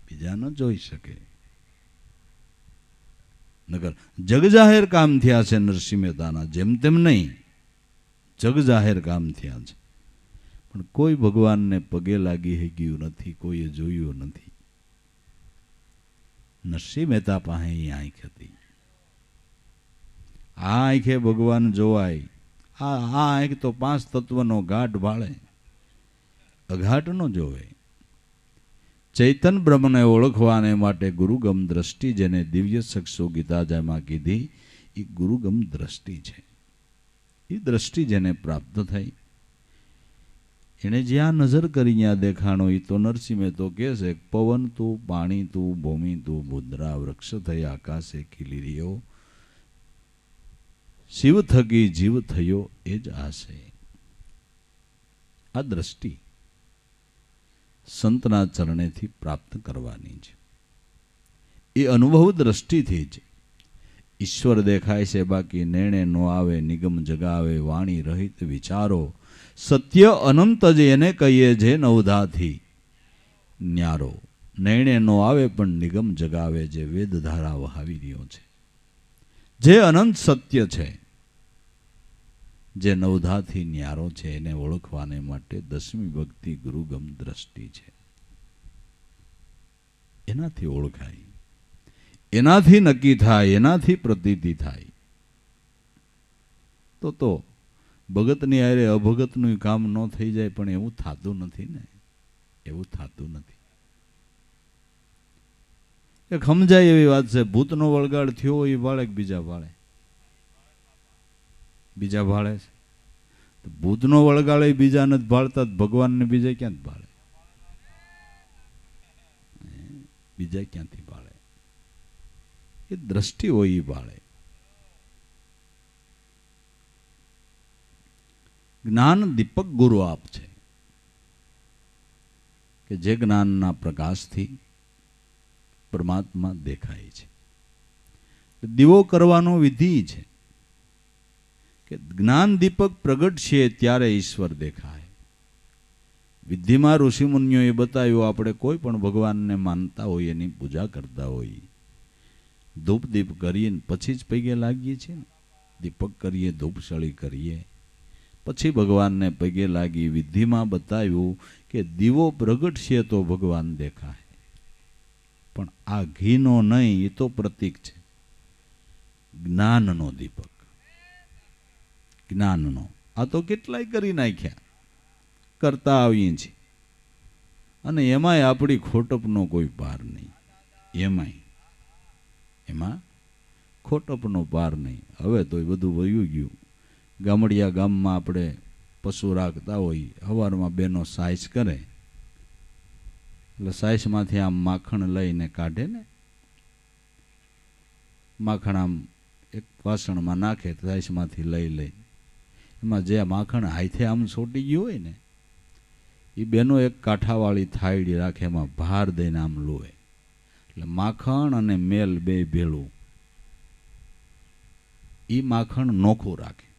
બીજા ન જોઈ શકે. નગર જગજાહેર કામ થયા છે નરસિંહ મહેતાના, જેમ તેમ નહીં, જગજાહેર કામ થયા છે. પણ કોઈ ભગવાનને પગે લાગી ગયું નથી, કોઈએ જોયું નથી. નરસિંહ મહેતા પાસે એ આંખ હતી. આ આંખે ભગવાન જોવાય. આ આંખ તો 5 તત્વનો ઘાટ ભાળે, અઘાટ નો જોવે. ચૈતન બ્રહ્મને ઓળખવાને માટે ગુરુગમ દ્રષ્ટિ, જેને દિવ્ય શખ્સો ગીતાજામાં કીધી, એ ગુરુગમ દ્રષ્ટિ છે. એ દ્રષ્ટિ જેને પ્રાપ્ત થઈ, એને જ્યાં નજર કરી ત્યાં દેખાણો. એ તો નરસિંહ મહેતો કહે છે, પવન તું, પાણી તું, ભૂમિ તું, મુદ્રા, વૃક્ષ થઈ આકાશે ખીલી રહ્યો, શિવ થકી જીવ થયો એ જ આશે. આ દ્રષ્ટિ સંતના ચરણેથી પ્રાપ્ત કરવાની છે. એ અનુભવ દ્રષ્ટિથી જ ઈશ્વર દેખાય છે. બાકી નેણે નો આવે, નિગમ જગાવે, વાણી રહિત વિચારો, સત્ય અનંત જ એને કહીએ જે નવધાથી ન્યારો. નેણે નો આવે પણ નિગમ જગાવે, જે વેદ ધારા વહાવી રહ્યો છે, જે અનંત સત્ય છે, જે નવધાથી ન્યારો છે, એને ઓળખવાને માટે 10મી ભક્તિ ગુરુગમ દ્રષ્ટિ છે. એનાથી ઓળખાય, એનાથી નક્કી થાય, એનાથી પ્રતીતિ થાય. તો ભગતની આરે અભગતનું કામ ન થઈ જાય, પણ એવું થતું નથી ને, એવું થતું નથી. એક સમજાય એવી વાત છે, ભૂતનો વળગાડ થયો એ ભાળે કે બીજા ભાળે? બીજા ભાળે છે. ભૂતનો વળગાડે બીજા નથી ભાળતા, ભગવાનને બીજા ક્યાં ભાળે? બીજા ક્યાંથી ભાળે? એ દ્રષ્ટિ હોય એ ભાળે. જ્ઞાન દીપક ગુરુ આપ છે કે જે જ્ઞાનના પ્રકાશથી પરમાત્મા દેખાય છે. દીવો કરવાનો વિધિ છે કે જ્ઞાન દીપક પ્રગટ છે ત્યારે ઈશ્વર દેખાય. વિધિમાં ઋષિમુનિઓએ બતાવ્યું, આપણે કોઈ પણ ભગવાનને માનતા હોય, એની પૂજા કરતા હોય, ધૂપ દીપ કરીએ પછી જ પગે લાગીએ છીએ ને. દીપક કરીએ, ધૂપસળી કરીએ, પછી ભગવાનને પગે લાગી. વિધિમાં બતાવ્યું કે દીવો પ્રગટ છે તો ભગવાન દેખાય. પણ આ ઘીનો નહીં, એ તો પ્રતીક છે જ્ઞાનનો દીપક, જ્ઞાનનો. આ તો કેટલાય કરી નાખ્યા, કરતા આવીએ છીએ, અને એમાંય આપણી ખોટપનો કોઈ પાર નહીં. એમાં ખોટપનો પાર નહીં. હવે તો એ બધું વયું ગયું. ગામડિયા ગામમાં આપણે પશુ રાખતા હોય, સવારમાં બેનો સાઈસ કરે એટલે સાઈસમાંથી આમ માખણ લઈને કાઢે ને, માખણ આમ એક વાસણમાં નાખે, સાઈસમાંથી લઈ એમાં જે માખણ હાથે આમ છોટી ગયું હોય ને એ બેનો એક કાંઠાવાળી થાળી રાખે, એમાં ભાર દઈને આમ લોય એટલે માખણ અને મેલ બે ભેળું એ માખણ નોખું રાખે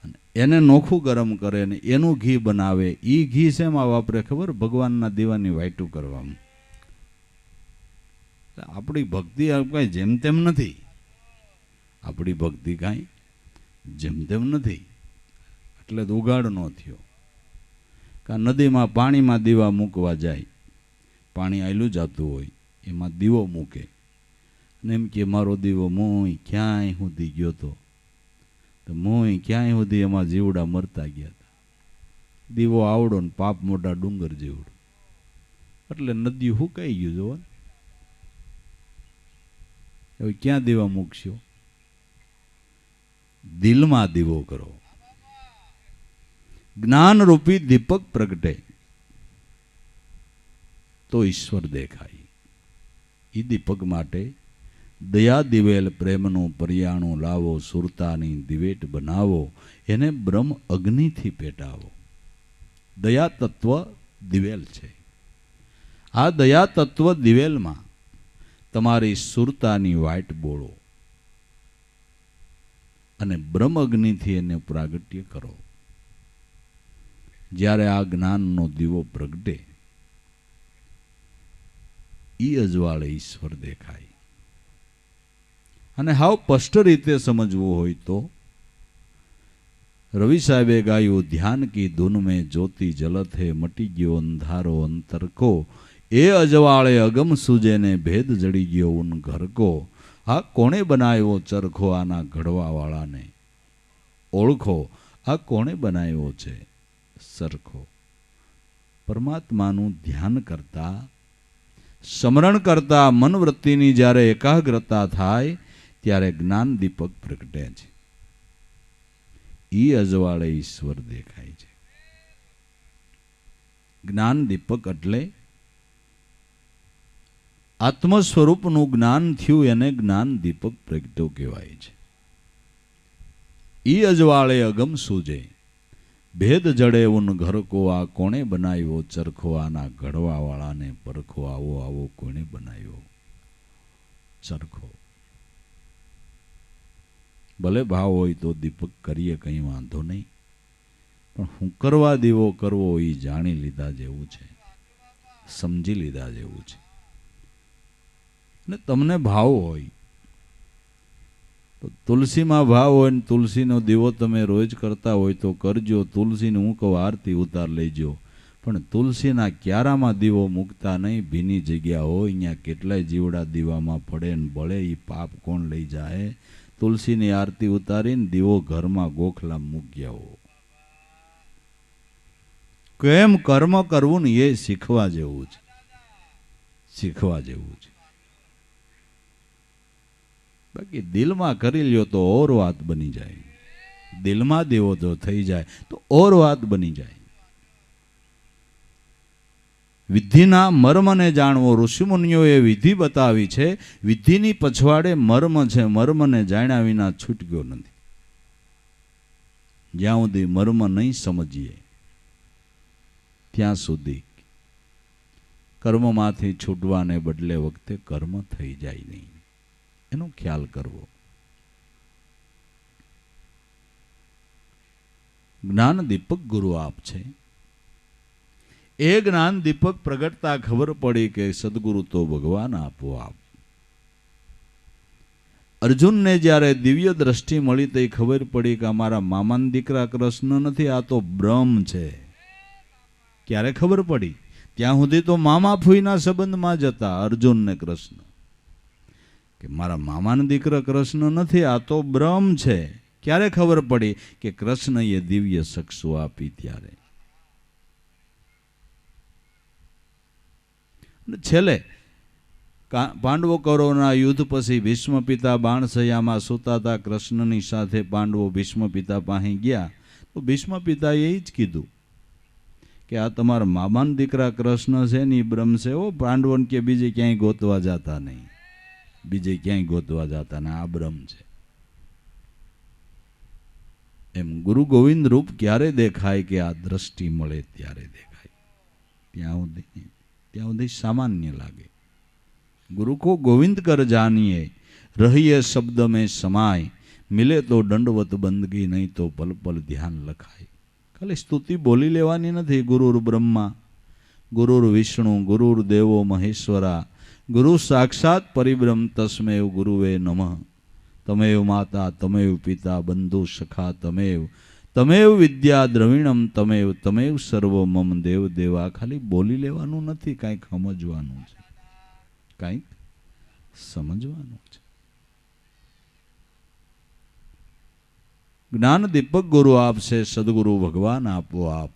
અને એને નોખું ગરમ કરે ને એનું ઘી બનાવે. એ ઘી શેમાં વાપરે ખબર? ભગવાનના દીવાની વાયટું કરવામાં. આપણી ભક્તિ કાંઈ જેમ તેમ નથી. આપણી ભક્તિ કાંઈ જેમ તેમ નથી. એટલે તો ઉગાડ ન થયો. કા નદીમાં પાણીમાં દીવા મૂકવા જાય, પાણી આયલું જતું હોય, એમાં દીવો મૂકે અને એમ કે મારો દીવો મોય ક્યાંય સુધી ગયો તો મોય ક્યાંય સુધી એમાં જીવડા મરતા ગયા હતા. દીવો આવડો ને પાપ મોટા ડુંગર જેવડો, એટલે નદી હુકાઈ ગયું. જોવો હવે ક્યાં દીવા મૂકશો? દિલમાં દીવો કરો. જ્ઞાનરૂપી દીપક પ્રગટે તો ઈશ્વર દેખાય. એ દીપક માટે દયા દિવેલ પ્રેમનું પર્યાણું લાવો, સુરતાની દિવેટ બનાવો, એને બ્રહ્મ અગ્નિથી પેટાવો. દયા તત્વ દિવેલ છે. આ દયા તત્વ દિવેલમાં તમારી સુરતાની વાટ બોળો અને બ્રહ્મ અગ્નિથી એને પ્રાગટ્ય કરો. જ્યારે આ જ્ઞાનનો દીવો પ્રગટે ઈ અજવાળે ઈશ્વર દેખાય. અને હાવ સ્પષ્ટ રીતે સમજવું હોય તો રવિ સાહેબે ગાયું, ધ્યાન કી ધૂન में ज्योति जलत है, मटी गयो अंधारो अंतर को, ए अजवाळे अगम सूजे ने भेद जड़ी गयो उन घर को. आ कोणे बनायो चरखो आना घड़वा वाला ने, ओळखो आ कोणे बनायो छे सरखो. परमात्माનું ધ્યાન કરતા, સ્મરણ કરતા મનવૃત્તિની જ્યારે એકાગ્રતા થાય ત્યારે જ્ઞાન દીપક પ્રગટે છે. ઈ અજવાળે ઈશ્વર દેખાય છે. જ્ઞાન દીપક એટલે આત્મ સ્વરૂપનું જ્ઞાન થયું એને જ્ઞાન દીપક પ્રગટ્યો કહેવાય છે. ઈ અજવાળે અગમ સૂજે, ભેદ જડે ઉન ઘર કો, આ કોણે બનાવ્યો ચરખો આના ઘડવા વાળાને પરખો. આવો આવો કોણે બનાવ્યો ચરખો. ભલે ભાવ હોય તો દીપક કરીએ, કંઈ વાંધો નહીં, પણ હું કરવા દીવો કરવો એ જાણી લીધા જેવું છે, સમજી લીધા જેવું છે. ને તમને ભાવ હોય તો તુલસીમાં ભાવ હોય ને તુલસીનો દીવો તમે રોજ કરતા હોય તો કરજો. તુલસીને હું કહું આરતી ઉતાર લેજો, પણ તુલસીના ક્યારામાં દીવો મૂકતા નહીં. ભીની જગ્યા હોય, અહીંયા કેટલાય જીવડા દીવામાં પડે ને બળે, એ પાપ કોણ લઈ જાય? તુલસીની આરતી ઉતારીને દીવો ઘરમાં ગોખલા મૂક્યા હો. કેમ કર્મ કરવું ને એ શીખવા જેવું છે, શીખવા જેવું છે. બાકી દિલમાં કરી લ્યો તો ઓર વાત બની જાય. દિલમાં દેવો જો થઈ જાય તો ઓર વાત બની જાય. વિધિના મર્મને જાણવો. ઋષિમુનિઓએ વિધિ બતાવી છે. વિધિની પછવાડે મર્મ છે. મર્મને જાણ્યા વિના છૂટક્યો નથી. જ્યાં સુધી મર્મ નહીં સમજીએ ત્યાં સુધી કર્મમાંથી છૂટવાને બદલે વખતે કર્મ થઈ જાય નહીં. એનો ખ્યાલ કરવો. જ્ઞાન દીપક ગુરુ આપ છે. એ જ્ઞાન દીપક પ્રગટતા ખબર પડી કે સદગુરુ તો ભગવાન આપો આપ. અર્જુનને જ્યારે દિવ્ય દ્રષ્ટિ મળી તો ખબર પડી કે અમારા મામાના દીકરા કૃષ્ણ નથી, આ તો બ્રહ્મ છે. ક્યારે ખબર પડી? ત્યાં સુધી તો મામા ફૂઈના સંબંધમાં જતા અર્જુન ને કૃષ્ણ, કે મારા મામાના દીકરા કૃષ્ણ નથી, આ તો બ્રહ્મ છે. ક્યારે ખબર પડી? કે કૃષ્ણ એ દિવ્ય ચક્ષુ આપી ત્યારે. છેલ્લે પાંડવો કૌરવના યુદ્ધ પછી ભીષ્મ પિતા બાણસૈયામાં સૂતા હતા. કૃષ્ણની સાથે પાંડવો ભીષ્મ પિતા પાસે ગયા તો ભીષ્મ પિતાએ એ જ કીધું કે આ તમારા મામાના દીકરા કૃષ્ણ છે ને એ બ્રહ્મ છે. ઓ પાંડવોને કે બીજે ક્યાંય ગોતવા જતા નહીં, બીજે ક્યાંય ગોતવા જતા ને આ બ્રહ્મ છે. એમ ગુરુ ગોવિંદ રૂપ ક્યારે દેખાય કે આ દ્રષ્ટિ મળે ત્યારે દેખાય. ત્યાં સુધી સામાન્ય લાગે. गुरु को गोविंद कर जानिए, रहिए शब्द में समाय, मिले तो दंडवत बंदगी, नहीं तो पल पल ध्यान लखाय. खाली स्तुति बोली लेवानी नहीं. गुरुर ब्रह्मा, गुरुर विष्णु, गुरुर देवो महेश्वरा, गुरु साक्षात परिब्रह्म तस्मेव गुरुवे नमः. तमेव माता, तमेव पिता, बंधु सखा, तमेव तमेव विद्या द्रविणम, तमेव तमेव सर्व मम देव देवा. खाली बोली लेवानुं नहीं, कांईक समजवानुं छे, कांईक समझवानुं छे. ज्ञान दीपक गुरु आपसे, सदगुरु भगवान आपो आप.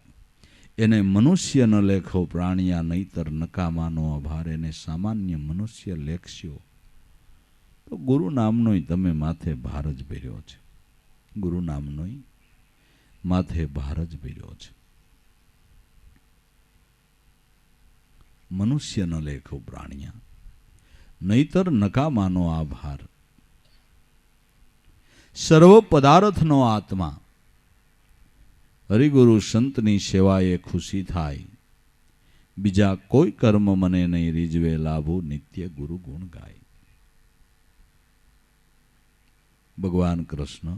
एने मनुष्य न लेखो प्राणिया, नहीतर नकामानो आभार. एने सामान्य मनुष्य लेखशो तो गुरु नामनो तमे माथे भार ज भेर्यो छे. गुरु नामनो माथे भार ज भेर्यो छे. मनुष्य न लेखो प्राणिया, नहीतर नकामानो आभार. सर्व पदार्थनो आत्मा. हरिगुरु संतनी सेवाए खुशी थाय, बीजा कोई कर्म मने नहीं રીઝવે. લાભો નિત્ય ગુરુ ગુણ ગાય. ભગવાન કૃષ્ણ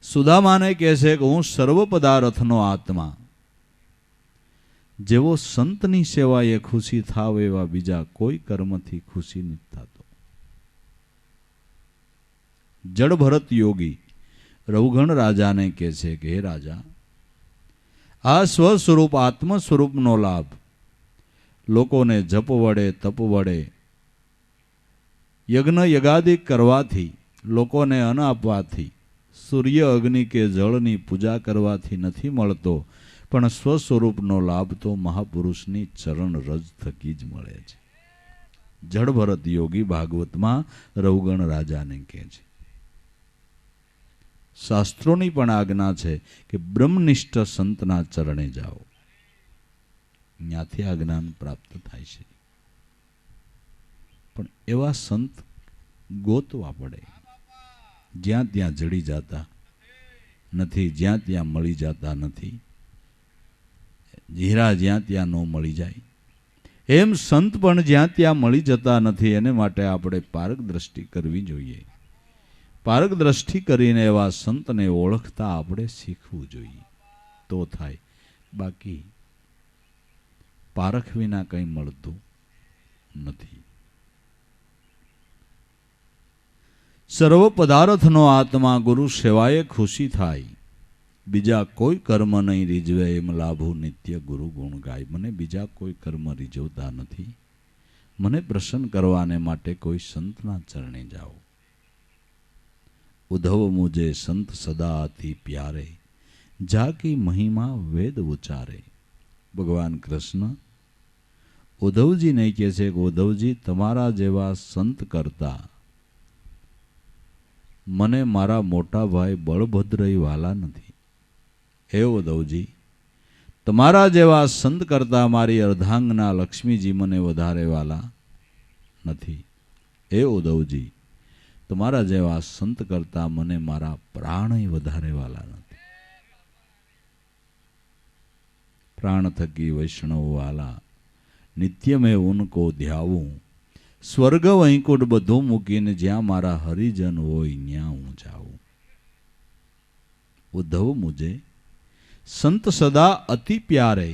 સુદામાને કહે છે કે હું સર્વ પદાર્થનો આત્મા. જેવો સંતની સેવાએ ખુશી થાવ એવા બીજા કોઈ કર્મથી ખુશી નથી થતો. જડ ભરત યોગી રવગણ રાજાને કહે છે કે હે રાજા, આ સ્વ સ્વરૂપ આત્મ સ્વરૂપનો લાભ લોકોને જપ વડે, તપ વડે, યજ્ઞ યગાદિક કરવાથી, લોકોને અન્ન આપવાથી, સૂર્ય અગ્નિ કે જળની પૂજા કરવાથી નથી મળતો, પણ સ્વસ્વરૂપનો લાભ તો મહાપુરુષની ચરણ રજ થકી જ મળે છે. જડ ભરત યોગી ભાગવતમાં રવગણ રાજાને કહે છે. શાસ્ત્રોની પણ આજ્ઞા છે કે બ્રહ્મનિષ્ઠ સંતના ચરણે જાઓ, ત્યાંથી આ જ્ઞાન પ્રાપ્ત થાય છે. પણ એવા સંત ગોતવા પડે, જ્યાં ત્યાં જડી જતા નથી, જ્યાં ત્યાં મળી જતા નથી. હીરા જ્યાં ત્યાં ન મળી જાય એમ સંત પણ જ્યાં ત્યાં મળી જતા નથી. એને માટે આપણે પારક દ્રષ્ટિ કરવી જોઈએ. પારક દ્રષ્ટિ કરીને એવા સંતને ઓળખતા આપણે શીખવું જોઈએ તો થાય. બાકી પારખ વિના કંઈ મળતું નથી. સર્વ પદાર્થનો આત્મા ગુરુ સેવાએ ખુશી થાય, બીજા કોઈ કર્મ નહીં રીઝવે. એમ લાભો નિત્ય ગુરુ ગુણ ગાય. મને બીજા કોઈ કર્મ રીઝવતા નથી. મને પ્રસન્ન કરવાને માટે કોઈ સંતના ચરણે જાઓ. ઉદ્ધવ મુझे સંત સદા અતિ પ્યારે, જાકી મહિમા વેદ ઉચ્ચારે. ભગવાન કૃષ્ણ ઉદ્ધવજીને કહે છે કે ઉદ્ધવજી, તમારા જેવા સંત કરતા મને મારા મોટા ભાઈ બળભદ્ર વાલા નથી. હે ઉદ્ધવજી, તમારા જેવા સંત કરતા મારી અર્ધાંગના લક્ષ્મીજી મને વધારે વાલા નથી. હે ઉદ્ધવજી, તમારા જેવા સંત કરતા મને મારા પ્રાણ વધારે વાલા નથી. પ્રાણ થકી વૈષ્ણવ વાલા, નિત્ય મેં ઉनको ધ્યાવું. સ્વર્ગ વૈકુંઠ બધું મૂકીને જ્યાં મારા હરિજન હોય ત્યાં હું જાઉં. ઉદ્ધવ મુझे સંત સદા અતિ પ્યારે,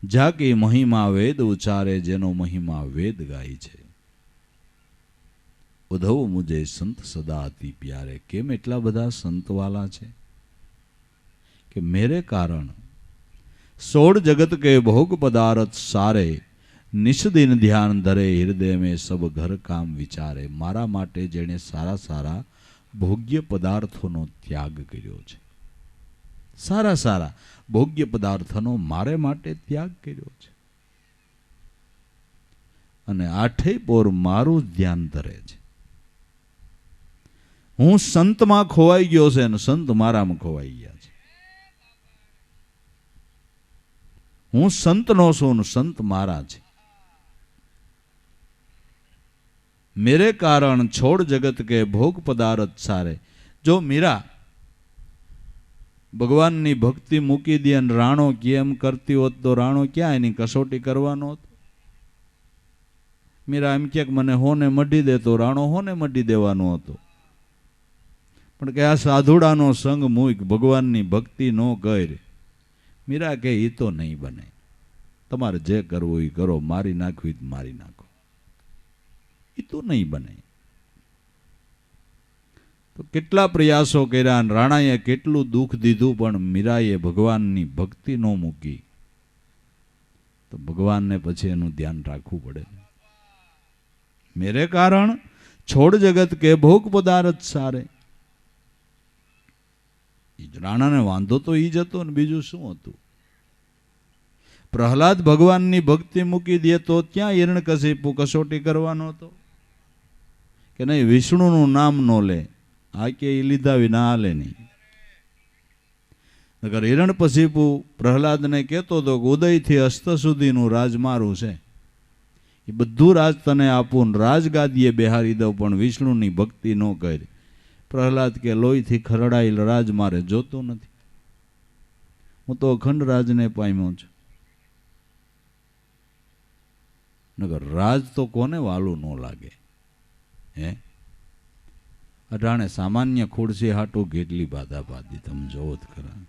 જાકે મહિમા વેદ ઉચ્ચારે. જેનો મહિમા વેદ ગાય છે. ઉદ્ધવ મુझे સંત સદા અતિ પ્યારે. કેમ એટલા બધા સંતવાલા છે કે મેરે કારણ 16 જગત કે ભોગ પદાર્થ સારે, નિશ દિન ધ્યાન ધરે હૃદય મેં સબ ઘર કામ વિચારે. મારા માટે જેણે સારા સારા ભોગ્ય પદાર્થોનો ત્યાગ કર્યો છે, સારા સારા ભોગ્ય પદાર્થોનો મારે માટે ત્યાગ કર્યો છે. અને આઠેય પોર મારું જ ધ્યાન ધરે છે. હું સંતમાં ખોવાઈ ગયો છે અને સંત મારામાં ખોવાઈ ગયા છે. હું સંતનો છું ને સંત મારા છે. મેરે કારણ છોડ જગત કે ભોગ પદાર્થ સારે. જો મીરા ભગવાનની ભક્તિ મૂકી દે અને રાણો કેમ કરતી હોત તો રાણો ક્યાં એની કસોટી કરવાનો હતો? મીરા એમ કે મને હોને મઢી દે તો રાણો હોને મઢી દેવાનો હતો. પણ કે આ સાધુડાનો સંગ મૂક, ભગવાનની ભક્તિ ન કર. મીરા કે એ તો નહીં બને. તમારે જે કરવું એ કરો, મારી નાખવી મારી નાખો, એ તો નહીં બને. તો કેટલા પ્રયાસો કર્યા અને રાણાએ કેટલું દુઃખ દીધું, પણ મીરાએ ભગવાનની ભક્તિ ન મૂકી. તો ભગવાનને પછી એનું ધ્યાન રાખવું પડે. મેરે કારણ છોડ જગત કે ભોગ પદાર્થ સારે. રાણાને વાંધો તો ઈ જ હતો ને બીજું શું હતું? પ્રહલાદ ભગવાનની ભક્તિ મૂકી દે તો ત્યાં હિરણ્યકશિપુ કસોટી કરવાનો હતો કે નહીં? વિષ્ણુનું નામ ન લે, આ કે એ લીધા વિના હાલે નહીં. નકર હિરણ્યકશિપુ પ્રહલાદને કહેતો હતો કે ઉદયથી અસ્ત સુધીનું રાજ મારું છે, એ બધું રાજ તને આપું, રાજગાદીએ બેહારી દઉં, પણ વિષ્ણુની ભક્તિ ન કરી. પ્રહલાદ કે લોહીથી ખરડાયેલ રાજ મારે જોતું નથી. હું તો અખંડ રાજને પામ્યો છું. નગર રાજ તો કોને વાલું ન લાગે? હે, અઢાણે સામાન્ય ખુરશી હાટું કેટલી બાધા બાધી તમે જોવો જ ખરા.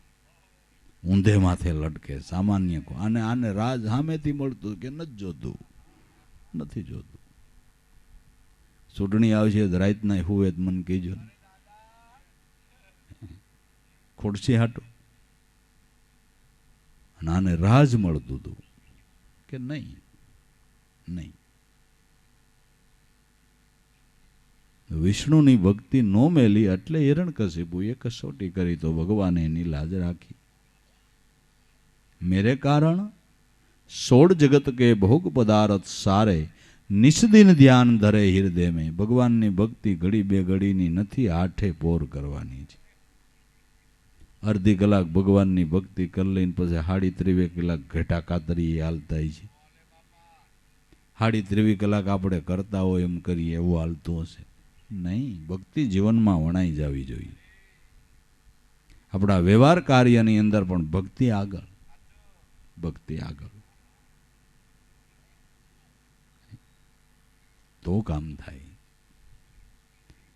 ઊંધે માથે લટકે સામાન્ય. આને રાજ સામેથી મળતું કે નથી જોતું? નથી જોતું. ચૂંટણી આવશે રાતના હુવે મને કહેજો. ખુરશી હાટું અને આને રાજ મળતું હતું કે નહીં? નહીં. વિષ્ણુની ભક્તિ નો મેલી એટલે હિરણ્યકશિપુએ કસોટી કરી તો ભગવાને એની લાજ રાખી. મેરે કારણ સોળ જગત કે ભોગ પદાર્થ સારે, નિષ્દિન ધ્યાન ધરે હૃદય મેં. ભગવાનની ભક્તિ ઘડી બે ઘડીની નથી, આઠે પોર કરવાની છે. અડધી કલાક ભગવાનની ભક્તિ કરી લઈને પછી 23 કલાક ઘેટા કાતરી હાલતા છે. 23 કલાક આપણે કરતા હોય એમ કરીએ એવું હાલતું હશે? નહીં. ભક્તિ જીવનમાં વણાઈ જવી જોઈએ. આપણા વ્યવહાર કાર્યની અંદર પણ ભક્તિ આગળ, ભક્તિ આગળ, તો કામ થાય.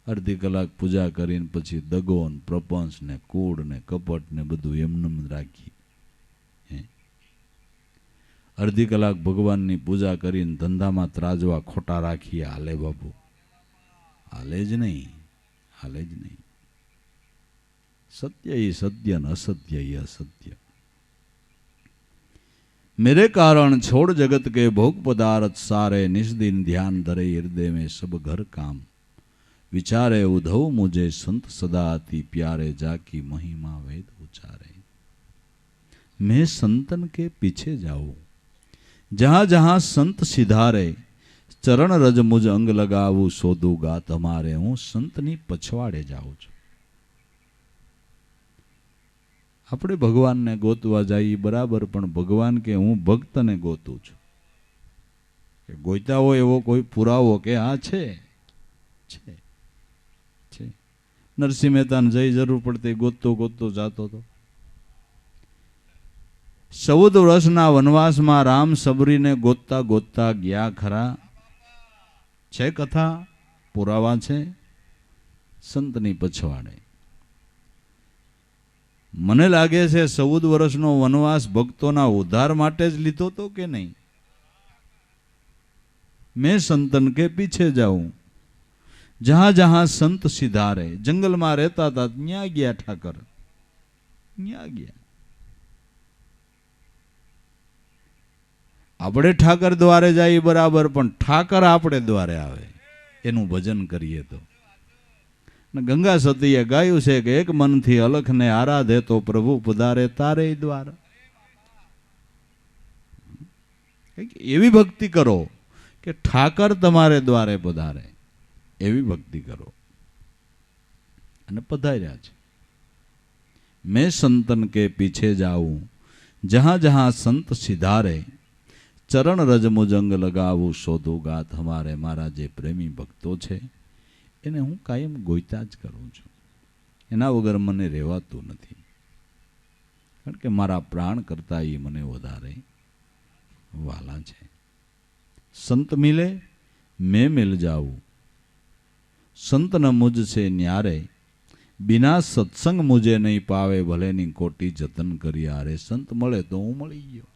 અડધી કલાક પૂજા કરીને પછી દગો ને પ્રપંચ ને કૂડ ને કપટ ને બધું એમનેમ રાખી. અડધી કલાક ભગવાનની પૂજા કરીને ધંધામાં ત્રાજવા ખોટા રાખીએ, હાલે બાપુ? હાલે જ નહીં, હાલે જ નહીં. સત્ય એ સત્ય ને અસત્ય એ અસત્ય. मेरे कारण छोड़ जगत के भोग पदार्थ सारे, निष्दिन ध्यान धरे हृदय में सब घर काम. विचारे उद्धव मुझे संत सदा अति प्यारे, जाकी महिमा वेद उचारे. मैं संतन के पीछे जाऊं, जहां जहां संत सिधारे, चरण रज मुझ अंग लगावू, शोधू गात हमारे. हूँ संतनी पछवाड़े जाऊं છું. આપણે ભગવાનને ગોતવા જઈએ બરાબર, પણ ભગવાન કે હું ભક્તને ગોતું છું. કે ગોઈતા હોય એવો કોઈ પુરાવો કે આ છે? નરસિંહ મહેતાને જઈ જરૂર પડતી ગોતતો ગોતતો જાતો હતો. 14 વર્ષના વનવાસમાં રામ સબરીને ગોતતા ગોતતા ગયા ખરા. છે કથા, પુરાવા છે. સંતની પછવાડે. મને લાગે છે 14 વર્ષનો વનવાસ ભક્તોના ઉદ્ધાર માટે જ લીધો તો કે નહીં? મેં સંતન કે પીછે જાઉં, જહાં જહાં સંત સિધારે. જંગલમાં રહેતા હતા ત્યાં ગયા ઠાકર, ત્યાં ગયા. આપણે ઠાકર દ્વારે જઈએ બરાબર, પણ ઠાકર આપણે દ્વારે આવે એનું ભજન કરીએ તો. ગંગા સતીએ ગાયું છે કે એક મનથી અલખને આરાધે તો પ્રભુ પધારે તારે દ્વાર. એવી ભક્તિ કરો કે કે ઠાકર તમારે દ્વારે પધારે એવી ભક્તિ કરો. અને પધાર્યા છે. मैं संतन के पीछे जाऊं जहां जहां संत सिधारे चरण रज मुजंग लगाવું શોધું ગાત હમારે. મારા જે પ્રેમી ભક્તો છે એને હું કાયમ ગોઈતા જ કરું છું. એના વગર મને રહેવાતું નથી, કારણ કે મારા પ્રાણ કરતા એ મને વધારે વાલા છે. સંત મિલે મેં મિલ જાઉં, સંત ન મુझ से न्यारे, બિના સત્સંગ મુજે નહીં પાવે, ભલેની કોટી જતન કરી હારે. સંત મળે તો હું મળી ગયો.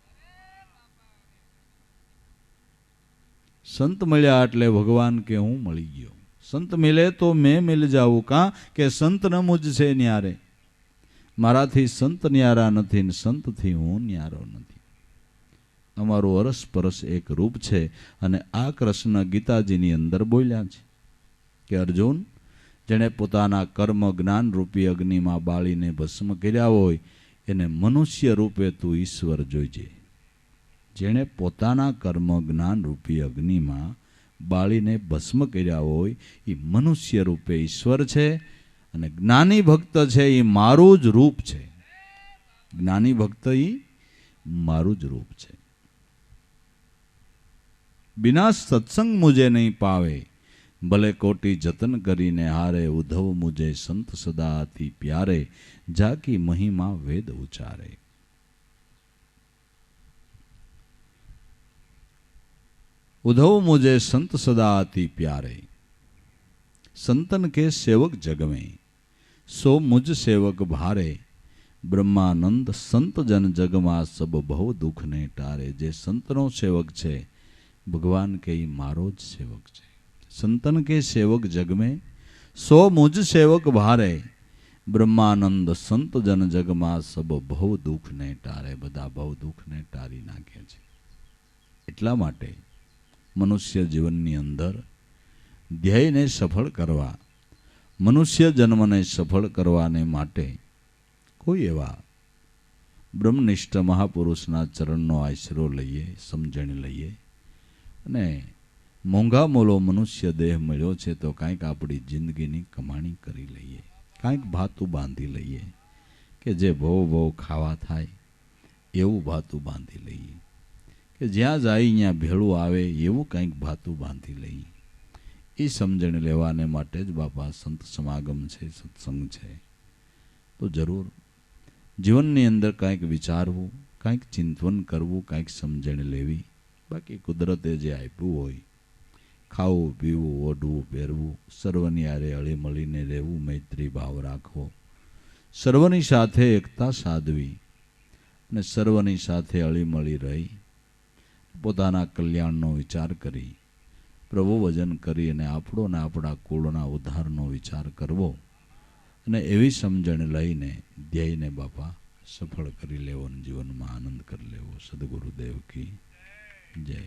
સંત મળ્યા એટલે ભગવાન કે હું મળી ગયો. સંત મિલે તો મેં મિલ જાઉં, કાં કે સંત ન મુझ से ન્યારે. મારાથી સંત ન્યારા નથી ને સંતથી હું ન્યારો નથી. અમારું અરસપરસ એક રૂપ છે. અને આ કૃષ્ણ ગીતાજીની અંદર બોલ્યા છે કે અર્જુન, જેણે પોતાના કર્મ જ્ઞાન રૂપી અગ્નિમાં બાળીને ભસ્મ કર્યા હોય એને મનુષ્ય રૂપે તું ઈશ્વર જોઈજે. જેણે પોતાના કર્મ જ્ઞાન રૂપી અગ્નિમાં બાળીને ભસ્મ કર્યા હોય એ મનુષ્ય રૂપે ઈશ્વર છે. અને જ્ઞાની ભક્ત છે એ મારું જ રૂપ છે. જ્ઞાની ભક્ત એ મારું જ રૂપ છે. બિના સત્સંગ મુજે નહીં પાવે, ભલે કોટી જતન કરીને હારે. ઉદ્ધવ મુજે સંત સદાથી પ્યારે, જાકી મહિમા વેદ ઉચારે. उद्धव मुझे संत सदाति प्यारे, संतन के सेवक जग में सो मुझ सेवक भारे. ब्रह्मानंद संत जन जगમાં सब बहु दुख ने टारे. જે સંતનો સેવક છે ભગવાન કે મારો જ સેવક છે. संतन के सेवक जग में सो मुझ सेवक भारे. ब्रह्मानंद संत जन जगમાં सब बहु दुख ने टारे. બધા બહુ દુઃખને ટારી નાખે છે. એટલા માટે મનુષ્ય જીવનની અંદર ધ્યેયને સફળ કરવા, મનુષ્ય જન્મને સફળ કરવાને માટે કોઈ એવા બ્રહ્મનિષ્ઠ મહાપુરુષના ચરણનો આશરો લઈએ, સમજણ લઈએ. અને મોંઘા મોલો મનુષ્ય દેહ મળ્યો છે તો કાંઈક આપણી જિંદગીની કમાણી કરી લઈએ, કાંઈક ભાતું બાંધી લઈએ કે જે બહુ ખાવા થાય એવું ભાતું બાંધી લઈએ, કે જ્યાં જાય ત્યાં ભેળું આવે એવું કંઈક ભાતું બાંધી લઈએ. એ સમજણ લેવાને માટે જ બાપા સંત સમાગમ છે, સત્સંગ છે. તો જરૂર જીવનની અંદર કાંઈક વિચારવું, કાંઈક ચિંતન કરવું, કાંઈક સમજણ લેવી. બાકી કુદરતે જે આપ્યું હોય, ખાવું પીવું ઓઢવું પહેરવું, સર્વની હારે હળી મળીને રહેવું, મૈત્રી ભાવ રાખવો, સર્વની સાથે એકતા સાધવી અને સર્વની સાથે હળી મળી રહી પોતાના કલ્યાણનો વિચાર કરી, પ્રભુ ભજન કરી અને આપણો ને આપણા કુળના ઉદ્ધારનો વિચાર કરવો. અને એવી સમજણ લઈને ધ્યેયને બાપા સફળ કરી લેવો અને જીવનમાં આનંદ કરી લેવો. સદગુરુદેવ કી જય.